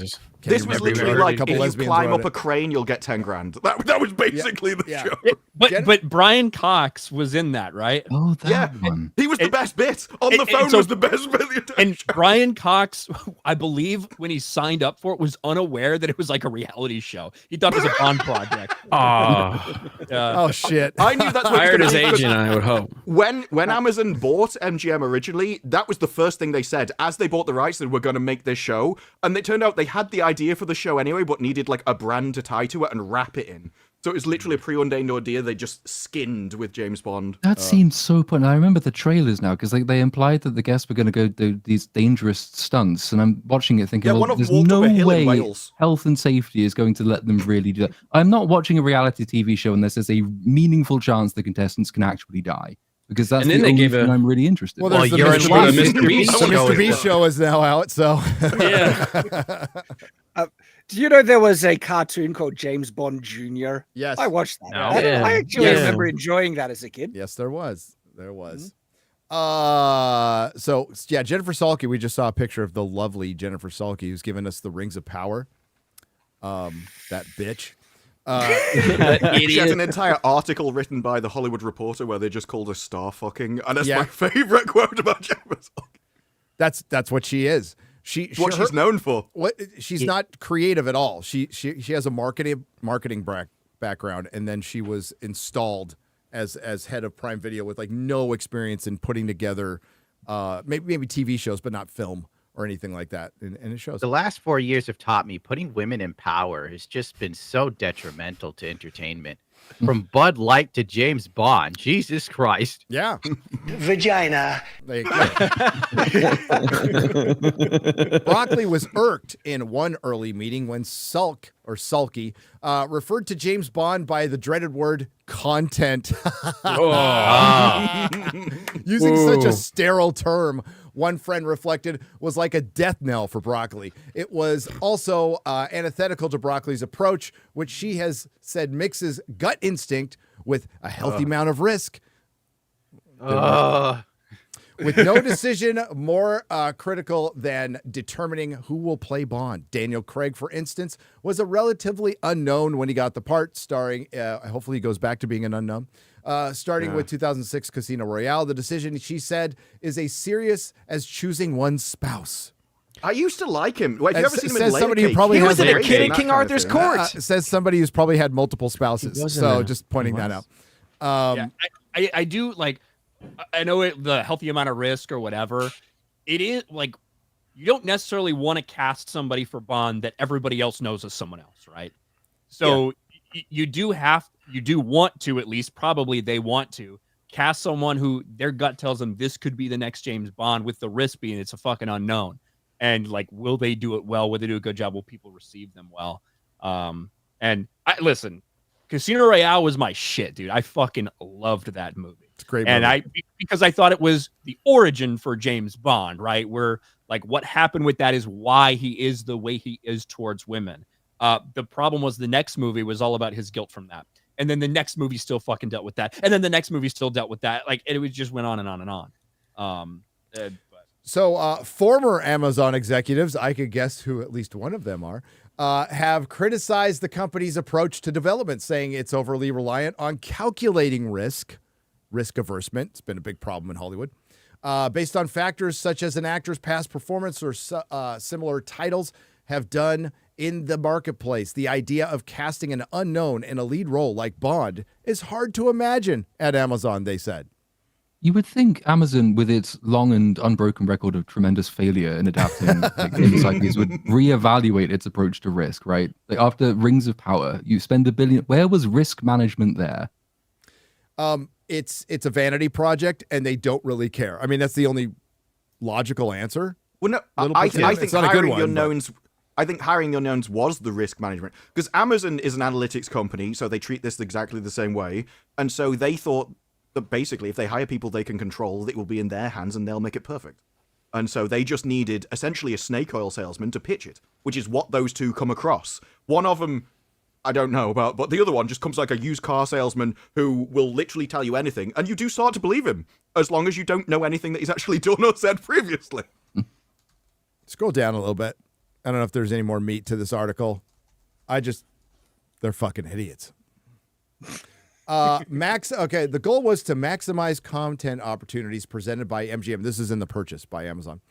I: This was literally like, if you climb up a crane, you'll get 10 grand. That was basically the show.
D: But Brian Cox was in that, right?
F: Oh, that one.
I: He was the best bit. On the phone was the best bit.
D: And Brian Cox, I believe, when he signed up for it, was unaware that it was like a reality show. He thought it was a Bond project.
A: Oh, shit.
I: I knew that's what
B: Hired his agent, I would hope.
I: When Amazon bought MGM originally, that was the first thing they said. As they bought the rights, they were going to make this show. And it turned out they had the idea for the show anyway, but needed like a brand to tie to it and wrap it in. So it was literally a preordained idea they just skinned with James Bond.
F: That seemed so fun. I remember the trailers now because they implied that the guests were going to go do these dangerous stunts, and I'm watching it thinking, well, there's no way health and safety is going to let them really do that. I'm not watching a reality TV show unless there's a meaningful chance the contestants can actually die. Because that's the only thing I'm really interested in.
A: Well, the Mr. Beast show is now out, so...
D: Yeah.
H: Do you know there was a cartoon called James Bond Jr.?
A: Yes.
H: I watched that.
A: No.
H: I actually remember enjoying that as a kid.
A: Yes, there was. There was. So, yeah, Jennifer Salke, we just saw a picture of the lovely Jennifer Salke who's given us the Rings of Power. That bitch.
I: She has an entire article written by the Hollywood Reporter where they just called her star fucking, and that's my favorite quote about Jennifer Salke.
A: That's what she is. She's
I: known for.
A: She's not creative at all. She has a marketing background, and then she was installed as head of Prime Video with like no experience in putting together maybe TV shows, but not film or anything like that. And it shows.
E: The last 4 years have taught me putting women in power has just been so detrimental to entertainment. From Bud Light to James Bond. Jesus Christ.
A: Yeah.
L: Vagina.
A: Broccoli was irked in one early meeting when Salke referred to James Bond by the dreaded word content. Using such a sterile term one friend reflected, was like a death knell for Broccoli. It was also antithetical to Broccoli's approach, which she has said mixes gut instinct with a healthy amount of risk. With no decision more critical than determining who will play Bond. Daniel Craig, for instance, was a relatively unknown when he got the part, starring, hopefully he goes back to being an unknown, starting with 2006 Casino Royale. The decision, she said, is as serious as choosing one's spouse.
I: I used to like him. Wait, have you ever seen him in
A: Says somebody who
I: Cake?
A: probably
G: He was
A: has
G: in a kid in King Arthur's court.
A: Says somebody who's probably had multiple spouses. So just pointing that out.
D: Yeah, I do like. I know the healthy amount of risk or whatever. It is like you don't necessarily want to cast somebody for Bond that everybody else knows as someone else, right? So you do want to, at least probably they want to cast someone who their gut tells them this could be the next James Bond, with the risk being it's a fucking unknown. And like, will they do it well? Will they do a good job? Will people receive them well? And listen, Casino Royale was my shit, dude. I fucking loved that movie.
A: It's a great movie.
D: And because I thought it was the origin for James Bond, right? Where like what happened with that is why he is the way he is towards women. The problem was the next movie was all about his guilt from that. And then the next movie still fucking dealt with that. And then the next movie still dealt with that. Like it was just went on and on and on.
A: So former Amazon executives, I could guess who at least one of them are, have criticized the company's approach to development, saying it's overly reliant on calculating risk aversion. It's been a big problem in Hollywood. Based on factors such as an actor's past performance or similar titles have done in the marketplace. The idea of casting an unknown in a lead role like Bond is hard to imagine at Amazon, they said.
F: You would think Amazon, with its long and unbroken record of tremendous failure in adapting games like these, would reevaluate its approach to risk, right? Like after Rings of Power, you spend $1 billion. Where was risk management there?
A: It's a vanity project, and they don't really care. I mean, that's the only logical answer.
I: Well, no, I think hiring the unknowns. I think hiring the unknowns was the risk management, because Amazon is an analytics company, so they treat this exactly the same way, and so they thought that basically if they hire people they can control, it will be in their hands and they'll make it perfect. And so they just needed essentially a snake oil salesman to pitch it, which is what those two come across. One of them I don't know about, but the other one just comes like a used car salesman who will literally tell you anything, and you do start to believe him, as long as you don't know anything that he's actually done or said previously.
A: Scroll down a little bit. I don't know if there's any more meat to this article. They're fucking idiots. The goal was to maximize content opportunities presented by MGM. This is in the purchase by Amazon.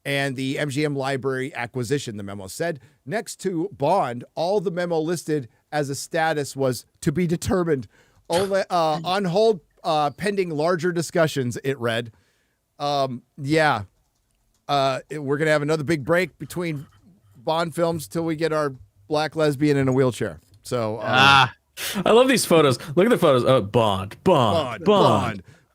A: And the MGM library acquisition, the memo said. Next to Bond, all the memo listed as a status was to be determined. Only on hold pending larger discussions, it read. We're going to have another big break between Bond films till we get our black lesbian in a wheelchair. So
B: I love these photos. Look at the photos.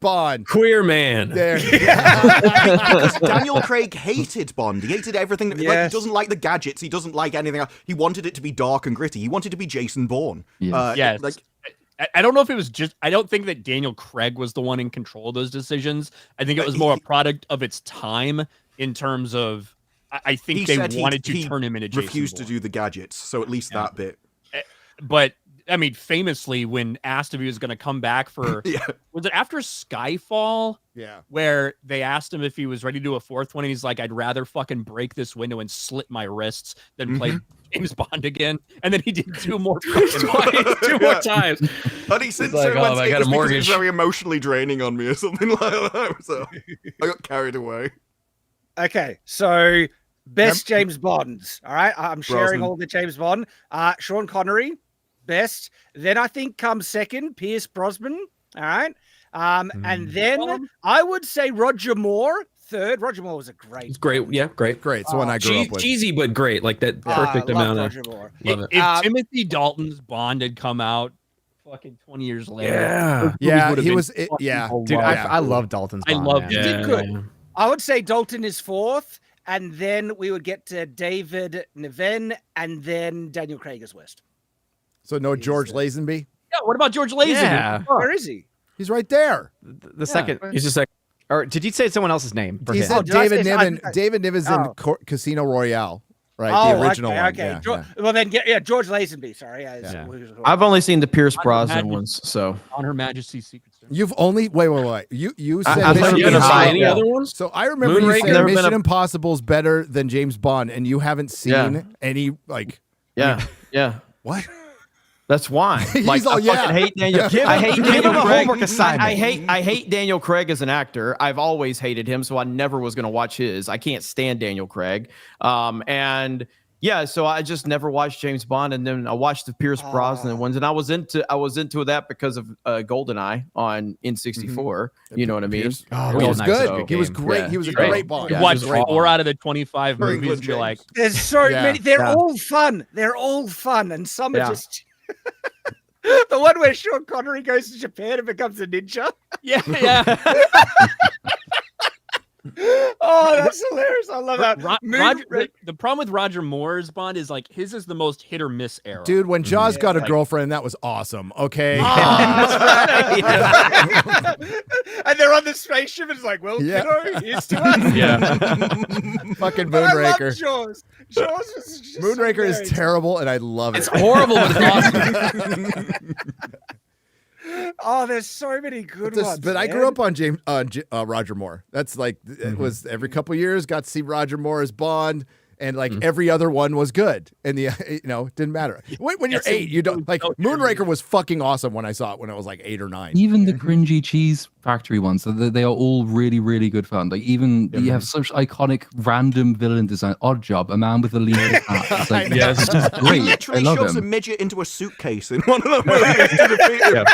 B: Bond. Queer man.
A: There.
I: Because Daniel Craig hated Bond. He hated everything. Like, he doesn't like the gadgets. He doesn't like anything else. He wanted it to be dark and gritty. He wanted to be Jason Bourne.
D: Yes. I don't know if it was just. I don't think that Daniel Craig was the one in control of those decisions. I think it was more a product of its time in terms of. I think they wanted to turn him into Jason Bourne.
I: Refused to do the gadgets, so at least that bit.
D: But I mean, famously, when asked if he was going to come back for, was it after Skyfall?
A: Yeah.
D: Where they asked him if he was ready to do a fourth one, and he's like, "I'd rather fucking break this window and slit my wrists than play James Bond again." And then he did two more times.
I: And he since
B: like, I got a mortgage.
I: It was very emotionally draining on me or something like that. So I got carried away.
H: Okay, so best James Bonds. All right, I'm sharing all the James Bond. Sean Connery, best. Then I think comes second, Pierce Brosnan. All right, and then I would say Roger Moore third. Roger Moore was a great.
B: It's great, yeah, great.
A: It's the one I grew up with.
B: Cheesy but great, like that perfect amount of.
D: Roger Moore. If Timothy Dalton's Bond had come out fucking 20 years later,
A: he was.
G: Dude, I love Dalton's Bond.
D: I loved
H: it. He did good. I would say Dalton is fourth, and then we would get to David Niven, and then Daniel Craig is West.
A: So no George Lazenby?
D: Yeah, what about George Lazenby?
H: Yeah. Where is he?
A: He's right there.
G: The second.
B: He's the second.
G: Or did you say someone else's name?
A: He said David Niven. David Niven's in Casino Royale, right?
H: Oh,
A: the original one.
H: Okay.
A: Yeah.
H: Well, then, George Lazenby. Sorry.
C: I've only seen the Pierce Brosnan ones, so
D: On Her Majesty's Secret Service.
A: You've only wait. You said
C: I've never
A: Mission
C: been a fan.
B: Any other ones?
A: So I remember you saying Mission Impossible's better than James Bond, and you haven't seen any like.
C: Yeah.
A: What?
C: That's why.
A: He's all,
C: fucking hate Daniel. I hate
G: Give
C: Daniel
G: him a
C: Craig.
G: homework assignment.
C: I hate Daniel Craig as an actor. I've always hated him, so I never was going to watch his. I can't stand Daniel Craig. And yeah, so I just never watched James Bond, and then I watched the Pierce Brosnan ones, and I was into that because of GoldenEye on N64. You know what I mean?
A: Oh, he was good.
C: So,
A: he was great.
C: Yeah.
A: He was a great Bond.
D: You watch 4 out of the 25
I: Very
D: movies,
I: good,
D: and you're like,
H: There's so many. They're all fun. They're all fun, and some are just. The one where Sean Connery goes to Japan and becomes a ninja.
D: yeah.
H: Oh, that's hilarious. I love that.
D: The problem with Roger Moore's Bond is like his is the most hit or miss era.
A: Dude, when Jaws got a girlfriend, that was awesome. Okay.
H: And they're on the spaceship, and it's like, well, kiddo, here's to us.
B: Yeah.
A: Fucking
H: But I love
A: Moonraker.
H: Jaws. Jaws is just
A: Moonraker
H: so
A: is terrible, and I love it.
B: It's horrible, but it's awesome.
H: Oh, there's so many good ones.
A: But I grew up on Roger Moore. That's like it was every couple of years got to see Roger Moore as Bond, and like every other one was good. And it didn't matter. When you're 8, you don't like Moonraker was fucking awesome when I saw it when I was like 8 or 9.
F: Even the cringy cheese factory ones, they are all really, really good fun. Like even you have such iconic random villain design. Odd Job, a man with a lean hat. It's like, it's just great.
I: He literally
F: I love
I: shoves
F: him.
I: a midget into a suitcase in one of the movies to defeat him.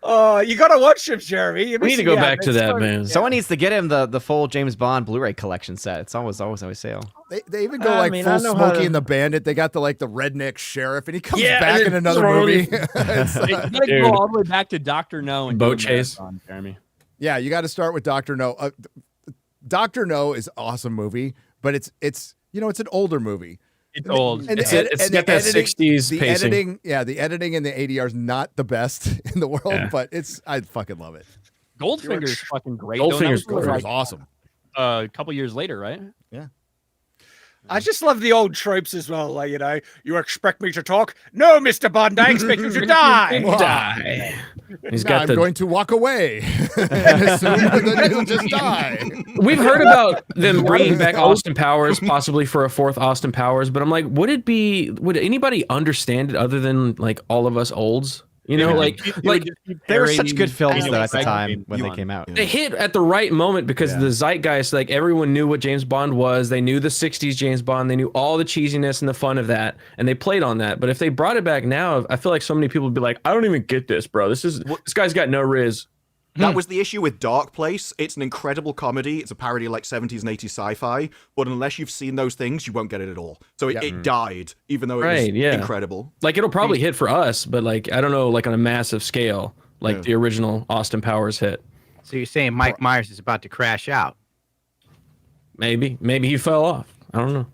H: Oh, you gotta watch him, Jeremy.
B: We need to go back to that, man.
G: Someone needs to get him the full James Bond Blu-ray collection set. It's always sale.
A: They even go full Smokey and the Bandit. They got the redneck sheriff, and he comes back in another movie.
D: It's like, you gotta go all the way back to Dr. No and
B: Boat Chase.
D: Jeremy.
A: Yeah, you got to start with Dr. No. Dr. No is an awesome movie, but it's an older movie.
D: It's old.
B: It's got that 60s pacing.
A: The editing and the ADR is not the best in the world, but I fucking love it.
D: Goldfinger's fucking great.
A: Goldfinger's awesome.
D: A couple years later, right?
A: Yeah.
H: I just love the old tropes as well. Like, you expect me to talk? No, Mr. Bond, I expect you to die.
B: Die.
A: I'm going to walk away and assume that he'll just die.
B: We've heard about them bringing back Austin Powers, possibly for a 4th Austin Powers, but I'm like, would anybody understand it other than like all of us olds? You know,
G: they were such good films though at the time when they came out.
B: They hit at the right moment because the zeitgeist, like everyone knew what James Bond was. They knew the 60s James Bond. They knew all the cheesiness and the fun of that, and they played on that. But if they brought it back now, I feel like so many people would be like, I don't even get this, bro. This guy's got no riz.
I: That was the issue with Dark Place. It's an incredible comedy. It's a parody of like 70s and 80s sci-fi. But unless you've seen those things, you won't get it at all. So it died, even though it was incredible.
B: Like it'll probably hit for us, but like I don't know, like on a massive scale, like the original Austin Powers hit.
E: So you're saying Mike Myers is about to crash out?
B: Maybe he fell off. I don't know.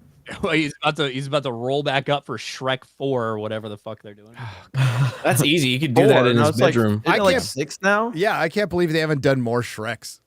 D: Well, he's about to roll back up for Shrek 4 or whatever the fuck they're doing.
B: That's easy. You could do that in his bedroom.
C: I can't 6 now.
A: Yeah, I can't believe they haven't done more Shreks.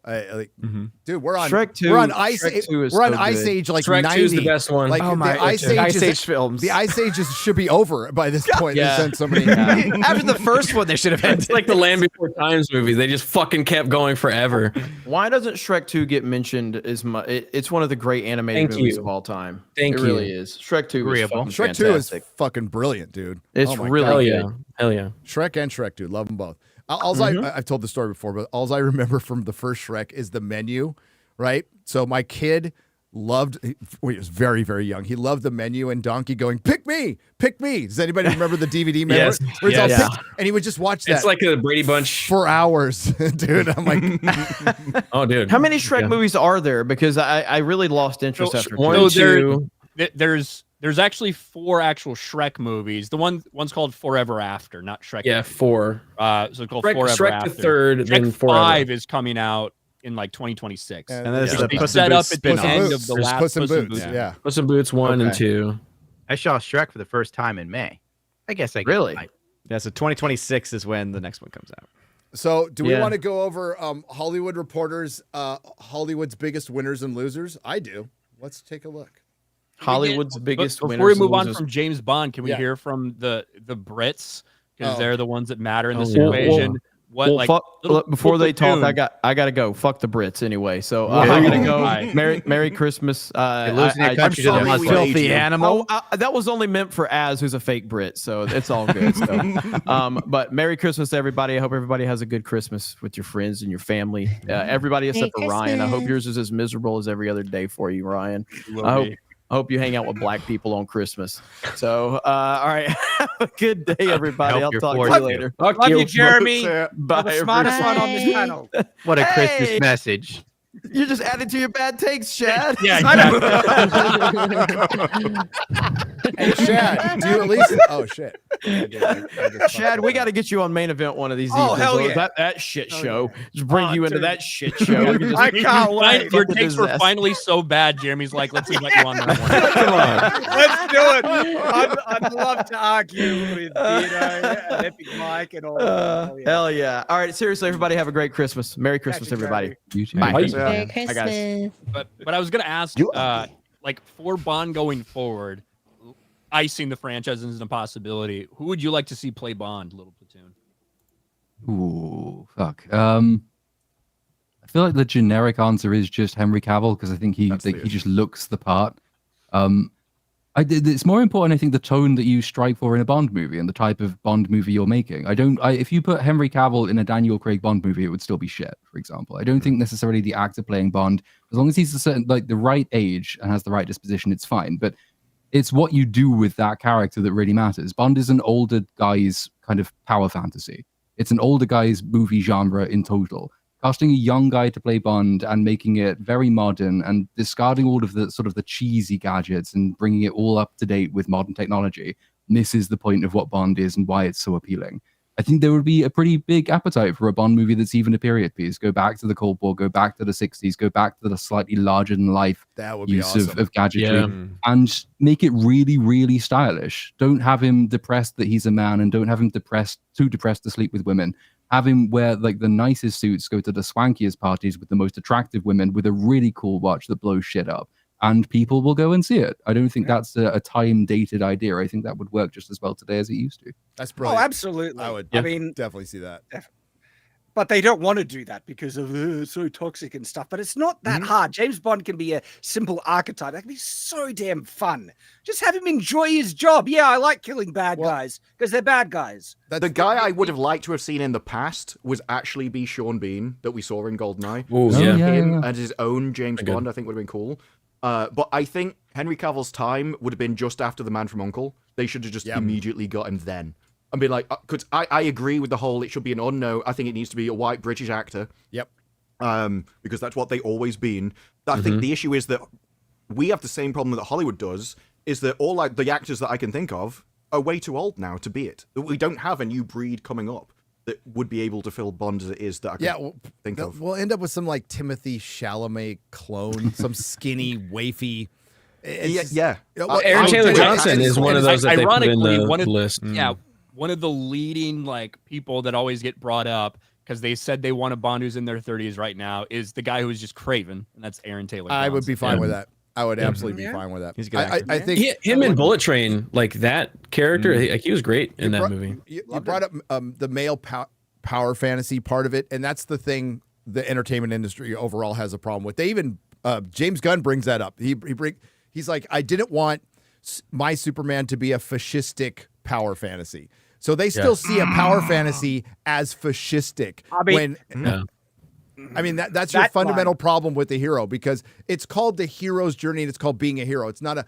A: Dude, we're on
C: Shrek 2.
A: We're on Ice.
C: We're
A: on Ice Age like
B: Shrek
A: 90.
B: 2 is the best one.
A: Like the Ice Age
G: films.
A: The Ice Age should be over by this point. They sent so many.
G: After the first one, they should have ended.
B: It's like the Land Before Times movies. They just fucking kept going forever.
C: Why doesn't Shrek 2 get mentioned as much? It's one of the great animated movies of all time. It really is. Shrek 2 is fucking
A: Shrek 2 is fucking brilliant, dude.
C: It's really good.
B: Hell yeah.
A: Shrek and Shrek 2, love them both. I've told the story before, but all I remember from the first Shrek is the menu, right? So my kid he was very, very young. He loved the menu and Donkey going, pick me. Does anybody remember the DVD menu?
B: Yes.
A: Where it's all picked, and he would just watch that.
B: It's like a Brady Bunch
A: for hours, dude. I'm like,
B: oh, dude.
C: How many Shrek movies are there? Because I really lost interest after
B: 2.
D: There's actually 4 actual Shrek movies. The one's called Forever After, not Shrek.
B: Yeah, 4.
D: So it's called
B: Shrek,
D: Forever
B: Shrek
D: After.
B: the third,
D: Shrek
B: then Forever.
D: 5 is coming out in like 2026.
G: And then
D: they set up at the end of the last
A: Puss in Boots. Yeah.
B: Puss in Boots 1 and 2.
E: I saw Shrek for the first time in May. I guess I
C: really.
G: Yeah, so 2026 is when the next one comes out.
A: So, do we want to go over Hollywood Reporter's Hollywood's biggest winners and losers? I do. Let's take a look.
C: Hollywood's biggest winners.
D: Before we move
C: and
D: on
C: losers.
D: from James Bond, can we hear from the Brits, because they're the ones that matter in this
C: yeah.
D: equation?
C: Before they talk, I gotta go. Fuck the Brits anyway. So I gotta go. Merry Christmas.
E: losing their country to the Muslims.
C: Filthy animal. That was only meant for Az, who's a fake Brit. So it's all good. So, but Merry Christmas, everybody. I hope everybody has a good Christmas with your friends and your family. Everybody except for Ryan. I hope yours is as miserable as every other day for you, Ryan. I hope you hang out with black people on Christmas. So, all right. Have a good day, everybody. I'll talk to you later.
H: Love you, Jeremy.
C: Bye.
H: The smartest one on this panel.
E: What a Christmas message.
C: You're just adding to your bad takes, Chad.
D: Yeah,
A: Hey, Chad, do you at least? Oh shit.
C: Chad, we got to get you on main event one of these
H: Oh,
C: evenings.
H: hell yeah.
C: That shit show. Just bring you into that shit show.
H: I can't wait.
D: Your takes were finally so bad. Jeremy's like, let's invite you on that one.
C: Come on.
H: Let's do it. I'd love to argue with and Epic Mike and all.
C: Hell yeah. All right, seriously, everybody have a great Christmas. Merry Christmas, everybody.
F: You too.
C: Bye.
K: Merry
C: Hi, guys.
K: Christmas.
D: But I was gonna ask, like for Bond going forward, icing the franchise isn't a possibility. Who would you like to see play Bond, Little Platoon?
F: Ooh, fuck. I feel like the generic answer is just Henry Cavill, because I think he just looks the part. It's more important, I think, the tone that you strike for in a Bond movie and the type of Bond movie you're making. If you put Henry Cavill in a Daniel Craig Bond movie, it would still be shit, for example. I don't think necessarily the actor playing Bond, as long as he's the right age and has the right disposition, it's fine. But it's what you do with that character that really matters. Bond is an older guy's kind of power fantasy. It's an older guy's movie genre in total. Casting a young guy to play Bond and making it very modern and discarding all of the sort of the cheesy gadgets and bringing it all up to date with modern technology misses the point of what Bond is and why it's so appealing. I think there would be a pretty big appetite for a Bond movie that's even a period piece. Go back to the Cold War, go back to the 60s, go back to the slightly larger than life use of gadgetry, and make it really, really stylish. Don't have him depressed that he's a man, and don't have him too depressed to sleep with women. Have him wear like the nicest suits, go to the swankiest parties with the most attractive women with a really cool watch that blows shit up. And people will go and see it. I don't think that's a time-dated idea. I think that would work just as well today as it used to.
A: That's brilliant.
H: Oh, absolutely. I mean,
A: definitely see that.
H: But they don't want to do that because of it's so toxic and stuff. But it's not that hard. James Bond can be a simple archetype. That can be so damn fun. Just have him enjoy his job. Yeah, I like killing bad guys because they're bad guys.
I: The guy I would have liked to have seen in the past was actually be Sean Bean that we saw in GoldenEye. Him and his own James Bond, I think, would have been cool. But I think Henry Cavill's time would have been just after The Man from U.N.C.L.E. They should have just immediately got him then. And be like, because I agree with the whole, it should be an unknown. I think it needs to be a white British actor.
A: Yep.
I: Because that's what they always been. I think the issue is that we have the same problem that Hollywood does, is that all like the actors that I can think of are way too old now to be it. We don't have a new breed coming up that would be able to fill Bond as it is that I can think of.
A: We'll end up with some like Timothy Chalamet clone, some skinny, wafy.
B: Aaron Taylor Johnson is one of those that they put in the list.
D: Yeah, one of the leading like people that always get brought up because they said they want a Bond who's in their 30s right now is the guy who was just Craven, and that's Aaron Taylor Johnson.
A: I would be fine with that. I would absolutely be fine with that.
I: He's a good actor.
A: I think
B: him in Bullet Train, like that character, he was great in that movie.
A: You brought up the male power fantasy part of it, and that's the thing the entertainment industry overall has a problem with. They even James Gunn brings that up. He's like, I didn't want my Superman to be a fascistic power fantasy. So they still see a power fantasy as fascistic. I mean, that's your fundamental problem with the hero, because it's called the hero's journey and it's called being a hero. It's not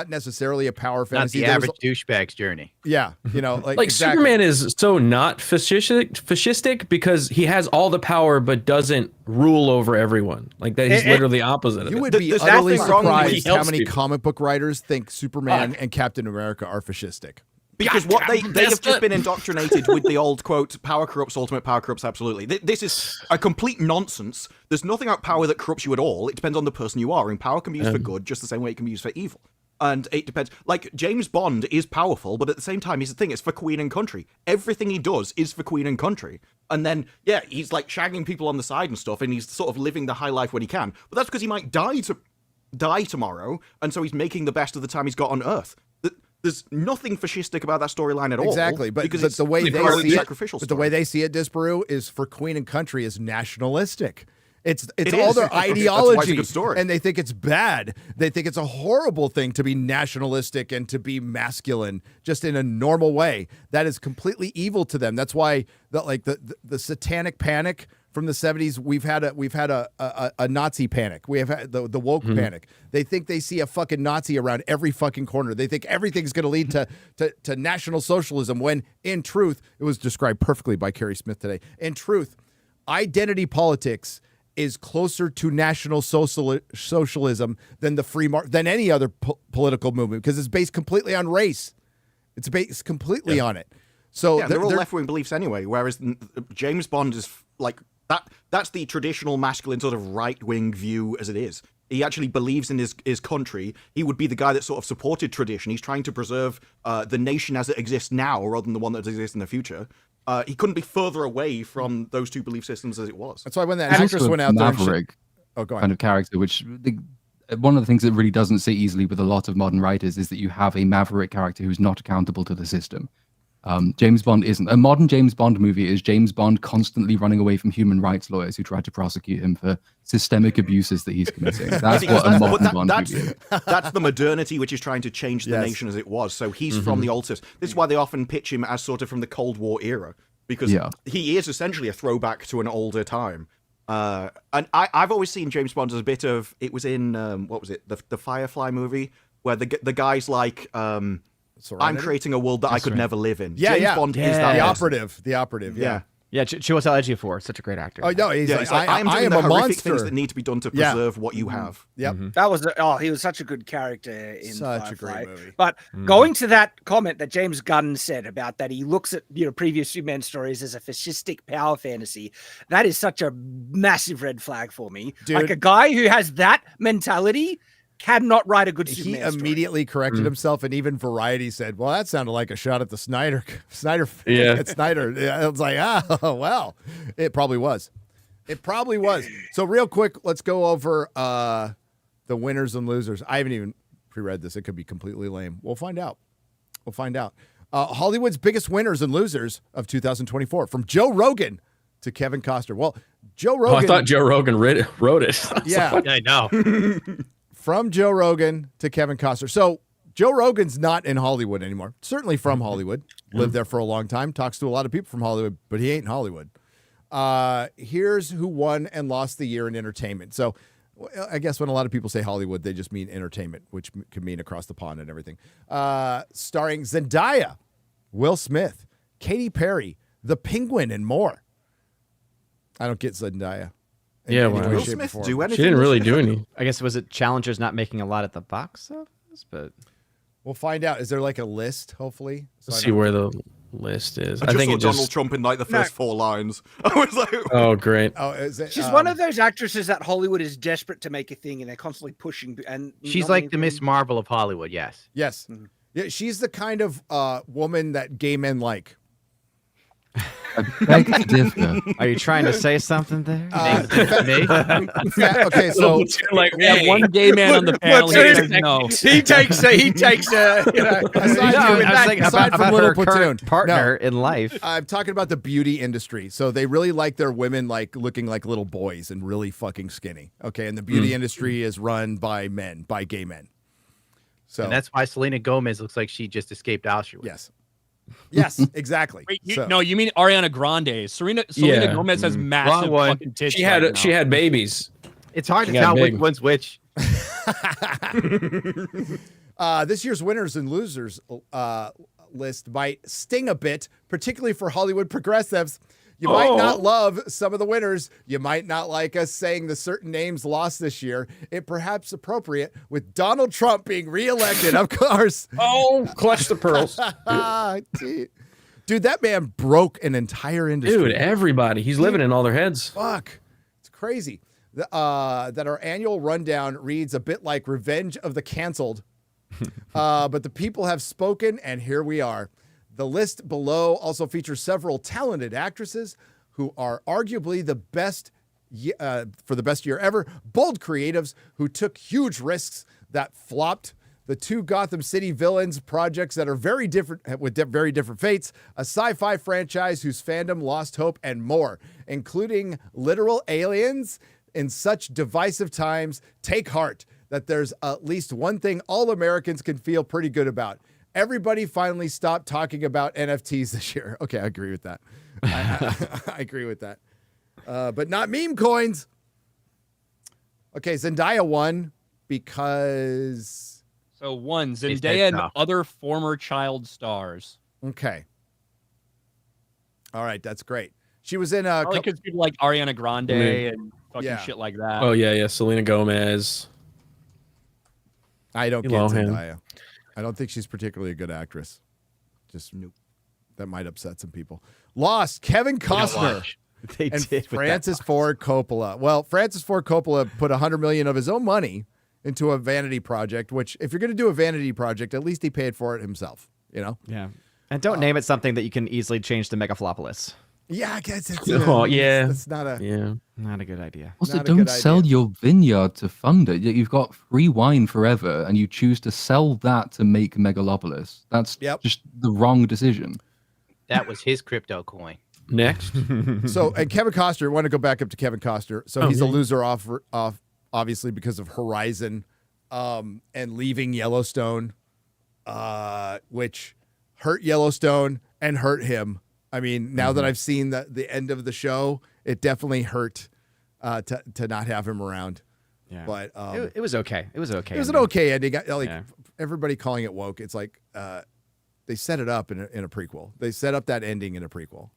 A: necessarily a power fantasy.
E: Not the average douchebag's journey.
A: Yeah, you know, like exactly.
B: Superman is so not fascistic because he has all the power but doesn't rule over everyone. Like that, he's literally the opposite of it.
A: You would be utterly surprised how many comic book writers think Superman and Captain America are fascistic.
I: Because what they have just been indoctrinated with the old quote, power corrupts, ultimate power corrupts, absolutely. This is a complete nonsense. There's nothing about power that corrupts you at all. It depends on the person you are, and power can be used for good just the same way it can be used for evil. And it depends. Like, James Bond is powerful, but at the same time, he's the thing, it's for Queen and country. Everything he does is for Queen and country. And then, yeah, he's like shagging people on the side and stuff, and he's sort of living the high life when he can. But that's because he might die tomorrow, and so he's making the best of the time he's got on Earth. There's nothing fascistic about that storyline at all.
A: Exactly, but
I: because it's
A: the way they see it,
I: sacrificial
A: but the way they see it, Disparu, is for Queen and country is nationalistic. It's
I: It
A: all
I: is.
A: their
I: That's why it's a
A: ideology,
I: good story.
A: and they think it's bad. They think it's a horrible thing to be nationalistic and to be masculine, just in a normal way. That is completely evil to them. That's why the satanic panic from the 70s, we've had a Nazi panic. We have had the woke panic. They think they see a fucking Nazi around every fucking corner. They think everything's going to lead to National Socialism, when in truth, it was described perfectly by Carrie Smith today. In truth, identity politics is closer to National Socialism than the free market, than any other political movement, because it's based completely on race. It's based completely on it. So
I: they're all left-wing beliefs anyway, whereas James Bond is like that. That's the traditional masculine sort of right-wing view as it is. He actually believes in his country. He would be the guy that sort of supported tradition. He's trying to preserve the nation as it exists now, rather than the one that exists in the future. He couldn't be further away from those two belief systems as it was.
A: That's why when that actress went out there,
F: Maverick
A: go on.
F: kind of character, which one of the things that really doesn't sit easily with a lot of modern writers is that you have a Maverick character who's not accountable to the system. James Bond isn't. A modern James Bond movie is James Bond constantly running away from human rights lawyers who try to prosecute him for systemic abuses that he's committing. That's what a modern Bond movie is.
I: That's the modernity which is trying to change the nation as it was. So he's from the old system. This is why they often pitch him as sort of from the Cold War era, because he is essentially a throwback to an older time. And I've always seen James Bond as a bit of, it was in, what was it, the Firefly movie, where the guy's like, I'm creating a world that I could never live in.
A: Yeah,
I: James Bond is that
A: the operative. Yeah.
G: Yeah, Chiwetel Ejiofor, such a great actor.
A: Oh no, he's like,
I: I am
A: I
I: doing
A: am
I: the
A: a
I: horrific
A: monster.
I: things that need to be done to preserve what you have.
A: Yep.
H: That was he was such a good character in
A: Such
H: Firefly.
A: a great movie.
H: But going to that comment that James Gunn said about that he looks at previous Superman stories as a fascistic power fantasy, that is such a massive red flag for me.
A: Dude.
H: Like a guy who has that mentality cannot write a good Superman
A: He immediately corrected himself, and even Variety said, "Well, that sounded like a shot at the Snyder." At Snyder. I was like, "Oh, well, it probably was. It probably was." So, real quick, let's go over the winners and losers. I haven't even pre-read this; it could be completely lame. We'll find out. Hollywood's biggest winners and losers of 2024, from Joe Rogan to Kevin Costner. Well, Joe Rogan.
B: I thought Joe Rogan wrote it.
A: Yeah,
G: I know.
A: From Joe Rogan to Kevin Costner. So Joe Rogan's not in Hollywood anymore. Certainly from Hollywood. Lived there for a long time. Talks to a lot of people from Hollywood, but he ain't in Hollywood. Here's who won and lost the year in entertainment. So I guess when a lot of people say Hollywood, they just mean entertainment, which could mean across the pond and everything. Starring Zendaya, Will Smith, Katy Perry, The Penguin, and more. I don't get Zendaya.
B: Yeah,
I: Did Will Smith do anything?
B: She didn't really do any.
G: I guess was it Challengers not making a lot at the box office, but
A: we'll find out. Is there like a list? Hopefully,
B: let's see where the list is.
I: I think it's Donald Trump in like the first 4 lines. I was like,
B: oh great.
A: Oh, is it?
H: She's one of those actresses that Hollywood is desperate to make a thing, and they're constantly pushing. And
G: she's like the Miss Marvel of Hollywood. Yes.
A: Yeah, she's the kind of woman that gay men like.
G: Are you trying to say something there?
H: Me?
A: Okay, so
D: like we have one gay man on the panel. He says no.
H: He takes
A: aside from Little Platoon
G: partner in life.
A: I'm talking about the beauty industry. So they really like their women like looking like little boys and really fucking skinny. Okay, and the beauty industry is run by men, by gay men. So
G: and that's why Selena Gomez looks like she just escaped Auschwitz.
A: Yes, exactly.
D: Wait, no, you mean Ariana Grande? Selena Gomez has massive fucking tits.
B: She had babies.
G: It's hard to tell which one's which.
A: This year's winners and losers list might sting a bit, particularly for Hollywood progressives. You might not love some of the winners. You might not like us saying the certain names lost this year. It perhaps appropriate with Donald Trump being reelected, of course.
B: Clutch the pearls.
A: Dude, that man broke an entire industry.
B: Dude, everybody. He's living in all their heads.
A: Fuck. It's crazy. That our annual rundown reads a bit like Revenge of the Canceled. But the people have spoken, and here we are. The list below also features several talented actresses who are arguably the best for the best year ever, bold creatives who took huge risks that flopped, the two Gotham City villains projects that are very different with very different fates, a sci-fi franchise whose fandom lost hope, and more, including literal aliens. In such divisive times, take heart that there's at least one thing all Americans can feel pretty good about. Everybody finally stopped talking about NFTs this year. Okay, I agree with that. I agree with that. But not meme coins. Okay, Zendaya won because...
D: So one, Zendaya and other former child stars.
A: Okay. All right, that's great. She was in
D: probably because people like Ariana Grande and fucking shit like that.
B: Oh yeah, Selena Gomez.
A: I don't get Zendaya. I don't think she's particularly a good actress. Just that might upset some people. Lost, Kevin Costner.
G: They
A: and
G: did
A: Francis Ford Coppola. Well, Francis Ford Coppola put $100 million of his own money into a vanity project, which if you're going to do a vanity project, at least he paid for it himself, you know?
G: Yeah. And don't name it something that you can easily change to Megaflopolis.
A: Yeah, I guess it's
B: it's
A: not a
G: not a good idea.
F: Also, don't sell your vineyard to fund it. You've got free wine forever, and you choose to sell that to make Megalopolis. That's just the wrong decision.
E: That was his crypto coin.
B: Next.
A: So, and Kevin Costner, I want to go back up to Kevin Costner. So he's a loser off obviously because of Horizon and leaving Yellowstone, which hurt Yellowstone and hurt him. I mean, now that I've seen the end of the show, it definitely hurt to not have him around.
G: Yeah,
A: but
G: it was okay. It was okay.
A: It was an okay ending. Like everybody calling it woke. It's like they set it up in a prequel. They set up that ending in a prequel.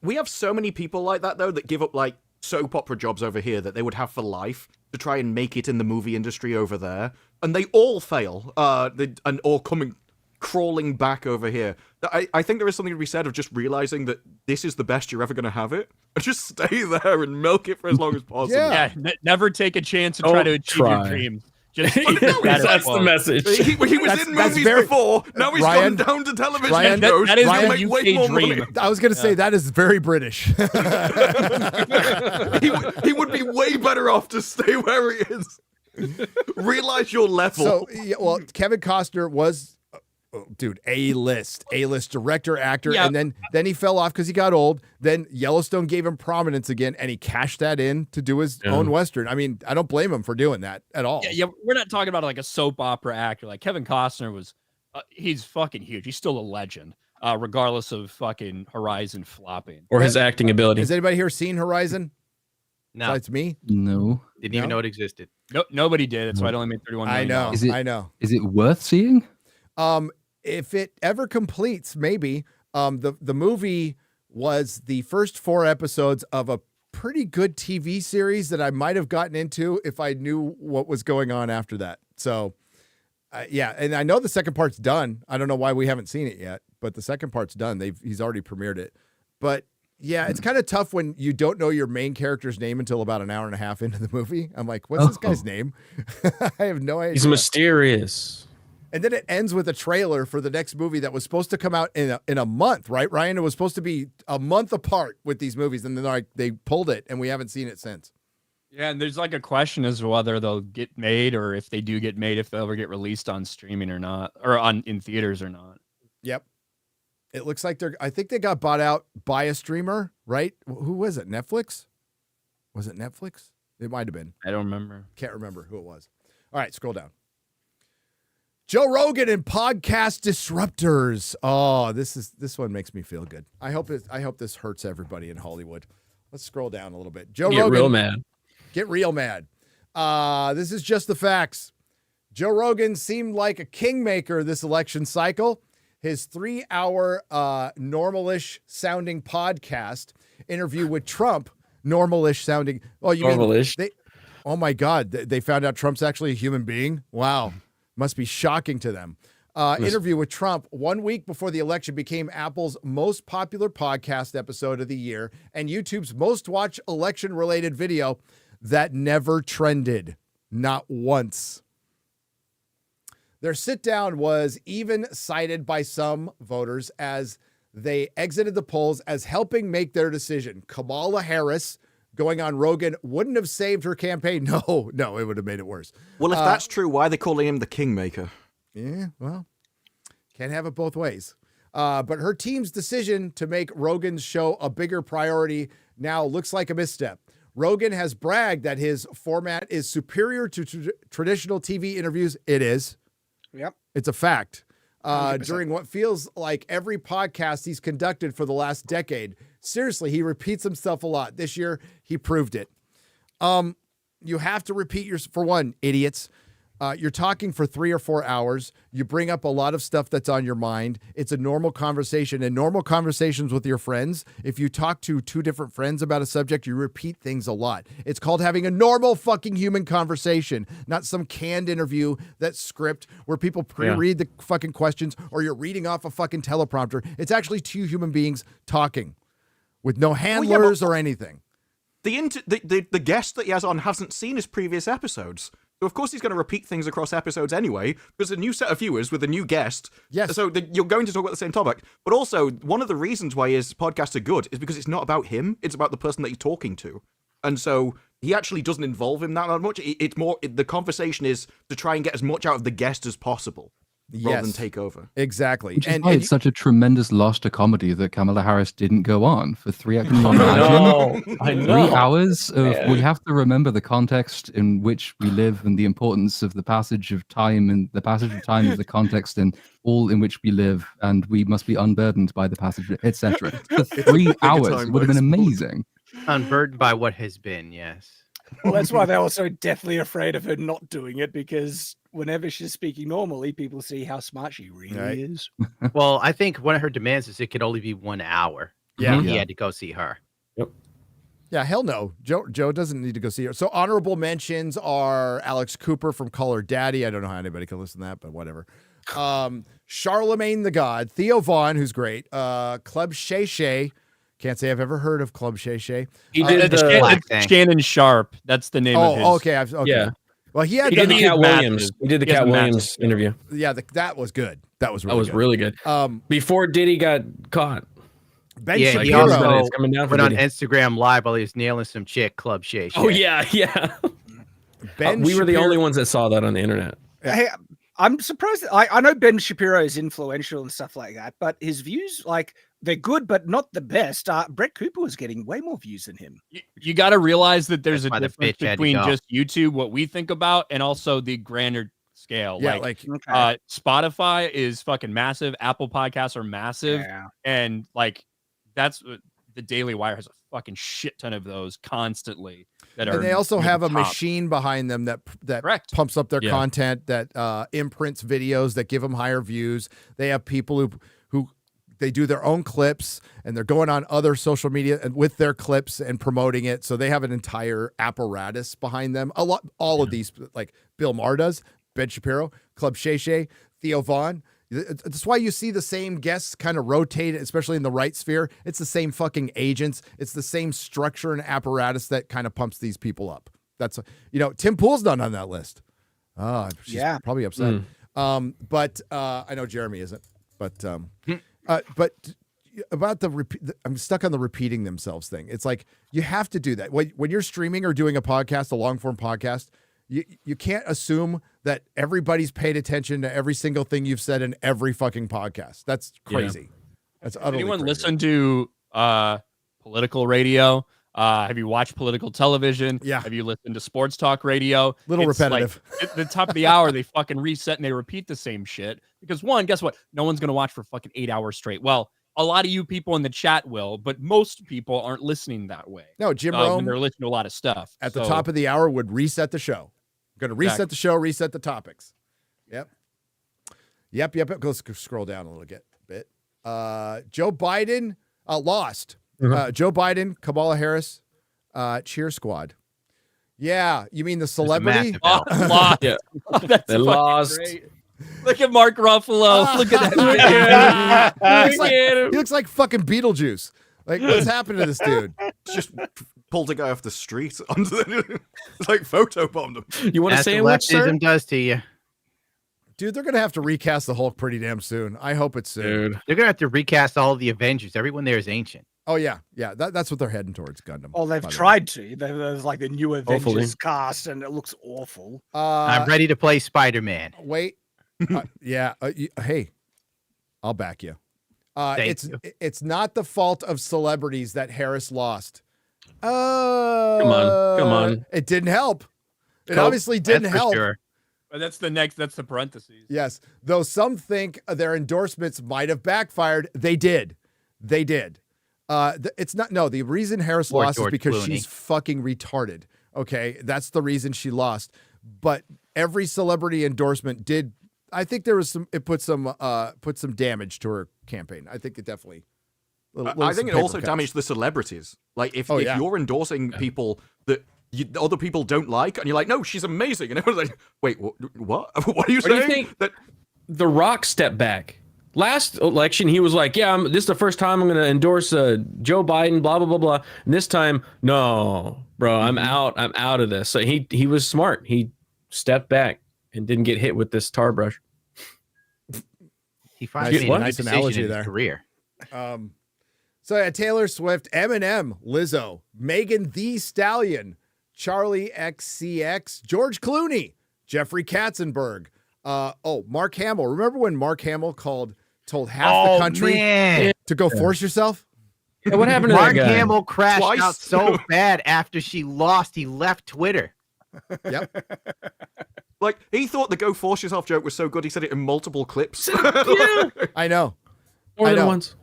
I: We have so many people like that though that give up like soap opera jobs over here that they would have for life to try and make it in the movie industry over there, and they all fail. And all coming crawling back over here. I think there is something to be said of just realizing that this is the best you're ever going to have it, and just stay there and milk it for as long as possible.
D: Yeah, never take a chance and try to achieve your dreams. Just
B: that's the message.
I: He was in movies before. Now he's gone down to television shows.
D: That is
I: Ryan,
D: a UK dream.
A: I was going to say that is very British.
I: he would be way better off to stay where he is. Realize your level.
A: So, well, Kevin Costner was, A-list director, actor, and then he fell off because he got old. Then Yellowstone gave him prominence again, and he cashed that in to do his own Western. I mean, I don't blame him for doing that at all.
D: Yeah, we're not talking about like a soap opera actor. Like Kevin Costner was, he's fucking huge. He's still a legend, regardless of fucking Horizon flopping.
B: Or his acting ability.
A: Has anybody here seen Horizon?
G: No.
A: Besides me?
F: No.
G: Didn't even know it existed.
D: Nobody did. That's why it only made $31 million.
A: I know.
F: Is it worth seeing?
A: If it ever completes, maybe. The movie was the first 4 episodes of a pretty good TV series that I might have gotten into if I knew what was going on after that. So, and I know the second part's done. I don't know why we haven't seen it yet, but the second part's done. He's already premiered it. But yeah, it's kind of tough when you don't know your main character's name until about an hour and a half into the movie. I'm like, what's this guy's name? I have no idea.
B: He's mysterious.
A: And then it ends with a trailer for the next movie that was supposed to come out in a month, right, Ryan? It was supposed to be a month apart with these movies, and then they pulled it, and we haven't seen it since.
D: Yeah, and there's like a question as to whether they'll get made, or if they do get made, if they'll ever get released on streaming or not, or in theaters or not.
A: Yep. It looks like I think they got bought out by a streamer, right? Who was it? Netflix? Was it Netflix? It might have been.
D: I don't remember.
A: Can't remember who it was. All right, scroll down. Joe Rogan and podcast disruptors. Oh, this one makes me feel good. I hope this hurts everybody in Hollywood. Let's scroll down a little bit. Joe Rogan.
B: Get real mad.
A: Get real mad. This is just the facts. Joe Rogan seemed like a kingmaker this election cycle. His 3-hour normal-ish sounding podcast interview with Trump, normal-ish sounding. Oh, you
B: normal-ish.
A: mean oh my God, they found out Trump's actually a human being? Wow. Must be shocking to them. Interview with Trump 1 week before the election became Apple's most popular podcast episode of the year and YouTube's most watched election-related video that never trended. Not once. Their sit down was even cited by some voters as they exited the polls as helping make their decision. Kamala Harris going on Rogan wouldn't have saved her campaign. No, it would have made it worse.
I: Well, if that's true, why are they calling him the Kingmaker?
A: Yeah, well, can't have it both ways. But her team's decision to make Rogan's show a bigger priority now looks like a misstep. Rogan has bragged that his format is superior to traditional TV interviews. It is.
H: Yep.
A: It's a fact. During what feels like every podcast he's conducted for the last decade. Seriously, he repeats himself a lot. This year, he proved it. You have to repeat for one, idiots. You're talking for 3 or 4 hours. You bring up a lot of stuff that's on your mind. It's a normal conversation, and normal conversations with your friends. If you talk to 2 different friends about a subject, you repeat things a lot. It's called having a normal fucking human conversation, not some canned interview that's script where people pre-read the fucking questions or you're reading off a fucking teleprompter. It's actually 2 human beings talking with no handlers or anything.
I: The guest that he has on hasn't seen his previous episodes. So of course he's going to repeat things across episodes anyway, because a new set of viewers with a new guest.
A: Yes.
I: So you're going to talk about the same topic. But also, one of the reasons why his podcasts are good is because it's not about him. It's about the person that he's talking to. And so he actually doesn't involve him that much. It's more, the conversation is to try and get as much out of the guest as possible. Rather than take over.
A: Exactly.
F: Which is why it's such a tremendous loss to comedy that Kamala Harris didn't go on for 3 hours. I know. 3 hours of, we have to remember the context in which we live and the importance of the passage of time, and the passage of time is the context in all in which we live, and we must be unburdened by the passage, etc. For 3 hours, it would have been amazing.
E: Unburdened by what has been, yes.
H: Well, that's why they're also deathly afraid of her not doing it, because whenever she's speaking normally, people see how smart she really is.
E: Well, I think one of her demands is it could only be 1 hour.
A: Yeah.
E: He had to go see her.
B: Yep.
A: Yeah, hell no. Joe doesn't need to go see her. So honorable mentions are Alex Cooper from Call Her Daddy. I don't know how anybody can listen to that, but whatever. Charlemagne the God, Theo Vaughn, who's great. Club Shay Shay. Can't say I've ever heard of Club Shay Shay.
D: He did Shannon Sharp. That's the name of his.
A: Okay. Yeah. Well, he did
B: the Cat Williams. He did the Cat Williams interview.
A: Yeah, that was good. That was
B: really good. Before Diddy got caught.
A: Ben
E: he
A: Shapiro
E: also went on Instagram Live while he was nailing some chick, Club Shay Shay.
B: Oh, yeah. We were the only ones that saw that on the internet.
H: Hey, I'm surprised. I know Ben Shapiro is influential and stuff like that, but his views, they're good, but not the best. Brett Cooper was getting way more views than him.
D: You got to realize that there's a difference between just YouTube, what we think about, and also the grander scale.
A: Yeah,
D: Spotify is fucking massive. Apple Podcasts are massive.
H: Yeah.
D: And that's the Daily Wire has a fucking shit ton of those constantly.
A: And they also have a machine behind them that pumps up their content, that imprints videos that give them higher views. They have people who they do their own clips, and they're going on other social media and with their clips and promoting it. So they have an entire apparatus behind them. All of these, like Bill Maher does, Ben Shapiro, Club Shay Shay, Theo Vaughn. That's why you see the same guests kind of rotate, especially in the right sphere. It's the same fucking agents. It's the same structure and apparatus that kind of pumps these people up. That's, Tim Pool's not on that list. She's probably upset. But I know Jeremy isn't. But about I'm stuck on the repeating themselves thing. It's like, you have to do that. When you're streaming or doing a podcast, a long form podcast, you can't assume that everybody's paid attention to every single thing you've said in every fucking podcast. That's crazy. That's utterly
D: anyone
A: crazy.
D: Listen to political radio? Have you watched political television?
A: Yeah.
D: Have you listened to sports talk radio?
A: Little repetitive.
D: At the top of the hour, they fucking reset and they repeat the same shit. Because one, guess what? No one's going to watch for fucking 8 hours straight. Well, a lot of you people in the chat will, but most people aren't listening that way.
A: No, Jim Rome,
D: they're listening to a lot of stuff.
A: At the top of the hour would reset the show. Going to reset the show, reset the topics. Yep. Go scroll down a little bit. Joe Biden lost. Joe Biden, Kamala Harris, cheer squad. Yeah, you mean the celebrity?
D: Lost.
B: Yeah.
D: They
B: lost.
D: Great. Look at Mark Ruffalo. Look at that.
A: He looks like fucking Beetlejuice. Like, what's happened to this dude?
I: Just pulled a guy off the street onto it's like photobombed him.
B: You want to
E: That's
B: say
E: what
B: which, sir?
E: leftism does to you.
A: Dude, they're gonna have to recast the Hulk pretty damn soon. I hope it's soon.
B: Dude.
E: They're gonna have to recast all of the Avengers. Everyone there is ancient.
A: Oh yeah, that's what they're heading towards. Gundam.
H: Well, they've tried to. There's like the new Avengers cast, and it looks awful.
E: I'm ready to play Spider-Man.
A: Wait, hey, I'll back you. It's not the fault of celebrities that Harris lost.
B: Come on.
A: It didn't help. It obviously didn't help.
E: Sure.
D: But that's the parentheses.
A: Yes. Though some think their endorsements might have backfired. They did. It's not. No, the reason Harris lost is because she's fucking retarded. Okay. That's the reason she lost. But every celebrity endorsement did. I think there was it put some damage to her campaign. I think it definitely.
I: I think it also damaged the celebrities. Like if you're endorsing people that other people don't like, and you're like, no, she's amazing, and everyone's like, wait, what? What are you saying?
B: Do you think that The Rock stepped back? Last election, he was like, yeah, this is the first time I'm going to endorse Joe Biden, blah, blah, blah, blah. And this time, no, bro, I'm out of this. So he was smart. He stepped back and didn't get hit with this tar brush.
E: He finally made a nice
A: analogy
E: in
A: there.
E: his career.
A: So yeah, Taylor Swift, Eminem, Lizzo, Megan Thee Stallion, Charlie XCX, George Clooney, Jeffrey Katzenberg. Mark Hamill. Remember when Mark Hamill told half the country to go force yourself?
B: Yeah, what happened to
E: Mark
B: that guy?
E: Hamill crashed out so bad after she lost, he left Twitter.
A: Yep.
I: Like, he thought the go force yourself joke was so good, he said it in multiple clips.
B: Yeah.
A: I know.
B: More than once.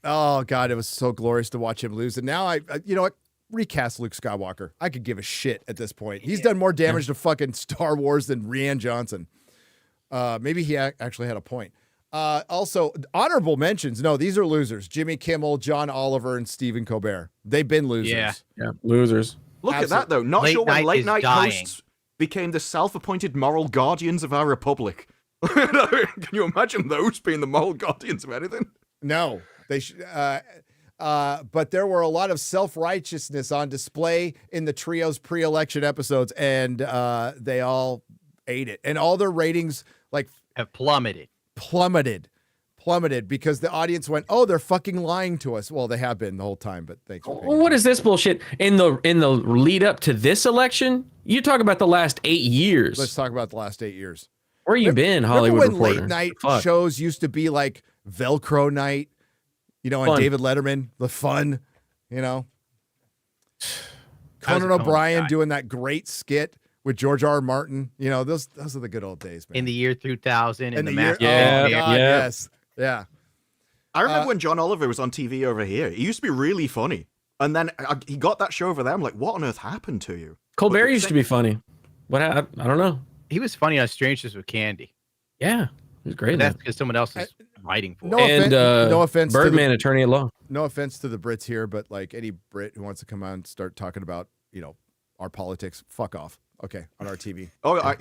A: Oh, God, it was so glorious to watch him lose. And now you know what? Recast Luke Skywalker. I could give a shit at this point. He's done more damage to fucking Star Wars than Rian Johnson. Maybe he actually had a point. Also, honorable mentions. No, these are losers. Jimmy Kimmel, John Oliver, and Stephen Colbert. They've been losers.
B: Yeah, losers.
I: Look at that, though. Not sure when late night hosts became the self-appointed moral guardians of our republic. Can you imagine those being the moral guardians of anything?
A: No, they should. But there were a lot of self-righteousness on display in the trio's pre-election episodes, and they all ate it. And all their ratings
E: have plummeted
A: because the audience went, "Oh, they're fucking lying to us." Well, they have been the whole time, but thanks.
B: What is this bullshit in the lead up to this election? You talk about the last 8 years.
A: Let's talk about the last 8 years.
B: Where you been, Hollywood
A: Remember when
B: reporter?
A: late night shows used to be like Velcro night, you know, and David Letterman, the fun, you know, Conan O'Brien doing that great skit with George R. R. Martin. You know, those are the good old days, man.
E: In the year 2000, in the
A: year,
E: yes.
A: Yeah.
I: I remember when John Oliver was on TV over here. He used to be really funny. And then he got that show over there. I'm like, what on earth happened to you?
B: Colbert used to be funny. What happened? I don't know.
E: He was funny on Strangers with Candy.
B: Yeah, he was great.
E: But that's because someone else is writing for
B: it. No offense, Birdman, attorney at law.
A: No offense to the Brits here, but like any Brit who wants to come on and start talking about, you know, our politics, fuck off. Okay, on our TV.
I: Oh, I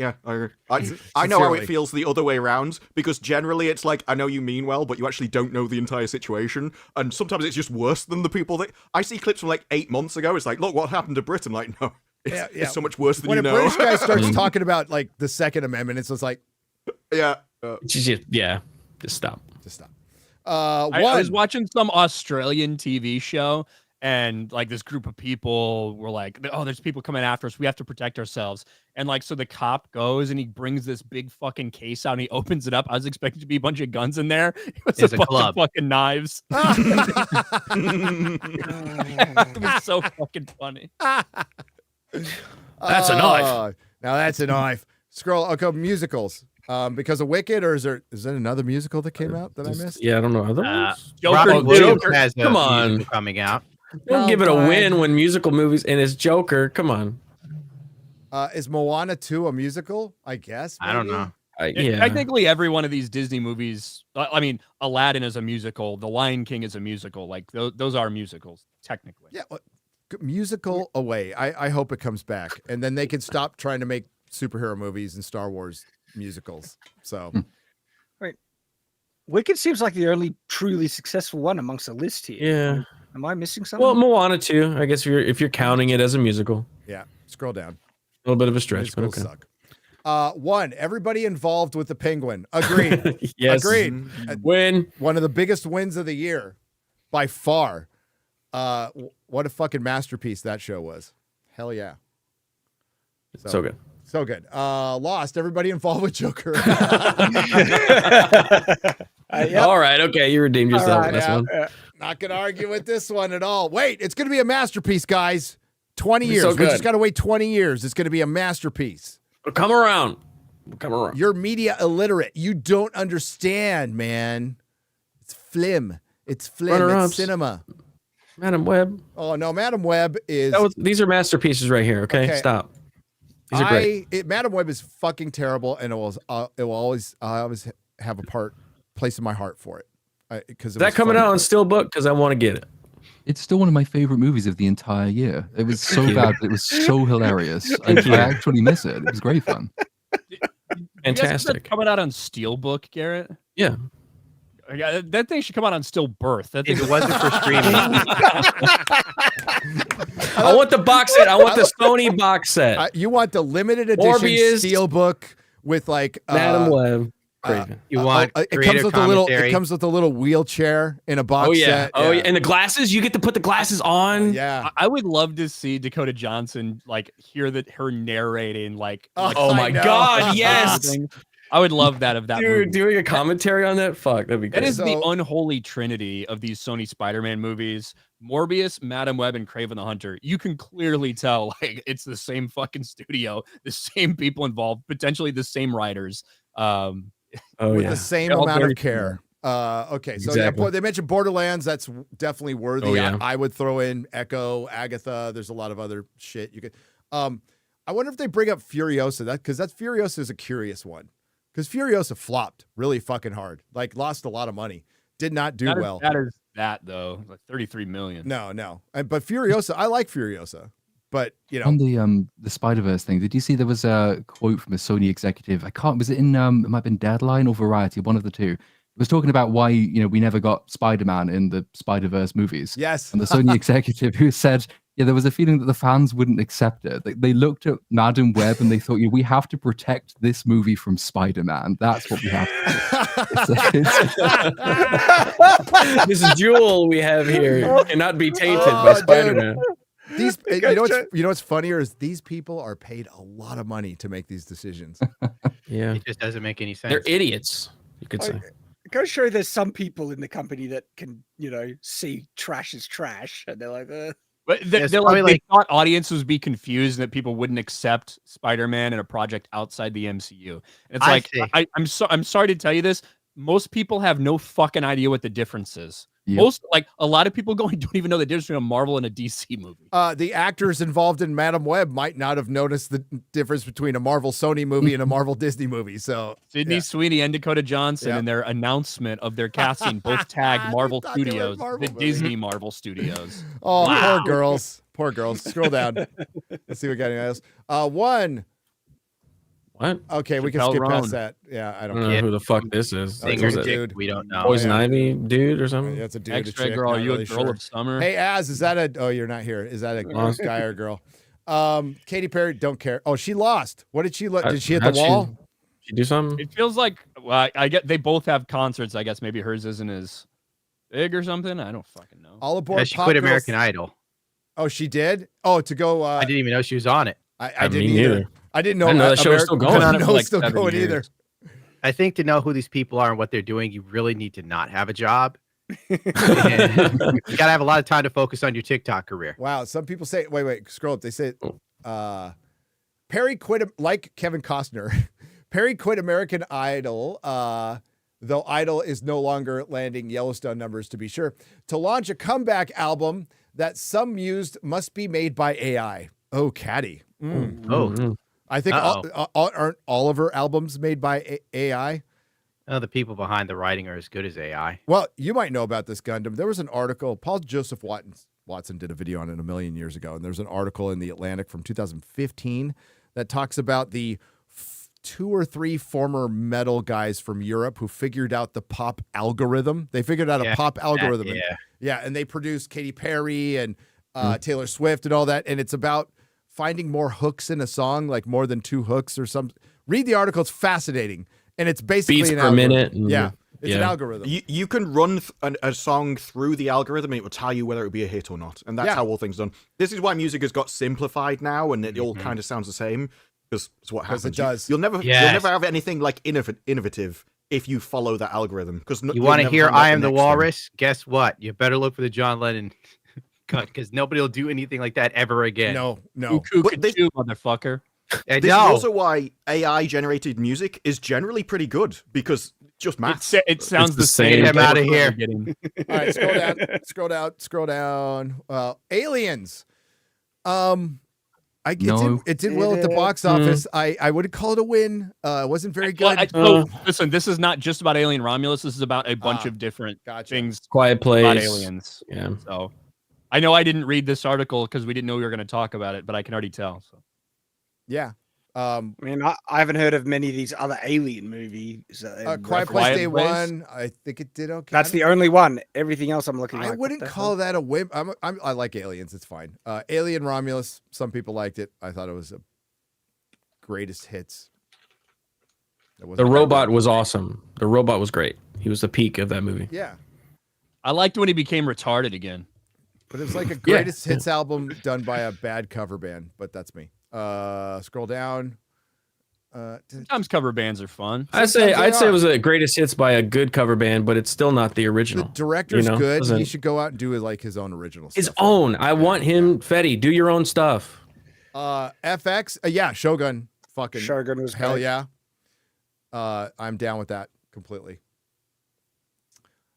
I: know how it feels the other way around, because generally it's like, I know you mean well, but you actually don't know the entire situation, and sometimes it's just worse than the people that... I see clips from like 8 months ago, it's like, look, what happened to Britain? Like, no, it's so much worse than
A: when
I: you know.
A: When a British guy starts talking about like the Second Amendment, it's just like...
B: Just stop.
A: Just stop.
D: I was watching some Australian TV show, and like this group of people were like, oh, there's people coming after us. We have to protect ourselves. And like, so the cop goes and he brings this big fucking case out and he opens it up. I was expecting to be a bunch of guns in there. It was a bunch of fucking knives. It was so fucking funny.
B: That's a knife.
A: Now that's a knife. Scroll. Okay, musicals. Because of Wicked, or is there another musical that came out that I missed?
B: Yeah, I don't know. Other
E: Joker has
B: come on,
E: coming out.
B: Don't give it a win when musical movies and it's Joker. Come on.
A: Is Moana 2 a musical? I guess. Maybe?
E: I don't know.
B: Yeah.
D: Technically, every one of these Disney movies. I mean, Aladdin is a musical. The Lion King is a musical. Like those are musicals, technically.
A: Yeah, musical away. I hope it comes back, and then they can stop trying to make superhero movies and Star Wars musicals. So,
H: right. Wicked seems like the only truly successful one amongst the list here.
B: Yeah.
H: Am I missing something?
B: Well, Moana too. I guess if you're counting it as a musical.
A: Yeah. Scroll down.
B: A little bit of a stretch, but okay.
A: Suck. One, everybody involved with the Penguin. Agreed.
B: Yes.
A: Agreed.
B: Win.
A: One of the biggest wins of the year by far. What a fucking masterpiece that show was. Hell yeah.
B: So good.
A: So good. Lost. Everybody involved with Joker.
B: All right. Okay. You redeemed yourself with this one.
A: Not going to argue with this one at all. Wait, it's going to be a masterpiece, guys. 20 years.
B: So
A: We just got to wait 20 years. It's going to be a masterpiece.
B: Come around. Come around.
A: You're media illiterate. You don't understand, man. It's flim. It's flim. It's cinema.
B: Madam Web.
A: Oh, no. Madam Web is...
B: These are masterpieces right here. Okay. Stop. These are great.
A: Madam Web is fucking terrible, and it will always have a place in my heart for it. Is
B: that coming out on Steelbook? Because I want to get it.
F: It's still one of my favorite movies of the entire year. It was so bad, but it was so hilarious. I actually miss it. It was great fun.
B: Fantastic.
D: Coming out on Steelbook, Garrett?
B: Yeah.
D: That thing should come out on Stillbirth. That thing
G: If it wasn't for streaming.
B: I want the box set. I want the Sony box set.
A: You want the limited edition
B: Morbius,
A: Steelbook with like
B: Madam Web.
G: You want
A: it comes with
G: commentary.
A: It comes with a little wheelchair in a box set.
B: Oh yeah. And the glasses. You get to put the glasses on.
A: Yeah.
D: I would love to see Dakota Johnson hear her narrating
B: oh my God, yes.
D: I would love that of that
B: Dude,
D: movie.
B: doing a commentary on that? Fuck, that'd be great.
D: That is the unholy trinity of these Sony Spider-Man movies. Morbius, Madam Web, and Kraven the Hunter. You can clearly tell it's the same fucking studio, the same people involved, potentially the same writers.
A: With the same amount of care. Okay, so
B: exactly.
A: they mentioned Borderlands. That's definitely worthy.
B: Oh, yeah.
A: I would throw in Echo, Agatha. There's a lot of other shit you could. I wonder if they bring up Furiosa. Because Furiosa is a curious one. Because Furiosa flopped really fucking hard. Lost a lot of money. Did not do well.
D: That though, like 33 million.
A: No. But Furiosa, I like Furiosa. But
F: on the Spider-Verse thing, did you see there was a quote from a Sony executive? Was it in it might have been Deadline or Variety, one of the two. It was talking about why we never got Spider-Man in the Spider-Verse movies.
A: Yes.
F: And the Sony executive who said, there was a feeling that the fans wouldn't accept it. They looked at Madam Web and they thought, we have to protect this movie from Spider-Man. That's what we have to
B: do. This jewel we have here cannot be tainted by Spider-Man.
A: These, you know what's funnier is these people are paid a lot of money to make these decisions.
B: Yeah,
G: it just doesn't make any sense.
B: They're idiots, you could say.
H: Go show there's some people in the company that can, see trash is trash, and they're like,
D: But they thought audiences would be confused and that people wouldn't accept Spider-Man in a project outside the MCU. And it's I'm sorry to tell you this. Most people have no fucking idea what the difference is. Yep. A lot of people don't even know the difference between a Marvel and a DC movie.
A: The actors involved in Madam Web might not have noticed the difference between a Marvel Sony movie and a Marvel Disney movie. So
D: Sydney Sweeney and Dakota Johnson in their announcement of their casting both tagged Marvel Studios, the Disney Marvel Studios.
A: Oh, wow. Poor girls. Scroll down. Let's see what we got else. One.
B: What?
A: Okay, we can skip past that. Yeah, I don't
B: know who the fuck this is.
G: Dude, we don't know.
B: Poison Ivy dude or something?
A: Yeah, it's a dude.
D: X-Ray girl, are you a girl of summer?
A: Hey, Az, is that oh, you're not here. Is that a guy or girl? Katy Perry, don't care. Oh, she lost. What did she look? Did she hit the wall?
B: She do something?
D: It feels like, I get they both have concerts. I guess maybe hers isn't as big or something. I don't fucking know.
A: All aboard.
G: Yeah, she quit American Idol.
A: Oh, she did? Oh, to go.
G: I didn't even know she was on it.
A: I didn't either. I didn't know
B: that show was still going.
A: I didn't know it's still going either.
G: I think to know who these people are and what they're doing, you really need to not have a job. You gotta have a lot of time to focus on your TikTok career.
A: Wow. Some people say, wait, scroll up. They say, Perry quit, like Kevin Costner. Perry quit American Idol, though Idol is no longer landing Yellowstone numbers, to be sure, to launch a comeback album that some mused must be made by AI. Oh, Caddy.
G: Oh.
A: I think aren't all of her albums made by AI?
G: Oh, the people behind the writing are as good as AI.
A: Well, you might know about this, Gundam. There was an article. Paul Joseph Watson did a video on it a million years ago, and there's an article in The Atlantic from 2015 that talks about the 2 or 3 former metal guys from Europe who figured out the pop algorithm. They figured out a pop algorithm. And they produced Katy Perry and Taylor Swift and all that, and it's about finding more hooks in a song, like more than 2 hooks or some Read the article; it's fascinating, and it's basically
B: Beats
A: an
B: per
A: algorithm.
B: minute.
A: Yeah, it's an algorithm.
I: You can run a song through the algorithm, and it will tell you whether it would be a hit or not, and that's how all things are done. This is why music has got simplified now, and it all kind of sounds the same because it's what happens.
A: It does.
I: You'll never have anything like innovative if you follow that algorithm. Because
G: you want to hear "I Am the Walrus"? Guess what? You better look for the John Lennon cut because nobody will do anything like that ever again.
A: No.
D: But this, motherfucker.
I: This is also why AI generated music is generally pretty good because just math.
D: It sounds the same.
G: Get him out of here.
A: All right, scroll down. Aliens. It did well at the box office. I wouldn't call it a win. It wasn't very good.
D: Listen, this is not just about Alien Romulus. This is about a bunch of different things.
B: Quiet Place.
D: About aliens.
B: Yeah.
D: So I know I didn't read this article because we didn't know we were going to talk about it, but I can already tell. So.
A: Yeah.
H: I mean, I haven't heard of many of these other alien movies.
A: Quiet Place Day One, I think it did okay.
H: That's the only one. Everything else, I'm looking.
A: I wouldn't call that a whim. I like Aliens. It's fine. Alien Romulus. Some people liked it. I thought it was a greatest hits.
B: The robot was awesome. The robot was great. He was the peak of that movie.
A: Yeah.
D: I liked when he became retarded again.
A: But it was like a greatest hits album done by a bad cover band. But that's me. Scroll down.
D: Sometimes cover bands are fun.
B: I'd say it was a greatest hits by a good cover band, but it's still not the original.
A: The director's good. He should go out and do like his own original stuff.
B: His own. I want him, Fetty, do your own stuff.
A: FX. Yeah, Shogun. Fucking
H: Shogun was
A: hell
H: great.
A: yeah. I'm down with that completely.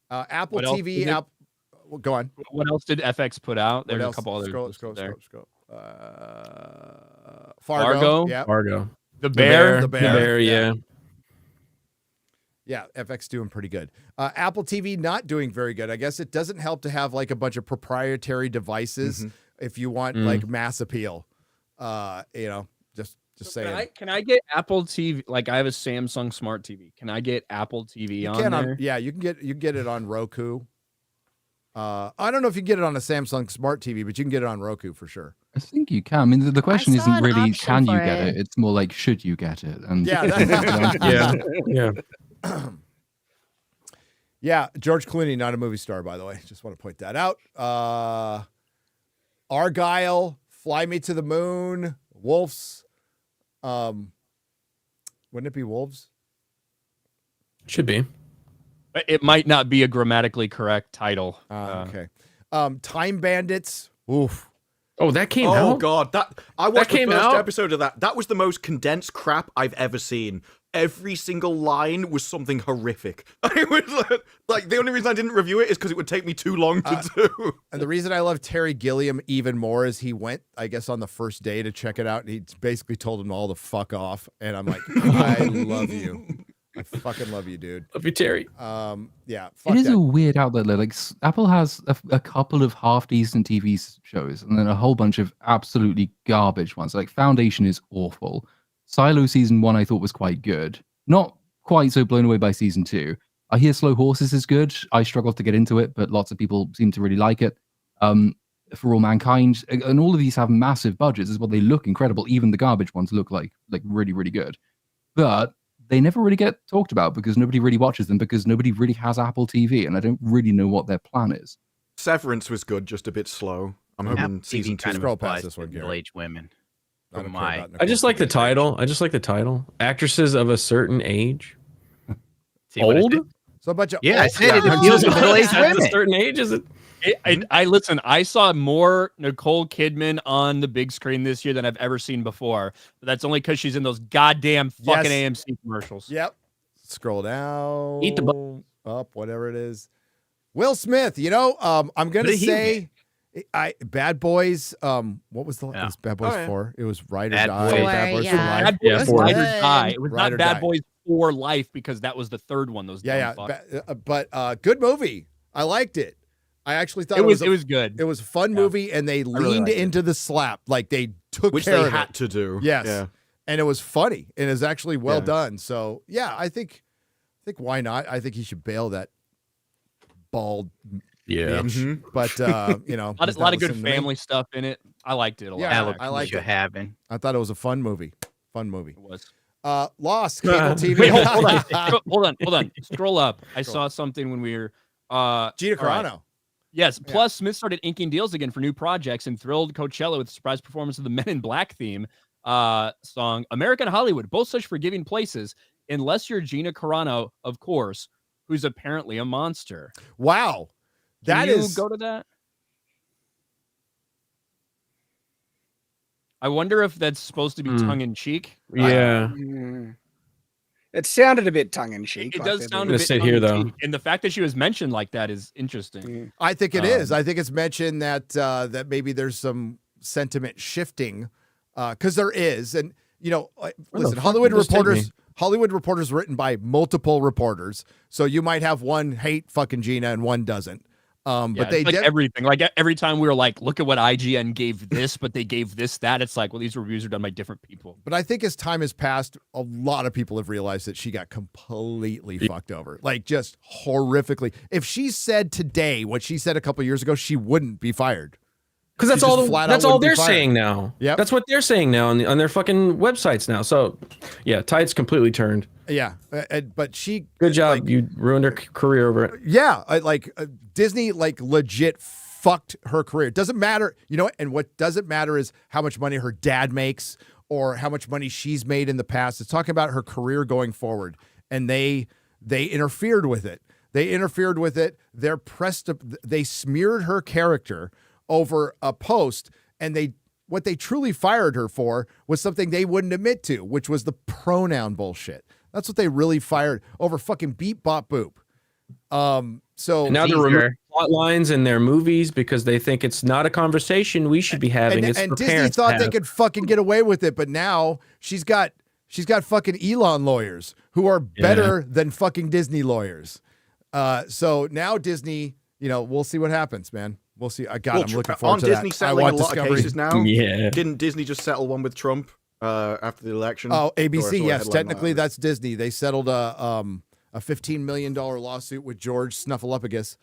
A: Apple TV. Go on.
D: What else did FX put out? There's
A: a
D: couple other.
A: Scroll.
D: Fargo.
A: Yeah.
B: Fargo.
D: The Bear.
B: The Bear. Yeah.
A: Yeah, FX doing pretty good. Apple TV not doing very good. I guess it doesn't help to have like a bunch of proprietary devices if you want like mass appeal. Just saying.
D: Can I get Apple TV? Like I have a Samsung Smart TV. Can I get Apple TV on there?
A: Yeah, you can get it on Roku. I don't know if you can get it on a Samsung Smart TV, but you can get it on Roku for sure.
F: I think you can. I mean, the question isn't really can you get
K: it.
F: It's more like should you get it? And
B: yeah.
A: Yeah, George Clooney, not a movie star, by the way. Just want to point that out. Argyle, Fly Me to the Moon, Wolves. Wouldn't it be Wolves?
B: Should be.
D: It might not be a grammatically correct title.
A: Okay. Time Bandits. Oof.
B: Oh, that came out?
I: Oh, God. I watched the first episode of that. That was the most condensed crap I've ever seen. Every single line was something horrific. It was like the only reason I didn't review it is because it would take me too long to do.
A: And the reason I love Terry Gilliam even more is he went, I guess, on the first day to check it out. And he basically told him all to fuck off. And I'm like, I love you. I fucking love you, dude.
B: Love you, Terry.
A: Yeah.
F: It is a weird outlet. Like Apple has a couple of half decent TV shows, and then a whole bunch of absolutely garbage ones. Like Foundation is awful. Silo season 1 I thought was quite good. Not quite so blown away by season 2. I hear Slow Horses is good. I struggled to get into it, but lots of people seem to really like it. For All Mankind, and all of these have massive budgets as well. They look incredible. Even the garbage ones look like really, really good. But they never really get talked about because nobody really watches them because nobody really has Apple TV, and I don't really know what their plan is.
I: Severance was good, just a bit slow. I'm hoping season 2.
A: Scroll past this one,
G: middle-aged women.
B: I just like the title. Actresses of a certain age. Old?
A: So a bunch of
G: I said it appeals to middle-aged women.
B: A certain age, is it?
D: I listen. I saw more Nicole Kidman on the big screen this year than I've ever seen before. But that's only because she's in those goddamn fucking AMC commercials.
A: Yep. Scroll down.
B: Eat the
A: up, whatever it is. Will Smith. I'm gonna say, Bad Boys. What was the it was Bad Boys 4? It was Ride or Die. Bad Boys for Life.
D: Bad Boys Ride or Die. It was
A: Ride
D: not
A: or
D: Bad
A: Die.
D: Boys for Life because that was the third one. Those
A: but good movie. I liked it. I actually thought
D: it was good.
A: It was a fun movie, and they leaned into the slap, like they took
I: Which
A: care
I: they
A: of
I: had
A: it.
I: to do.
A: Yes,
I: Yeah.
A: and it was funny, and it was actually well done. So yeah, I think why not? I think he should bail that bald.
B: Yeah,
A: bitch. But
D: a lot of good family stuff in it. I liked it a lot.
A: Yeah, I liked it.
G: having.
A: I thought it was a fun movie. It was. Lost cable TV.
D: Wait, hold on. Scroll up. I saw something when we were
A: Gina Carano.
D: Right. Yes. Plus, Smith started inking deals again for new projects and thrilled Coachella with a surprise performance of the Men in Black theme song American Hollywood. Both such forgiving places, unless you're Gina Carano, of course, who's apparently a monster.
A: Wow.
D: Can you go to that? I wonder if that's supposed to be tongue in cheek.
B: Yeah.
H: It sounded a bit tongue in cheek.
D: It does sound a bit tongue in cheek. And the fact that she was mentioned like that is interesting.
A: I think it is. I think it's mentioned that that maybe there's some sentiment shifting because there is. And, listen, Hollywood Reporters written by multiple reporters. So you might have one hate fucking Gina and one doesn't. But they
D: like everything. Like every time we were like, look at what IGN gave this, but they gave this, that. It's like, well, these reviews are done by different people.
A: But I think as time has passed, a lot of people have realized that she got completely fucked over. Like just horrifically. If she said today what she said a couple years ago, she wouldn't be fired.
B: Because that's all they're saying now.
A: Yeah,
B: that's what they're saying now on their fucking websites now. So, yeah, tide's completely turned.
A: Yeah, but she.
B: Good job. You ruined her career over it.
A: Yeah, Disney legit fucked her career. It doesn't matter, and what doesn't matter is how much money her dad makes or how much money she's made in the past. It's talking about her career going forward, and they interfered with it. They smeared her character over a post, and what they truly fired her for was something they wouldn't admit to, which was the pronoun bullshit. That's what they really fired over fucking beep bop boop. So
B: and now they're removing plot lines in their movies because they think it's not a conversation we should be having.
A: And Disney thought they could fucking get away with it, but now she's got fucking Elon lawyers who are better than fucking Disney lawyers. So now Disney, we'll see what happens, man. We'll see. I'm looking forward to
I: Disney
A: that.
I: settling a lot of cases now.
B: Yeah.
I: Didn't Disney just settle one with Trump after the election?
A: Oh, ABC. Yes, technically that's Disney. They settled a $15 million lawsuit with George Snuffleupagus,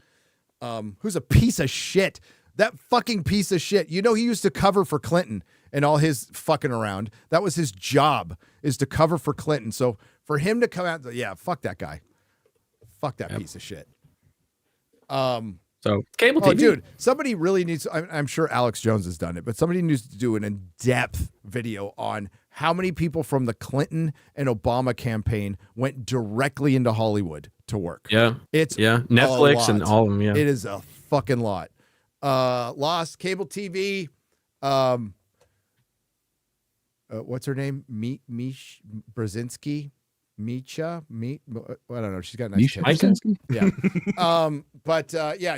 A: who's a piece of shit. That fucking piece of shit. He used to cover for Clinton and all his fucking around. That was his job, is to cover for Clinton. So for him to come out, fuck that guy. Fuck that piece of shit.
B: So cable TV.
A: Oh, dude, somebody really needs. I'm sure Alex Jones has done it, but somebody needs to do an in-depth video on how many people from the Clinton and Obama campaign went directly into Hollywood to work.
B: Yeah,
A: it's
B: Netflix and all of them. Yeah,
A: it is a fucking lot. Lost cable TV. What's her name? Mish Brzezinski. I don't know. She's got nice tits. Yeah. But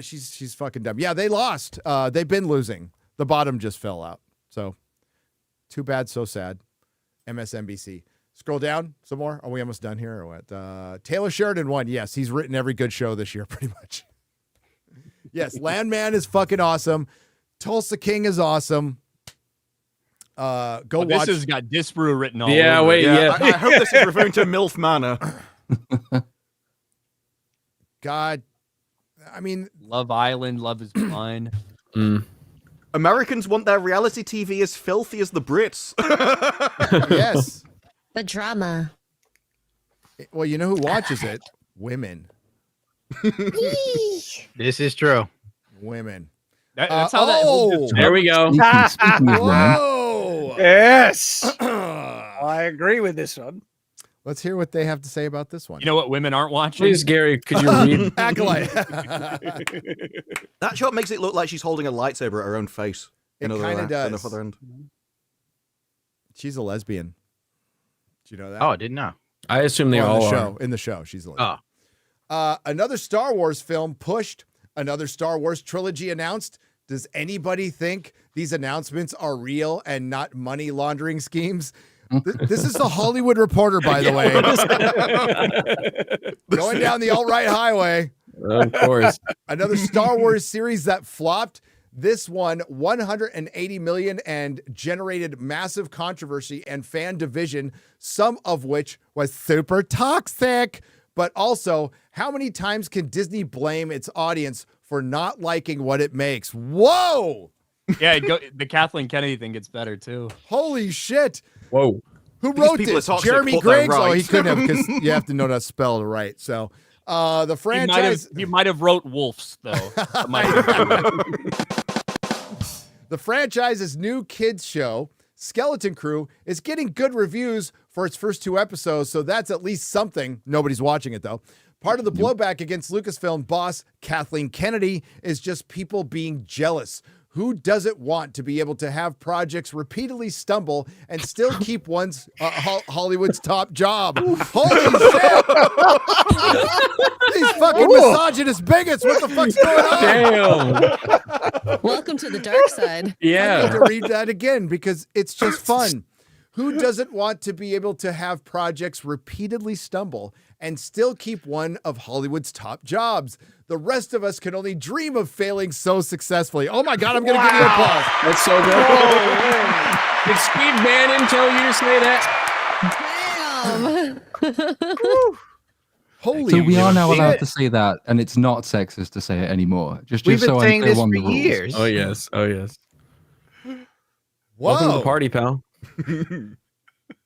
A: she's fucking dumb. Yeah, they lost. They've been losing. The bottom just fell out. So too bad, so sad. MSNBC. Scroll down some more. Are we almost done here or what? Taylor Sheridan won. Yes, he's written every good show this year, pretty much. Yes, Landman is fucking awesome. Tulsa King is awesome. Watch.
D: This has got Disparu written all over.
I: I hope this is referring to MILF Manor.
A: God, I mean,
D: Love Island, Love is Blind.
I: Americans want their reality TV as filthy as the Brits.
A: Yes.
K: The drama.
A: Well, you know who watches it? Women.
G: This is true.
A: Women.
D: That's how that.
B: There we go.
A: Whoa.
H: Yes. I agree with this one.
A: Let's hear what they have to say about this one.
D: You know what women aren't watching?
B: Please, Gary, could you read?
A: Acolyte.
I: That shot makes it look like she's holding a lightsaber at her own face.
A: It kind of does.
I: Other end.
A: She's a lesbian. Do you know that?
G: Oh, I didn't know.
B: I assume they all are.
A: In the show, she's a lesbian. Another Star Wars film pushed. Another Star Wars trilogy announced. Does anybody think these announcements are real and not money laundering schemes? This is the Hollywood Reporter, by the way. Going down the alt-right highway.
B: Of course.
A: Another Star Wars series that flopped. This one, $180 million and generated massive controversy and fan division, some of which was super toxic. But also, how many times can Disney blame its audience for not liking what it makes? Whoa!
D: Yeah, the Kathleen Kennedy thing gets better too.
A: Holy shit!
B: Whoa!
A: Who
I: These
A: wrote
I: people
A: this?
I: are toxic,
A: Jeremy
I: but they're
A: Griggs? Oh, he
I: right.
A: couldn't have because you have to know how to spell it right. So the franchise.
D: He might have wrote Wolves though.
A: The franchise's new kids show, Skeleton Crew, is getting good reviews for its first 2 episodes, so that's at least something. Nobody's watching it, though. Part of the blowback against Lucasfilm boss Kathleen Kennedy is just people being jealous. Who doesn't want to be able to have projects repeatedly stumble and still keep one's Hollywood's top job? Holy shit! These fucking misogynist bigots! What the fuck's going on?
B: Damn.
K: Welcome to the dark side.
A: I
B: Yeah.
A: need to read that again because it's just fun. Who doesn't want to be able to have projects repeatedly stumble and still keep one of Hollywood's top jobs? The rest of us can only dream of failing so successfully. Oh my God, I'm going to give you applause.
B: That's so good. Did Steve Bannon tell you to say that?
K: Damn.
A: Holy
F: So we are now
A: shit.
F: allowed to say that, and it's not sexist to say it anymore. Just
G: We've been
F: so
G: saying
F: I'm clear
G: this
F: on
G: for
F: the rules.
G: years.
B: Oh yes. Oh yes.
A: Whoa.
B: Welcome to the party, pal.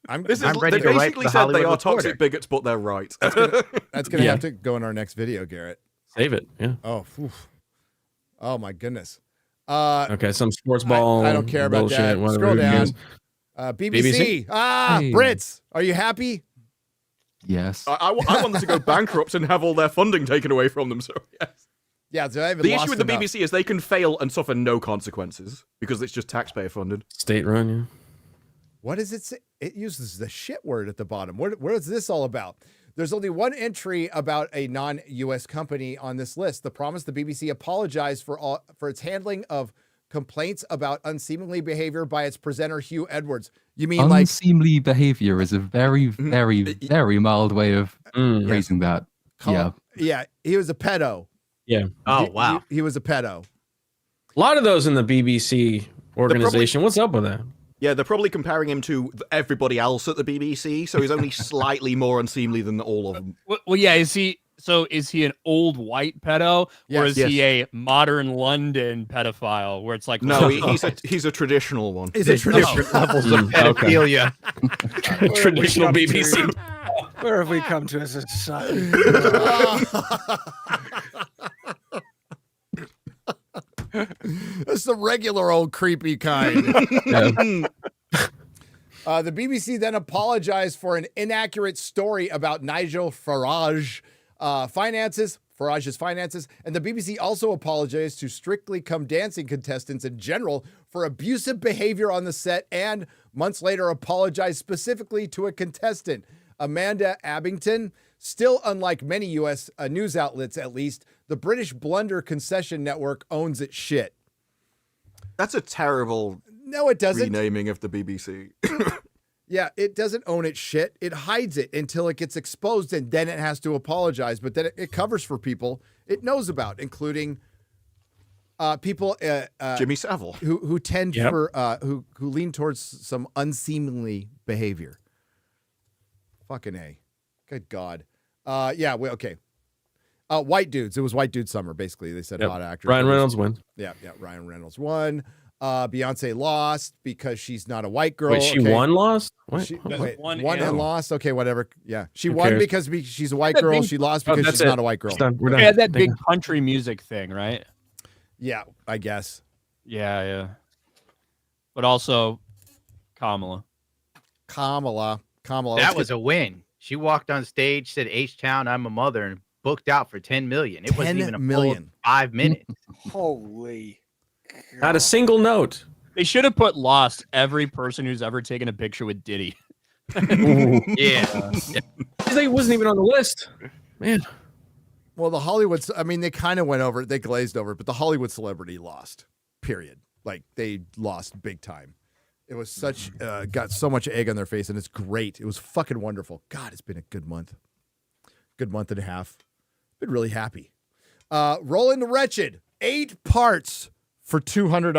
A: I'm
G: ready
I: They
G: to write
I: basically
G: the
I: said they
G: Hollywood
I: are toxic
G: Reporter.
I: bigots, but they're right.
A: That's going to
B: Yeah.
A: have to go in our next video, Garrett.
B: Save it. Yeah.
A: Oh, oh my goodness.
B: Okay. Some sports ball.
A: I don't care about
B: bullshit,
A: that.
B: whatever
A: Scroll
B: it
A: down.
B: is.
A: BBC. Ah,
F: Hey.
A: Brits. Are you happy?
F: Yes.
I: I want them to go bankrupt and have all their funding taken away from them. So yes.
A: Yeah, so I haven't
I: The
A: lost
I: issue with the
A: enough.
I: BBC is they can fail and suffer no consequences because it's just taxpayer funded.
B: State run. Yeah.
A: What does it say? It uses the shit word at the bottom. What is this all about? There's only one entry about a non-U.S. company on this list. The promise the BBC apologized for its handling of complaints about unseemly behavior by its presenter Hugh Edwards. You mean like
F: Unseemly behavior is a very, very, very mild way of phrasing that. Yeah.
A: Yeah, he was a pedo.
B: Yeah.
C: Oh wow.
A: He was a pedo.
B: A lot of those in the BBC organization. What's up with that?
I: Yeah, they're probably comparing him to everybody else at the BBC, so he's only slightly more unseemly than all of them.
D: Well, yeah. Is he an old white pedo, or is
I: Yes.
D: he a modern London pedophile, where it's like
I: No, he's a traditional one.
A: He's a traditional
G: Levels of pedophilia.
B: Traditional BBC.
H: Where have we come to as a society?
A: It's the regular old creepy kind. The BBC then apologized for an inaccurate story about Nigel Farage's finances, and the BBC also apologized to Strictly Come Dancing contestants in general for abusive behavior on the set, and months later apologized specifically to a contestant, Amanda Abington. Still, unlike many U.S. News outlets, at least, the British Blunder Concession Network owns its shit.
I: That's a terrible
A: No, it doesn't.
I: renaming of the BBC.
A: Yeah, it doesn't own its shit. It hides it until it gets exposed, and then it has to apologize. But then it covers for people it knows about, including people
I: Jimmy Savile,
A: who tend for who lean towards some unseemly behavior. Fucking A. Good God. Yeah. Okay. White dudes. It was white dude summer. Basically, they said hot actors.
B: Ryan Reynolds wins.
A: Yeah. Ryan Reynolds won. Beyonce lost because she's not a white girl.
B: Wait, she won, lost?
A: She,
B: What?
A: wait,
D: Won
A: won
D: and
A: and lost. Okay, whatever. Yeah, she
B: Who
A: won
B: cares?
A: because she's a white girl. She lost because
B: that's
A: she's not a white girl.
B: It's done. We're done.
D: They had that
B: Thank
D: big
B: you.
D: country music thing, right?
A: Yeah, I guess.
D: Yeah. But also Kamala.
G: That was a win. She walked on stage, said H-Town, I'm a mother, and booked out for 10 million. It wasn't
A: 10
G: even a full
A: million.
G: 5 minutes.
H: Holy.
B: Not a single note.
D: They should have put lost every person who's ever taken a picture with Diddy.
G: Yeah.
B: He wasn't even on the list. Man.
A: Well, the Hollywoods. I mean, they kind of went over it. They glazed over it, but the Hollywood celebrity lost. Period. Like they lost big time. It was such got so much egg on their face, and it's great. It was fucking wonderful. God, it's been a good month. Good month and a half. Been really happy. Rolling the Wretched. 8 parts for $200.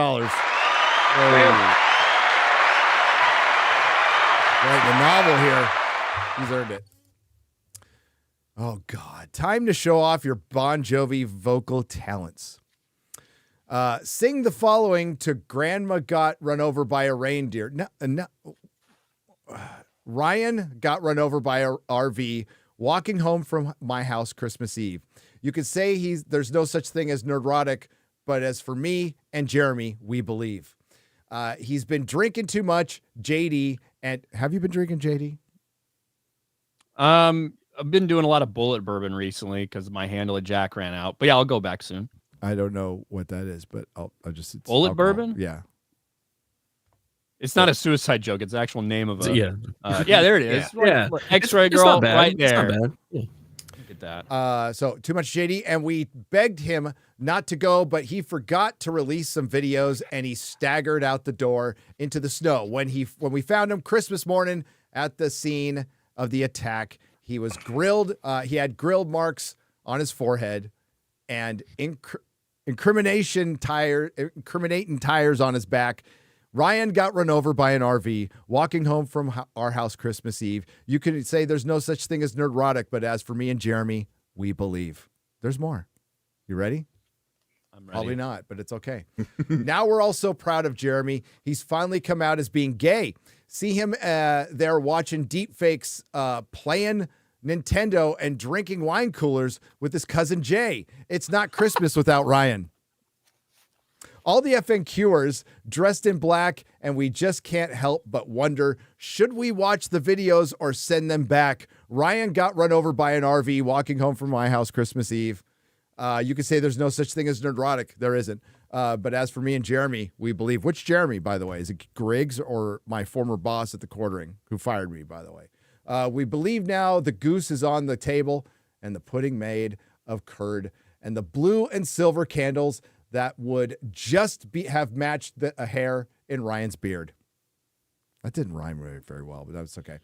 A: Right, the novel here. He's earned it. Oh, God. Time to show off your Bon Jovi vocal talents. Sing the following to Grandma Got Run Over by a Reindeer. No. Ryan got run over by a RV walking home from my house Christmas Eve. You could say there's no such thing as Nerdrotic, but as for me and Jeremy, we believe. He's been drinking too much, JD. And have you been drinking, JD?
D: I've been doing a lot of bullet bourbon recently because my handle at Jack ran out. But yeah, I'll go back soon.
A: I don't know what that is, but I'll just
D: bullet bourbon.
A: Yeah,
D: it's not a suicide joke. It's the actual name of it.
B: Yeah,
D: yeah, there it is.
B: Yeah,
D: X-ray girl, right there.
B: It's not bad. Yeah.
D: Look at that.
A: So too much JD, and we begged him not to go, but he forgot to release some videos, and he staggered out the door into the snow. When we found him Christmas morning at the scene of the attack, he was grilled. He had grilled marks on his forehead, and incriminating tires on his back. Ryan got run over by an RV walking home from our house Christmas Eve. You could say there's no such thing as Nerdrotic, but as for me and Jeremy, we believe. There's more. You ready?
D: I'm ready.
A: Probably not, but it's okay. Now we're all so proud of Jeremy. He's finally come out as being gay. See him there watching deepfakes, playing Nintendo and drinking wine coolers with his cousin Jay. It's not Christmas without Ryan. All the FNQers dressed in black, and we just can't help but wonder, should we watch the videos or send them back? Ryan got run over by an RV walking home from my house Christmas Eve. You could say there's no such thing as Nerdrotic. There isn't. But as for me and Jeremy, we believe. Which Jeremy, by the way? Is it Griggs or my former boss at the quartering who fired me, by the way? We believe now the goose is on the table and the pudding made of curd and the blue and silver candles that would just have matched a hair in Ryan's beard. That didn't rhyme very well, but that's okay.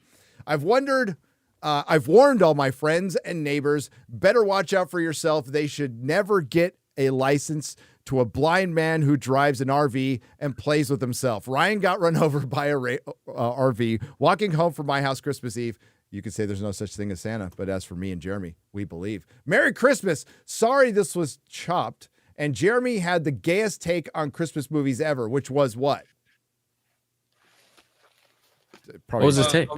A: I've warned all my friends and neighbors, better watch out for yourself. They should never get a license to a blind man who drives an RV and plays with himself. Ryan got run over by a RV walking home from my house Christmas Eve. You could say there's no such thing as Santa, but as for me and Jeremy, we believe. Merry Christmas. Sorry this was chopped. And Jeremy had the gayest take on Christmas movies ever, which was what?
B: What was his take?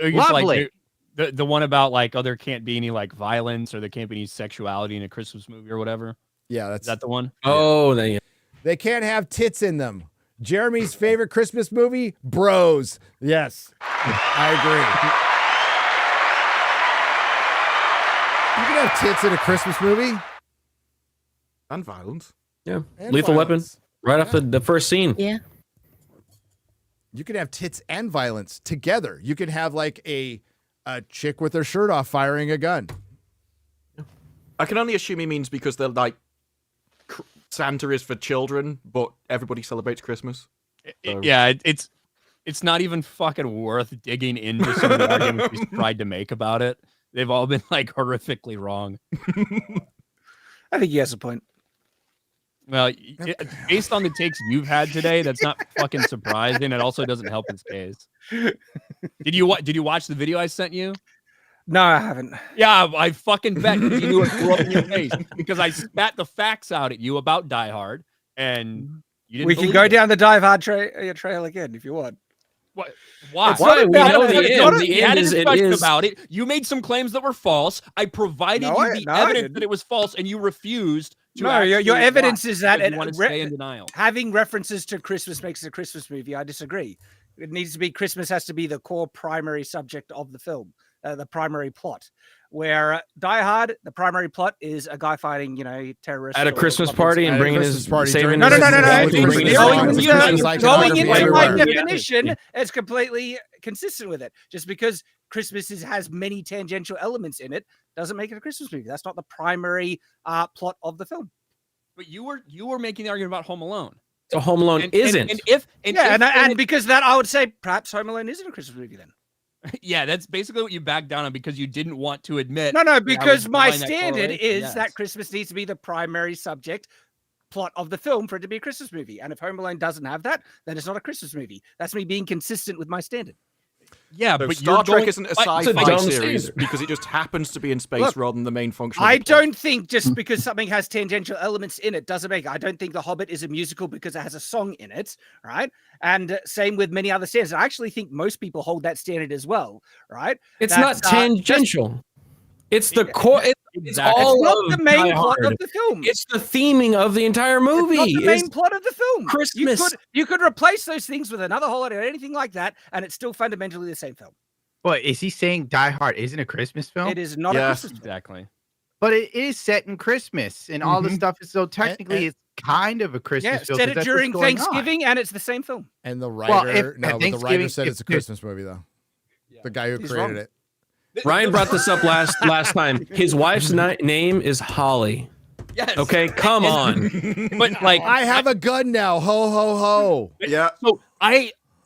C: Lovely.
D: Like, the one about like, oh, there can't be any like violence or there can't be any sexuality in a Christmas movie or whatever.
A: Yeah,
D: is that the one?
B: Oh,
A: they can't have tits in them. Jeremy's favorite Christmas movie, Bros. Yes, I agree. You can have tits in a Christmas movie.
I: And violence.
B: Yeah.
A: And
B: Lethal
A: violence.
B: Weapon. Right off the first scene.
K: Yeah.
A: You can have tits and violence together. You can have like a chick with her shirt off firing a gun.
I: I can only assume he means because they're like Santa is for children, but everybody celebrates Christmas. So.
D: Yeah, it's not even fucking worth digging into some of the arguments he's tried to make about it. They've all been like horrifically wrong.
H: I think he has a point.
D: Well, based on the takes you've had today, that's not fucking surprising. It also doesn't help his case. Did you watch the video I sent you?
H: No, I haven't.
D: Yeah, I fucking bet you knew it grew up in your face because I spat the facts out at you about Die Hard, and you didn't.
H: We can go down the Die Hard trail again if you want.
D: What? Why?
B: We know the end. The end is
D: about it. You made some claims that were false. I provided you the evidence that it was false, and you refused.
H: No, your evidence is that
D: you want to stay in denial.
H: Having references to Christmas makes it a Christmas movie. I disagree. It needs to be Christmas has to be the core primary subject of the film, the primary plot. Where Die Hard, the primary plot is a guy fighting, terrorists
B: at a Christmas party and bringing his saving.
H: No. Going into my definition, it's completely consistent with it. Just because Christmas has many tangential elements in it doesn't make it a Christmas movie. That's not the primary plot of the film.
D: But you were making the argument about Home Alone.
B: So Home Alone isn't.
H: And because that, I would say perhaps Home Alone isn't a Christmas movie then.
D: Yeah, that's basically what you backed down on because you didn't want to admit.
H: No, because my standard is that Christmas needs to be the primary subject plot of the film for it to be a Christmas movie. And if Home Alone doesn't have that, then it's not a Christmas movie. That's me being consistent with my standard.
D: Yeah,
I: So
D: but
I: Star Trek isn't a
B: it's a
I: sci-fi
B: dumb
I: series
B: standard.
I: because it just happens to be in space
H: Look,
I: rather than the main function.
H: I
I: of the plot.
H: don't think just because something has tangential elements in it doesn't make it. I don't think The Hobbit is a musical because it has a song in it, right? And same with many other standards. I actually think most people hold that standard as well, right?
B: It's
H: That's,
B: not tangential. It's the core. It's
D: Exactly.
B: all
H: It's not
B: of
H: the main
B: Die
H: plot
B: Hard.
H: of the film.
B: It's the theming of the entire movie.
H: It's not the main
B: It's
H: plot of the film.
B: Christmas.
H: You could replace those things with another holiday or anything like that, and it's still fundamentally the same film.
G: What is he saying? Die Hard isn't a Christmas film,
H: It is not a
I: Yes.
H: Christmas film.
D: Exactly.
G: but it is set in Christmas, and all the stuff is so technically it's kind of a Christmas
H: Yeah,
G: film.
H: set
G: 'cause
H: it
G: that's what's
H: during
G: going on.
H: Thanksgiving, and it's the same film.
A: And the
G: Well,
A: writer,
G: if-
A: no,
G: at
A: but the writer
G: Thanksgiving,
A: said
G: if
A: it's a
G: there's-
A: Christmas movie though. The guy who
H: He's
A: created
H: wrong.
A: it.
B: Ryan brought this up last time. His wife's name is Holly.
D: Yes.
B: Okay, come on.
D: But like,
A: I have a gun now. Ho ho ho.
I: Yeah.
D: So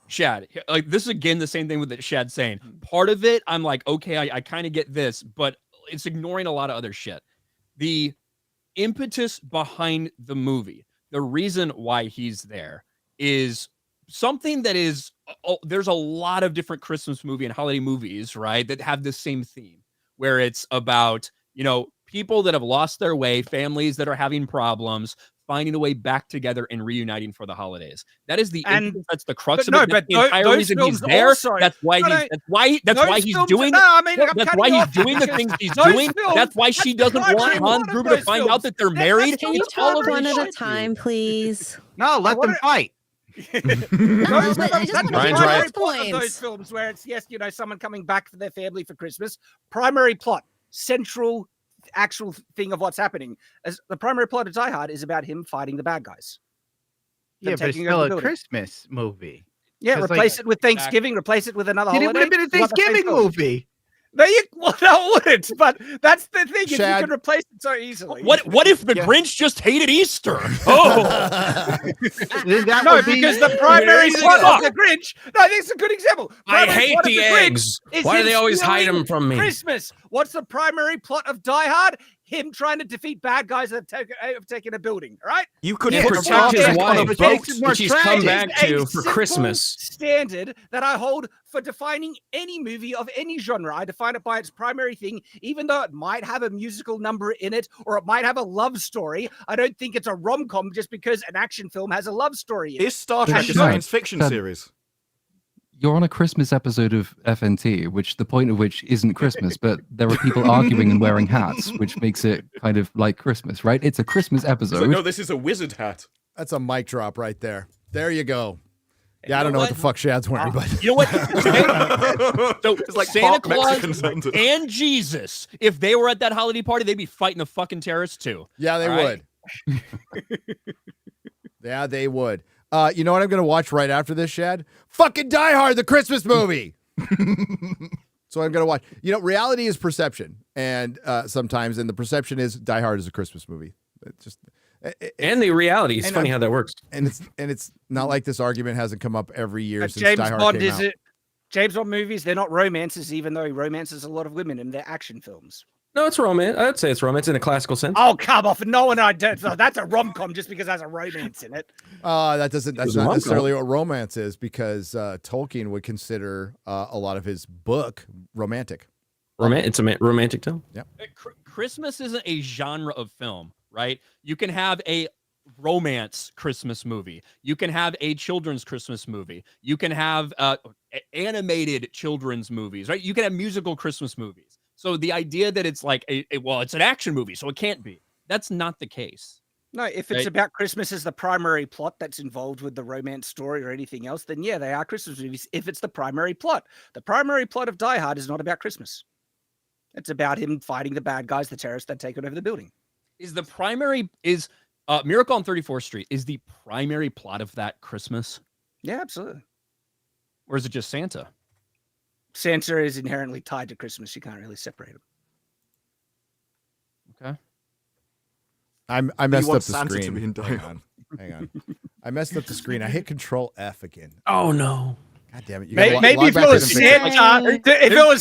D: Shad, like this is again the same thing with the Shad saying. Part of it, I'm like, okay, I kind of get this, but it's ignoring a lot of other shit. The impetus behind the movie, the reason why he's there is something that is, there's a lot of different Christmas movie and holiday movies, right, that have the same theme where it's about, people that have lost their way, families that are having problems, finding a way back together and reuniting for the holidays. That is that's the crux of it. That's the entire reason he's there. That's why he's doing the things he's doing. That's why she doesn't want Hans Gruber to find out that they're married.
K: Can you talk one at a time, please?
G: No, let them fight.
H: That's the primary plot of those films where it's someone coming back for their family for Christmas. Primary plot, central actual thing of what's happening. As the primary plot of Die Hard is about him fighting the bad guys.
G: Yeah, but it's still a Christmas movie.
H: Yeah, replace it with Thanksgiving. Replace it with another holiday.
G: It would have been a Thanksgiving movie.
H: No, no, it wouldn't. But that's the thing. If you can replace it so easily.
D: What if the Grinch just hated Easter? Oh,
H: no, because the primary plot of the Grinch. No, I think it's a good example.
B: I hate the eggs. Why do they always hide them from me?
H: Christmas. What's the primary plot of Die Hard? Him trying to defeat bad guys that have taken a building. All right.
I: You could
B: protect his wife, which he's come back to for Christmas.
H: Standard that I hold for defining any movie of any genre. I define it by its primary thing, even though it might have a musical number in it or it might have a love story. I don't think it's a rom-com just because an action film has a love story in it.
I: Is Star Trek a science fiction series?
F: You're on a Christmas episode of FNT, the point of which isn't Christmas, but there are people arguing and wearing hats, which makes it kind of like Christmas, right? It's a Christmas episode.
I: No, this is a wizard hat.
A: That's a mic drop right there. There you go. Yeah, I don't know what the fuck Shad's wearing, but
D: you know what? So
I: it's like
D: Santa
I: Mexican
D: Claus
I: Santa.
D: and Jesus, if they were at that holiday party, they'd be fighting the fucking terrorists too.
A: Yeah, they would. Yeah, they would. You know what I'm going to watch right after this, Shad? Fucking Die Hard, the Christmas movie. So I'm going to watch. Reality is perception, and sometimes, and the perception is Die Hard is a Christmas movie.
B: And the reality. It's funny how that works.
A: And it's not like this argument hasn't come up every year since
H: James
A: Die Hard
H: Bond
A: came out.
H: James Bond movies, they're not romances, even though he romances a lot of women in their action films.
B: No, it's romance. I'd say it's romance in a classical sense.
H: Oh, come off. No one that's a rom-com just because it has a romance in it.
A: That's not necessarily what romance is, because Tolkien would consider a lot of his book romantic.
B: It's a romantic tone.
A: Yeah.
D: Christmas isn't a genre of film, right? You can have a romance Christmas movie. You can have a children's Christmas movie. You can have animated children's movies, right? You can have musical Christmas movies. So the idea that it's like it's an action movie, so it can't be. That's not the case.
H: No, if it's about Christmas as the primary plot that's involved with the romance story or anything else, then yeah, they are Christmas movies. If it's the primary plot of Die Hard is not about Christmas. It's about him fighting the bad guys, the terrorists that take over the building.
D: Miracle on 34th Street is the primary plot of that Christmas?
H: Yeah, absolutely.
D: Or is it just Santa?
H: Santa is inherently tied to Christmas. You can't really separate them.
D: Okay.
A: I messed up the
I: Santa
A: screen. Hang on. I messed up the screen. I hit Control F again.
B: Oh no.
A: God damn it!
H: Maybe if it was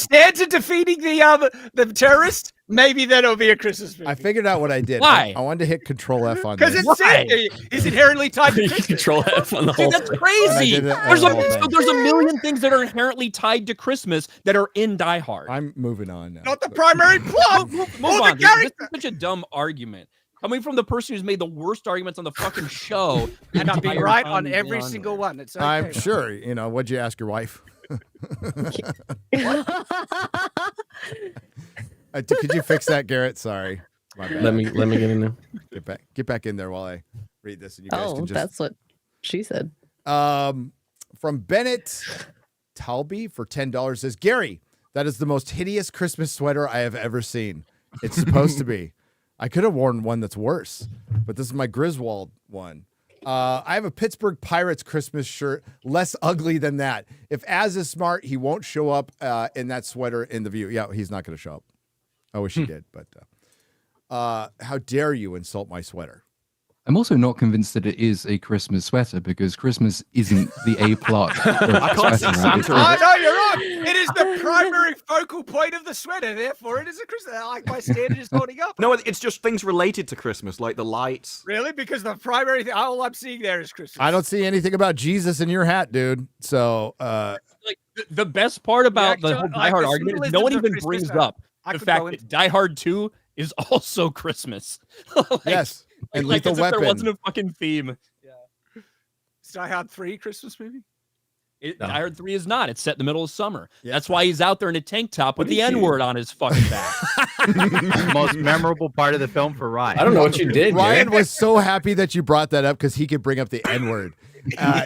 H: Santa defeating the terrorists, maybe then it'll be a Christmas movie.
A: I figured out what I did.
D: Why?
A: I wanted to hit Control F on
H: because
A: this.
H: it's Santa. He's inherently tied to Christmas.
B: Control F on the whole
D: That's
B: thing.
D: crazy.
A: And I did it on
D: There's
A: the whole
D: a
A: thing.
D: there's a million things that are inherently tied to Christmas that are in Die Hard.
A: I'm moving on now.
H: Not the primary plot.
D: Move
H: or
D: on.
H: the
D: This
H: character.
D: is such a dumb argument. Coming from the person who's made the worst arguments on the fucking show.
H: And I'll be
D: entire
H: right
D: time
H: on
D: you've
H: every
D: been on
H: single
D: there.
H: one. It's okay.
A: I'm sure. You know, what'd you ask your wife? Could you fix that, Garrett? Sorry. My bad.
B: Let me get in there.
A: Get back in there while I read this, and you guys can just.
K: That's what she said.
A: From Bennett Talby for $10 says, Gary, that is the most hideous Christmas sweater I have ever seen. It's supposed to be. I could have worn one that's worse, but this is my Griswold one. I have a Pittsburgh Pirates Christmas shirt, less ugly than that. If Az is smart, he won't show up in that sweater in the view. Yeah, he's not going to show up. I wish he did, but how dare you insult my sweater?
F: I'm also not convinced that it is a Christmas sweater because Christmas isn't the A plot.
I: I can't see Santa.
H: Oh, no, you're wrong. It is the primary focal point of the sweater. Therefore, it is a Christmas. Like my standard is holding up.
I: No, it's just things related to Christmas, like the lights.
H: Really? Because the primary thing, all I'm seeing there is Christmas.
A: I don't see anything about Jesus in your hat, dude. So,
D: Like the best part about the whole Die Hard argument is no one even brings up the fact that Die Hard 2 is also Christmas.
A: yes. And
D: like
A: Lethal
D: as if
A: Weapon.
D: there wasn't a fucking theme. Yeah.
H: Is Die Hard 3 Christmas movie?
D: Die Hard 3 is not. It's set in the middle of summer. That's why he's out there in a tank top with the
B: did you
D: N-word on his fucking back.
G: The most memorable part of the film for Ryan.
B: I don't know what you did,
A: Ryan
B: Gary.
A: was so happy that you brought that up because he could bring up the N-word.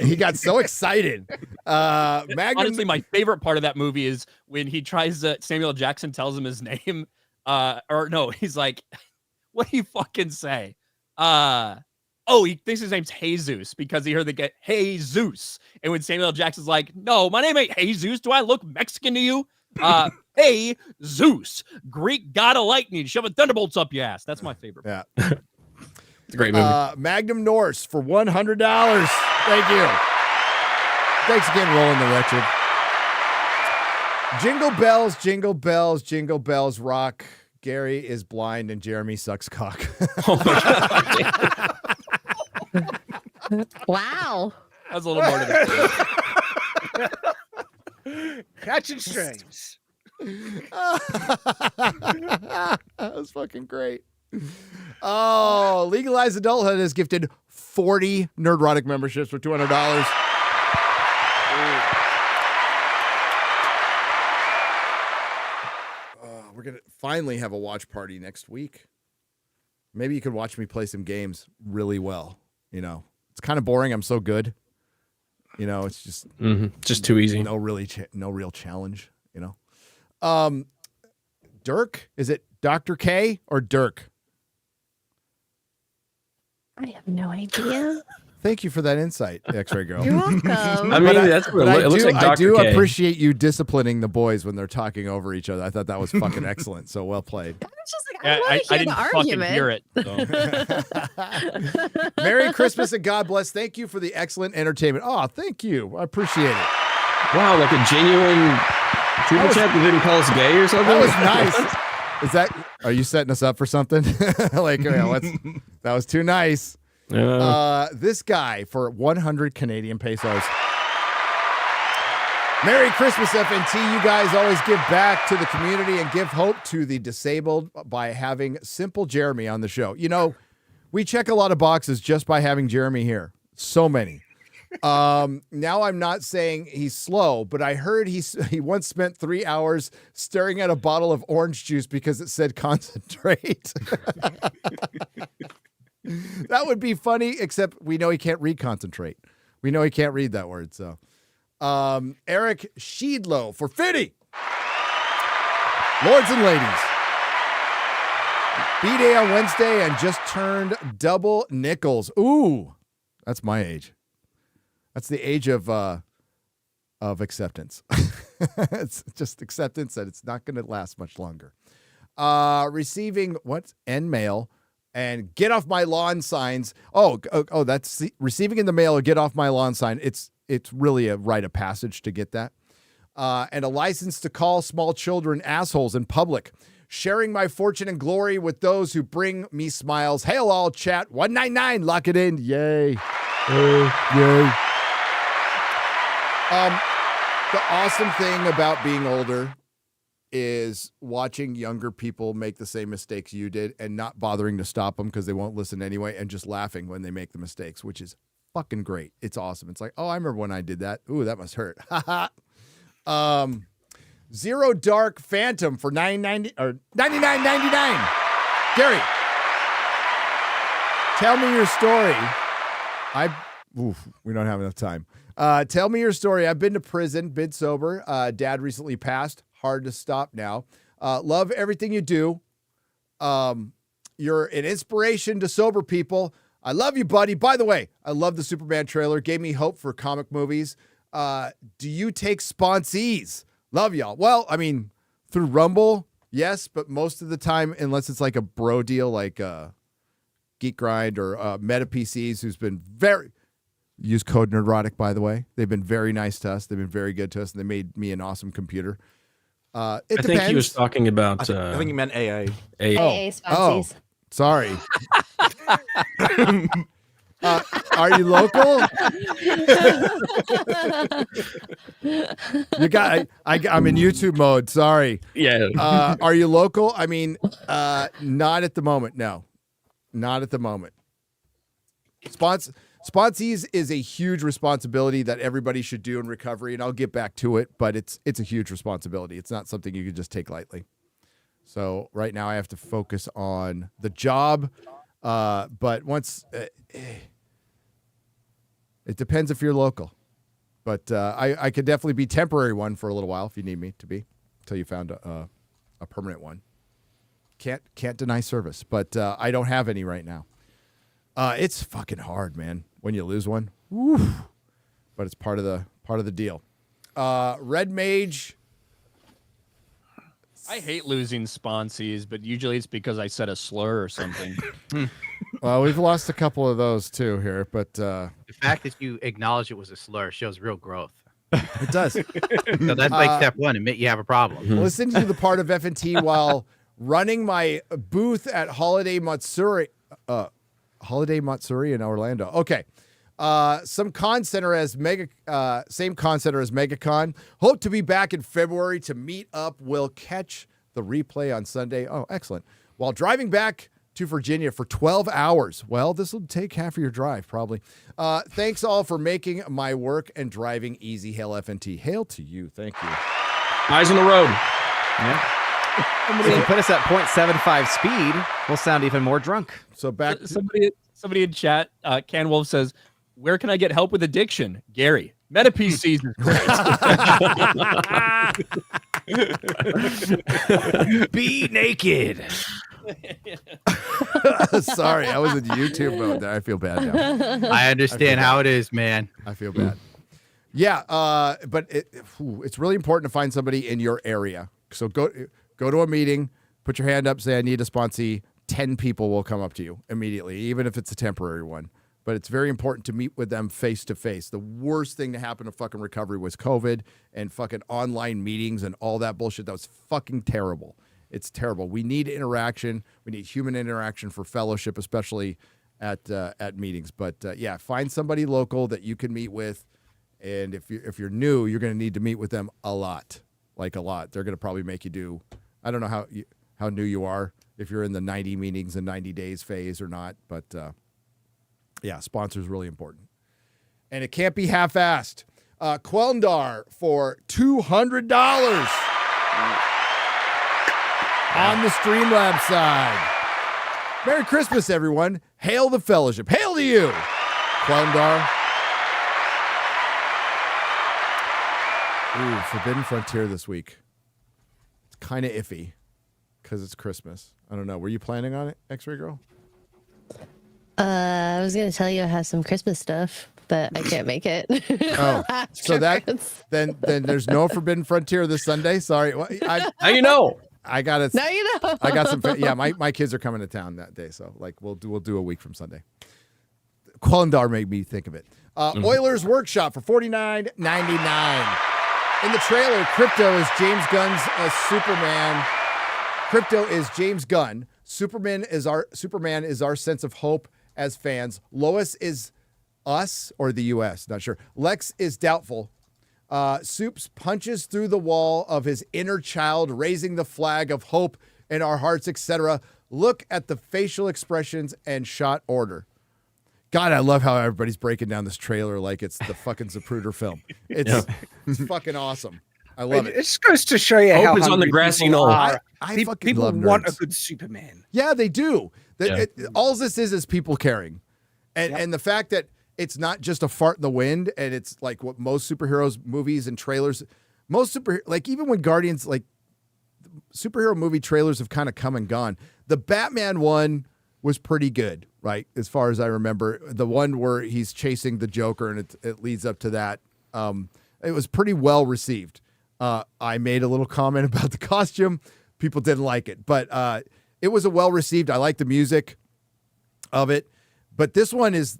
A: He got so excited. Magnum,
D: Honestly, my favorite part of that movie is when he tries to, Samuel Jackson tells him his name. Or no, he's like, what do you fucking say? He thinks his name's Jesus because he heard the guy, Hey Zeus. And when Samuel Jackson's like, no, my name ain't Jesus. Do I look Mexican to you? Hey Zeus, Greek god of lightning, shoving thunderbolts up your ass. That's my favorite.
A: Yeah.
B: It's a great movie.
A: Magnum Norse for $100. Thank you. Thanks again, Rolling the Wretched. Jingle bells, jingle bells, jingle bells rock. Gary is blind and Jeremy sucks cock.
K: Wow.
D: That was a little more to the
H: Catching strays.
A: That was fucking great. Oh, Legalized Adulthood has gifted 40 Nerdrotic memberships for $200. We're going to finally have a watch party next week. Maybe you could watch me play some games really well. You know, it's kind of boring. I'm so good. You know, it's just
B: just too easy.
A: No real challenge, you know. Dirk, is it Dr. K or Dirk?
K: I have no idea.
A: Thank you for that insight, X-Ray Girl.
K: You're welcome.
B: I mean, that's what it looks like. Dr.
A: I do
B: K.
A: appreciate you disciplning the boys when they're talking over each other. I thought that was fucking excellent. So well played.
K: I was just like, I want to hear
D: didn't
K: the
D: fucking hear
K: argument.
D: it. So.
A: Merry Christmas and God bless. Thank you for the excellent entertainment. Oh, thank you. I appreciate it.
B: Wow, like a genuine super chat that didn't call us gay or something.
A: That was nice. Are you setting us up for something? Like, that was too nice. This guy for 100 Canadian pesos. Merry Christmas, FNT. You guys always give back to the community and give hope to the disabled by having Simple Jeremy on the show. You know, we check a lot of boxes just by having Jeremy here. So many. Now I'm not saying he's slow, but I heard he once spent 3 hours staring at a bottle of orange juice because it said concentrate. That would be funny, except we know he can't read concentrate. We know he can't read that word. So, Eric Sheedlow for 50. Lords and ladies, B-Day on Wednesday and just turned double nickels. Ooh, that's my age. That's the age of acceptance. It's just acceptance that it's not going to last much longer. Receiving end mail and get off my lawn signs. Oh, that's receiving in the mail or get off my lawn sign. It's it's really a rite of passage to get that. And a license to call small children assholes in public. Sharing my fortune and glory with those who bring me smiles. Hail all, chat. 199, lock it in. Yay. Yay. The awesome thing about being older is watching younger people make the same mistakes you did and not bothering to stop them because they won't listen anyway, and just laughing when they make the mistakes, which is fucking great. It's awesome. It's like, oh, I remember when I did that. Ooh, that must hurt. Zero Dark Phantom for $9.90 or $99.99. Gary, tell me your story. We don't have enough time. Tell me your story. I've been to prison, been sober. Dad recently passed. Hard to stop now. Love everything you do. You're an inspiration to sober people. I love you, buddy. By the way, I love the Superman trailer. Gave me hope for comic movies. Do you take sponsees? Love y'all. Well, I mean, through Rumble, yes, but most of the time, unless it's like a bro deal like Geek Grind or Meta PCs, who's been use code Nerdrotic, by the way. They've been very nice to us. They've been very good to us, and they made me an awesome computer. I
B: think he was talking about.
I: I think he meant AA.
K: AA sponsees.
A: Sorry. Are you local? I'm in YouTube mode. Sorry.
B: Yeah.
A: Are you local? I mean, not at the moment. No, not at the moment. Sponsees is a huge responsibility that everybody should do in recovery, and I'll get back to it, but it's a huge responsibility. It's not something you can just take lightly. So right now I have to focus on the job, but once it depends if you're local. But I could definitely be temporary one for a little while if you need me to be, until you found a permanent one. Can't deny service, but I don't have any right now. It's fucking hard, man, when you lose one. Woo. But it's part of the deal. Red Mage.
D: I hate losing sponsees, but usually it's because I said a slur or something.
A: Well, we've lost a couple of those too here, but
G: the fact that you acknowledge it was a slur shows real growth.
A: It does.
G: So that's like step one. Admit you have a problem.
A: Listen to the part of FNT while running my booth at Holiday Matsuri in Orlando. Okay. Same con center as MegaCon. Hope to be back in February to meet up. We'll catch the replay on Sunday. Oh, excellent. While driving back to Virginia for 12 hours. Well, this will take half of your drive, probably. Thanks all for making my work and driving easy. Hail FNT. Hail to you. Thank you.
B: Eyes on the road.
M: Yeah. If you put us at 0.75 speed, we'll sound even more drunk.
A: So back.
D: Somebody in chat, Can Wolf says, "Where can I get help with addiction?" Gary, Meta PCs is great.
G: Be naked.
A: Sorry, I was in YouTube mode there. I feel bad now.
G: I understand how it is, man.
A: I feel bad. Yeah, but it's really important to find somebody in your area. So go to a meeting, put your hand up, say, I need a sponsee. 10 people will come up to you immediately, even if it's a temporary one. But it's very important to meet with them face to face. The worst thing to happen to fucking recovery was COVID and fucking online meetings and all that bullshit. That was fucking terrible. It's terrible. We need interaction. We need human interaction for fellowship, especially at meetings. But yeah, find somebody local that you can meet with. And if you're new, you're going to need to meet with them a lot, like a lot. They're going to probably make you do. I don't know how new you are, if you're in the 90 meetings in 90 days phase or not. But yeah, sponsor is really important, and it can't be half-assed. Quelndar for $200 on the Streamlabs side. Merry Christmas, everyone. Hail the fellowship. Hail to you, Quelndar. Ooh, Forbidden Frontier this week. It's kind of iffy because it's Christmas. I don't know. Were you planning on it, X-Ray Girl?
K: I was gonna tell you I have some Christmas stuff, but I can't make it.
A: Oh, so then there's no Forbidden Frontier this Sunday. Sorry.
B: Now you know.
A: I got it.
K: Now you know.
A: I got some. Yeah, my kids are coming to town that day, so like we'll do a week from Sunday. Qualendar made me think of it. Oilers Workshop for $49.99. In the trailer, Crypto is James Gunn's Superman. Crypto is James Gunn. Superman is our sense of hope as fans. Lois is us or the U.S. Not sure. Lex is doubtful. Soups punches through the wall of his inner child, raising the flag of hope in our hearts, etc. Look at the facial expressions and shot order. God, I love how everybody's breaking down this trailer like it's the fucking Zapruder film. It's fucking awesome. I love it.
H: It just goes to show you how
B: Hope is on the grassy knoll.
A: I fucking
H: people
A: love
H: want a
A: nerds.
H: good Superman.
A: Yeah, they do.
B: Yeah.
A: All this is people caring. And the fact that it's not just a fart in the wind, and it's like what most superheroes movies and trailers, even when Guardians, like superhero movie trailers have kind of come and gone. The Batman one was pretty good, right? As far as I remember, the one where he's chasing the Joker and it leads up to that. It was pretty well received. I made a little comment about the costume. People didn't like it, but it was a well received. I like the music of it, but this is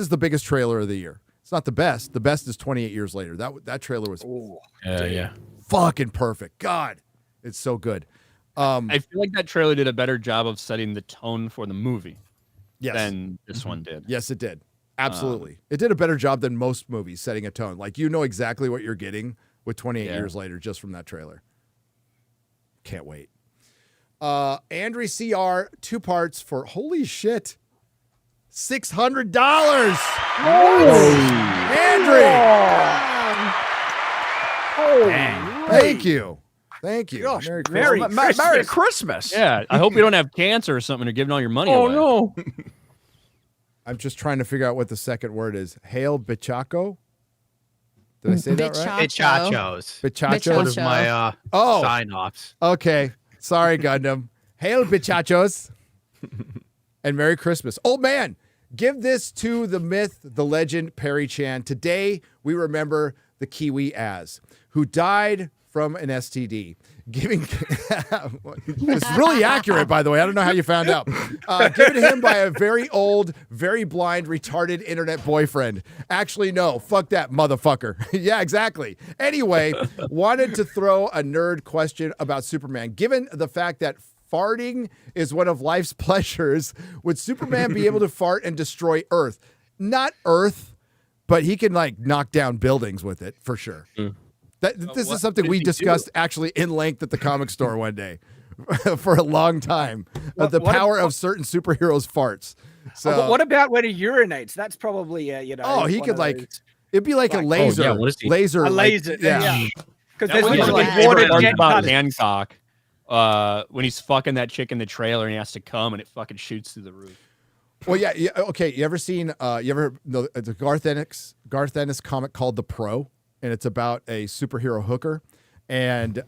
A: the biggest trailer of the year. It's not the best. The best is 28 Years Later. That trailer was fucking perfect. God, it's so good.
D: I feel like that trailer did a better job of setting the tone for the movie than this one did.
A: Yes, it did. Absolutely. It did a better job than most movies setting a tone. Like, you know exactly what you're getting with 28 Years Later just from that trailer. Can't wait. Andre CR, 2 parts for, holy shit, $600. Andre! Thank you. Thank you.
H: Gosh,
C: Merry Christmas.
D: Yeah, I hope you don't have cancer or something or giving all your money away.
B: No.
A: I'm just trying to figure out what the second word is. Hail Bichaco? Did I say that right?
G: Bichachos.
A: Bichachos.
G: One of my sign-offs.
A: Okay. Sorry, Gundam. Hail Bichachos. And Merry Christmas. Old man, give this to the myth, the legend, Perry Chan. Today, we remember the Kiwi Az, who died from an STD. It's really accurate, by the way. I don't know how you found out. Given to him by a very old, very blind, retarded internet boyfriend. Actually, no. Fuck that motherfucker. Yeah, exactly. Anyway, wanted to throw a nerd question about Superman. Given the fact that farting is one of life's pleasures, would Superman be able to fart and destroy Earth? Not Earth, but he can like knock down buildings with it for sure. This is something we discussed actually in length at the comic store one day for a long time. The power of certain superheroes' farts. So,
H: what about when he urinates? That's probably
A: Oh, he could like it'd be like a laser.
B: Oh, yeah, what is he?
H: a laser.
A: Yeah.
H: Because
D: That
H: there's
D: was
H: usually
D: like
H: water
D: about
H: jet cutters.
D: Hancock when he's fucking that chick in the trailer and he has to come and it fucking shoots through the roof.
A: Well, yeah. Okay. You ever seen? You ever know the Garth Ennis comic called The Pro? And it's about a superhero hooker, and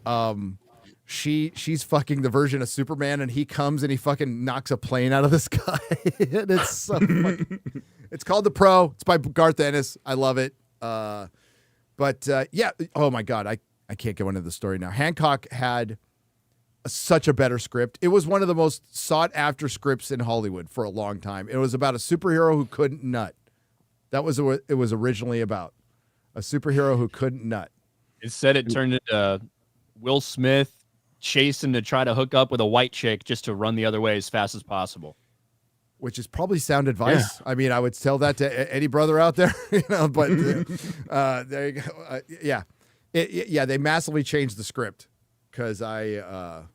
A: she's fucking the version of Superman, and he comes and he fucking knocks a plane out of the sky. And it's so fucking, it's called The Pro. It's by Garth Ennis. I love it. But yeah. Oh my God, I can't go into the story now. Hancock had such a better script. It was one of the most sought after scripts in Hollywood for a long time. It was about a superhero who couldn't nut. That was what it was originally about. A superhero who couldn't nut.
D: Instead, it turned into Will Smith chasing to try to hook up with a white chick just to run the other way as fast as possible.
A: Which is probably sound advice. Yeah. I mean, I would tell that to any brother out there, but there you go. Yeah. They massively changed the script because I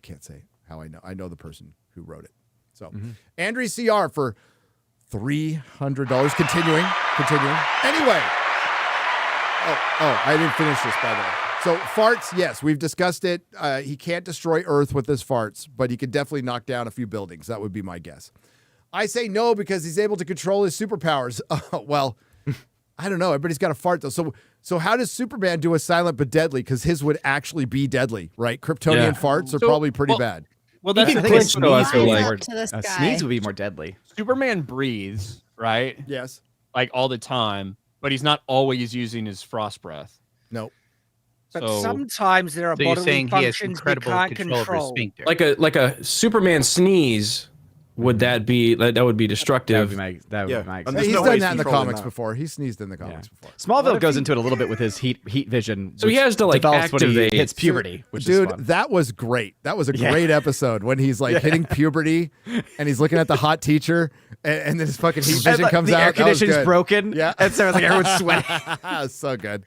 A: can't say how I know. I know the person who wrote it. So, Andre CR for $300. Continuing. Anyway. Oh, I didn't finish this, by the way. So farts, yes, we've discussed it. He can't destroy Earth with his farts, but he could definitely knock down a few buildings. That would be my guess. I say no because he's able to control his superpowers. Well, I don't know. Everybody's got a fart, though. So how does Superman do a silent but deadly? Because his would actually be deadly, right? Kryptonian farts are probably pretty bad.
D: Well, that's
M: I think a
K: Sneeze
M: would be more deadly.
D: Superman breathes, right?
A: Yes.
D: Like all the time, but he's not always using his frost breath.
A: Nope.
H: But sometimes there are
G: So you're
H: bodily
G: saying he has
H: functions we
G: incredible
H: can't
G: control of his
H: control.
G: sphincter.
B: Like a Superman sneeze would that be that would be destructive?
M: That would be my
I: And there's
A: He's
I: no
A: done
I: ways
A: that in the
I: controlling
A: comics
I: that.
A: before. He sneezed in the comics before.
M: Smallville goes into it a little bit with his heat vision.
B: So he
M: which
B: has to, like,
M: develops when he
B: activate-
M: hits puberty, which is
A: Dude,
M: fun.
A: that was great. That was a great episode when he's like hitting puberty and he's looking at the hot teacher and then his fucking heat vision comes
M: the
A: out.
M: air
A: That was
M: conditioning's
A: good.
M: broken.
A: Yeah.
M: And so it's like everyone's sweating.
A: So good.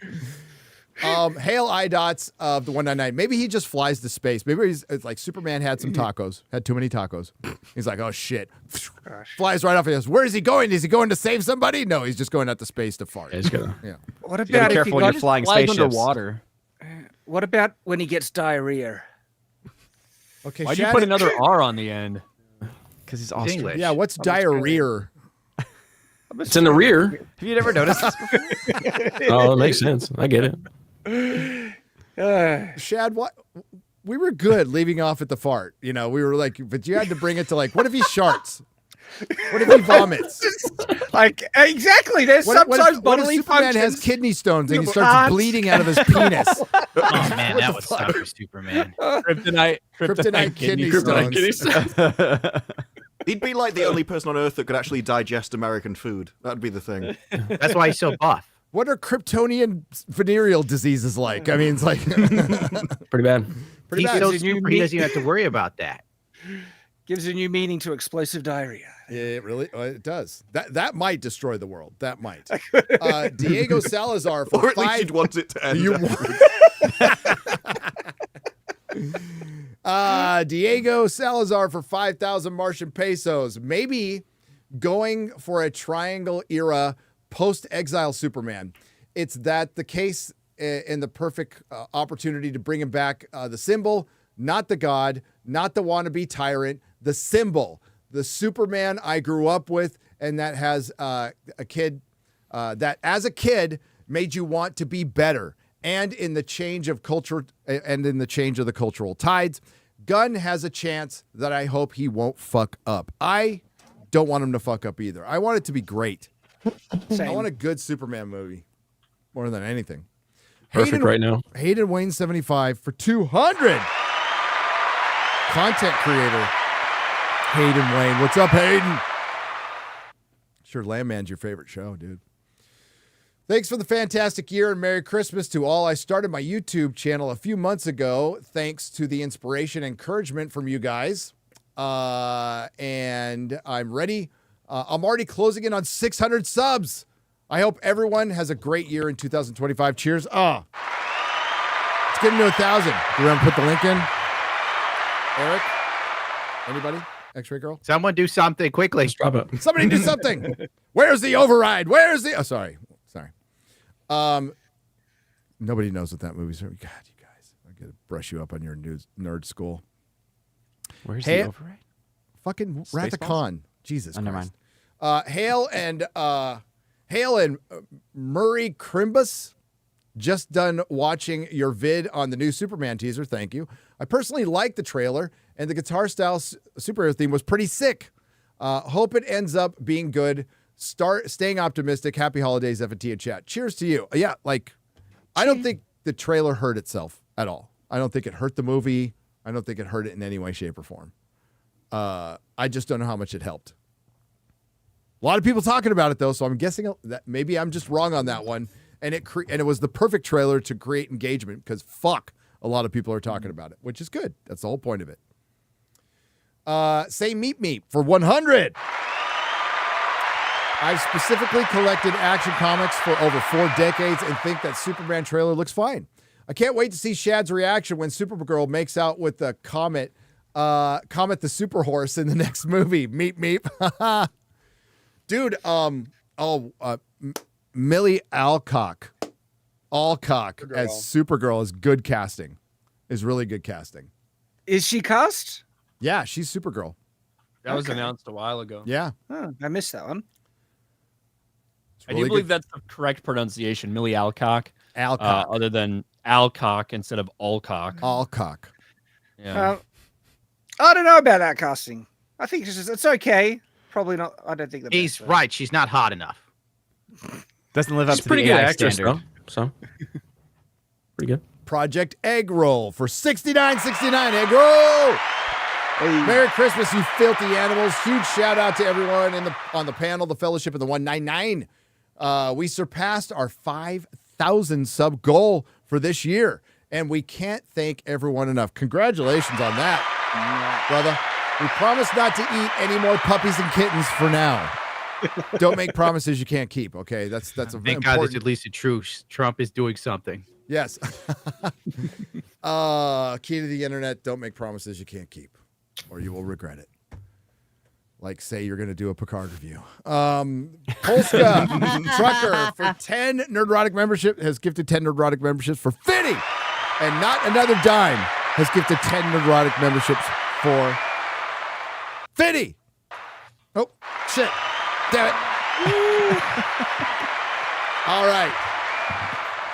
A: Hail iDots of the 199. Maybe he just flies to space. Maybe it's like Superman had some tacos, had too many tacos. He's like, oh shit. Flies right off. He goes, where is he going? Is he going to save somebody? No, he's just going out to space to fart.
B: Yeah, he's gonna-
A: Yeah.
H: What
M: You gotta
H: about
M: be
H: if
M: careful
H: he
M: when you're
H: got,
M: flying
D: Flies
M: spaceships.
D: underwater.
H: what about when he gets diarrhea?
A: Okay,
D: Why'd you
A: Shannon-
D: put another R on the end?
M: Because he's Austrian.
G: English.
A: Yeah, what's diarrhea?
B: It's in the rear.
M: Have you never noticed this?
B: Oh, it makes sense. I get it.
A: Shad, what? We were good leaving off at the fart. You know, we were like, but you had to bring it to like, what if he sharts? What if he vomits?
H: Like exactly. There's
A: What if
H: sometimes
A: Superman
H: bodily
A: has
H: functions.
A: kidney stones and he
H: You
A: starts
H: can't.
A: bleeding out of his penis?
G: Oh man, that was tough for Superman.
A: Kryptonite kidney stones.
I: He'd be like the only person on Earth that could actually digest American food. That'd be the thing.
G: That's why he's so buff.
A: What are Kryptonian venereal diseases like? I mean, it's like
B: Pretty bad.
A: pretty
G: He's
A: bad.
G: so
H: Gives you
G: super, he doesn't even have to worry about that.
H: Gives a new meaning to explosive diarrhea.
A: Yeah, it really, it does. That might destroy the world. That might. Diego Salazar for
I: Or at least
A: five.
I: you'd want it to end.
A: Diego Salazar for 5,000 Martian pesos. Maybe going for a triangle era post-exile Superman. It's that the case in the perfect opportunity to bring him back. The symbol, not the god, not the wannabe tyrant, the symbol, the Superman I grew up with, and that has a kid that as a kid made you want to be better. And in the change of culture and in the change of the cultural tides, Gunn has a chance that I hope he won't fuck up. I don't want him to fuck up either. I want it to be great. I want a good Superman movie more than anything.
B: Perfect right now.
A: Hayden Wayne 75 for 200. Content creator Hayden Wayne. What's up, Hayden? Sure, Landman's your favorite show, dude. Thanks for the fantastic year and Merry Christmas to all. I started my YouTube channel a few months ago thanks to the inspiration and encouragement from you guys. And I'm ready. I'm already closing in on 600 subs. I hope everyone has a great year in 2025. Cheers. Let's get into 1,000. Do you want to put the link in? Eric? Anybody? X-Ray Girl?
G: Someone do something quickly.
B: Just drop it.
A: Somebody do something. Where's the override? Where's the... Oh, sorry. Nobody knows what that movie's. God, you guys. I got to brush you up on your nerd school.
M: Where's the override?
A: Fucking Wrath of Khan. Jesus
M: never
A: Christ. Hale and Murray Crimbus, just done watching your vid on the new Superman teaser. Thank you. I personally like the trailer, and the guitar style superhero theme was pretty sick. Hope it ends up being good. Staying optimistic. Happy holidays, FNT and chat. Cheers to you. Yeah, I don't think the trailer hurt itself at all. I don't think it hurt the movie. I don't think it hurt it in any way, shape, or form. I just don't know how much it helped. A lot of people talking about it though, so I'm guessing that maybe I'm just wrong on that one. And it was the perfect trailer to create engagement because fuck, a lot of people are talking about it, which is good. That's the whole point of it. Say Meep for 100. I've specifically collected Action Comics for over 4 decades and think that Superman trailer looks fine. I can't wait to see Shad's reaction when Supergirl makes out with the Comet the Super Horse in the next movie. Meep. Dude, Millie Alcock as Supergirl is good casting. Is really good casting.
H: Is she cast?
A: Yeah, she's Supergirl.
D: That was announced a while ago.
A: Yeah.
H: Oh, I missed that one.
D: I do believe that's the correct pronunciation, Millie Alcock.
A: Alcock.
D: Other than Alcock instead of Alcock.
A: Alcock.
D: Yeah.
H: I don't know about that casting. I think it's okay. Probably not. I don't think the
G: He's
H: best,
G: right. She's not hot enough.
M: Doesn't live up
B: She's
M: to
B: pretty
M: the
B: good
M: AI
B: actress,
M: standard.
B: though. So pretty good.
A: Project Egg Roll for $69.69. Egg Roll. Merry Christmas, you filthy animals. Huge shout out to everyone on the panel, the Fellowship of the 199. We surpassed our 5,000 sub goal for this year, and we can't thank everyone enough. Congratulations on that, brother. We promise not to eat any more puppies and kittens for now. Don't make promises you can't keep, okay? That's a
G: Thank
A: important...
G: God there's at least a truce. Trump is doing something.
A: Yes. Key to the internet, don't make promises you can't keep, or you will regret it. Like, say you're going to do a Picard review. Polska Trucker for 10 Nerdrotic membership has gifted 10 Nerdrotic memberships for Fitty. And Not Another Dime has gifted 10 Nerdrotic memberships for Fitty. Oh, shit. Damn it. All right.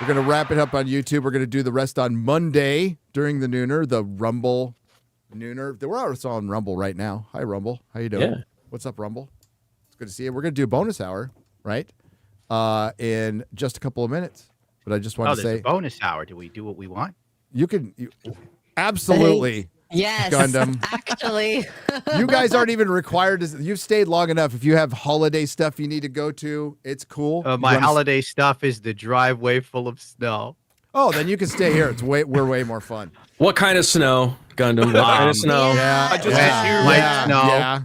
A: We're going to wrap it up on YouTube. We're going to do the rest on Monday during the Nooner, the Rumble Nooner. We're also on Rumble right now. Hi, Rumble. How you doing?
B: Yeah.
A: What's up, Rumble? It's good to see you. We're going to do a bonus hour, right? In just a couple of minutes. But I just want to say...
G: a bonus hour. Do we do what we want?
A: You can... absolutely.
K: Yes,
A: Gundam.
K: actually.
A: You guys aren't even required to... You've stayed long enough. If you have holiday stuff you need to go to, it's cool.
G: My holiday stuff is the driveway full of snow.
A: Oh, then you can stay here. We're way more fun.
B: What kind of snow, Gundam? What kind of snow?
A: Yeah.
G: I just light snow.
A: Yeah.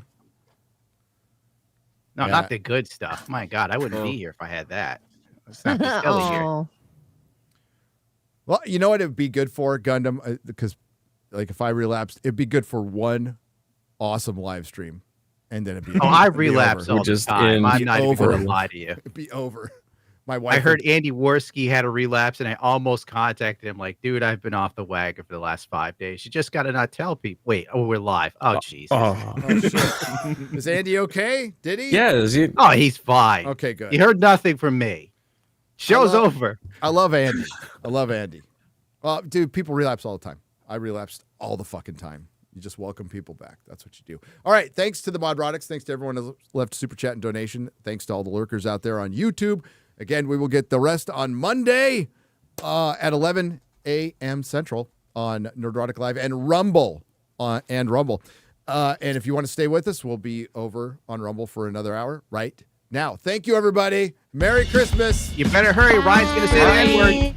G: No, not the good stuff. My God, I wouldn't be here if I had that. It's not the silly here.
A: Well, you know what it would be good for, Gundam? Because, like, if I relapsed, it'd be good for one awesome live stream, and then it'd be.
G: Oh, I relapse all the time. I'm not even
A: over.
G: going to lie to you.
A: It'd be over. My wife.
G: I heard Andy Worski had a relapse, and I almost contacted him. Like, dude, I've been off the wagon for the last 5 days. You just got to not tell people. Wait, we're live. Oh, jeez.
A: Is Andy okay? Did he?
B: Yeah.
G: Oh, he's fine.
A: Okay, good.
G: You heard nothing from me. Show's over.
A: I love Andy. I love Andy. Well, dude, people relapse all the time. I relapsed all the fucking time. You just welcome people back. That's what you do. All right. Thanks to the Modrotics. Thanks to everyone who left super chat and donation. Thanks to all the lurkers out there on YouTube. Again, we will get the rest on Monday at 11 a.m. Central on Nerdrotic Live and Rumble. And if you want to stay with us, we'll be over on Rumble for another hour right now. Thank you, everybody. Merry Christmas.
G: You better hurry. Ryan's going to say the N-word.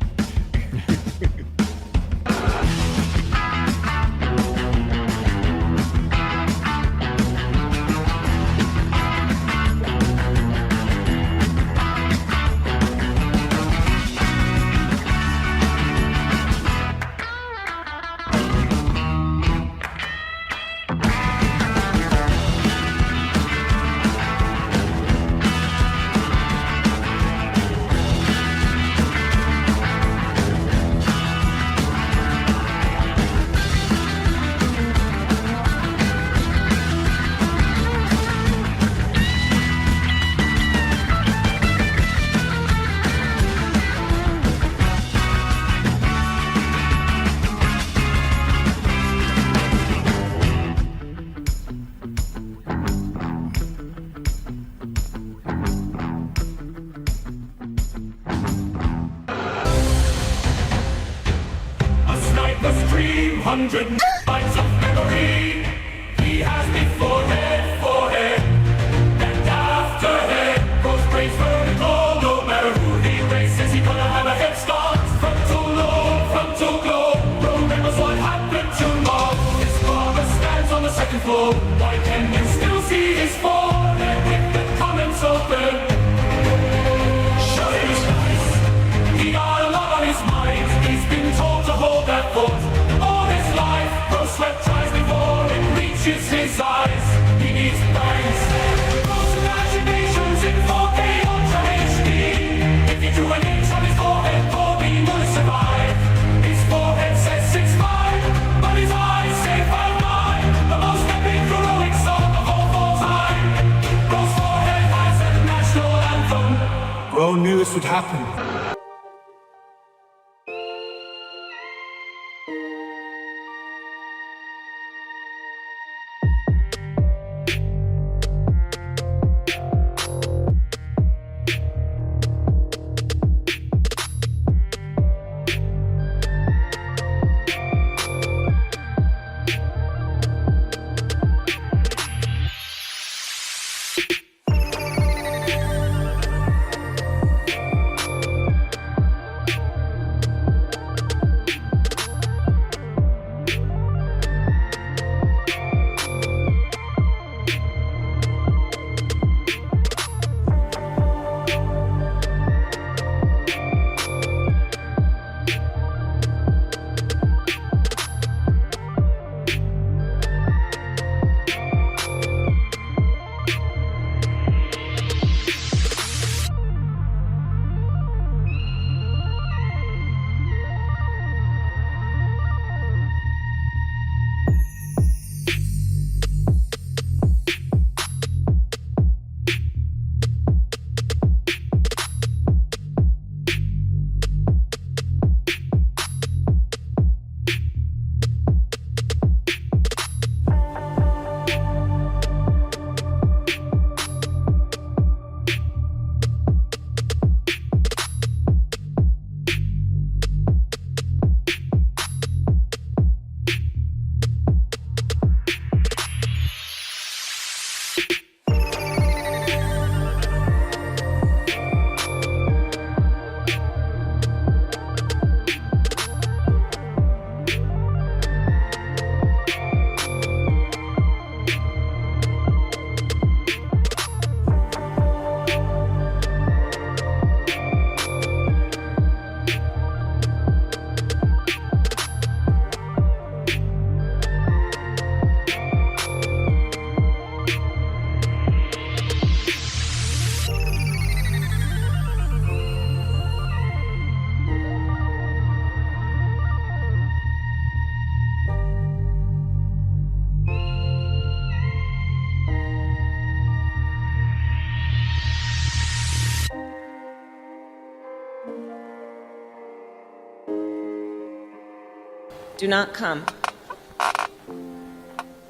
N: Do not come.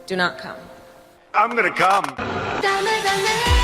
N: Do not come.
L: I'm gonna come.
N: Dame, dame.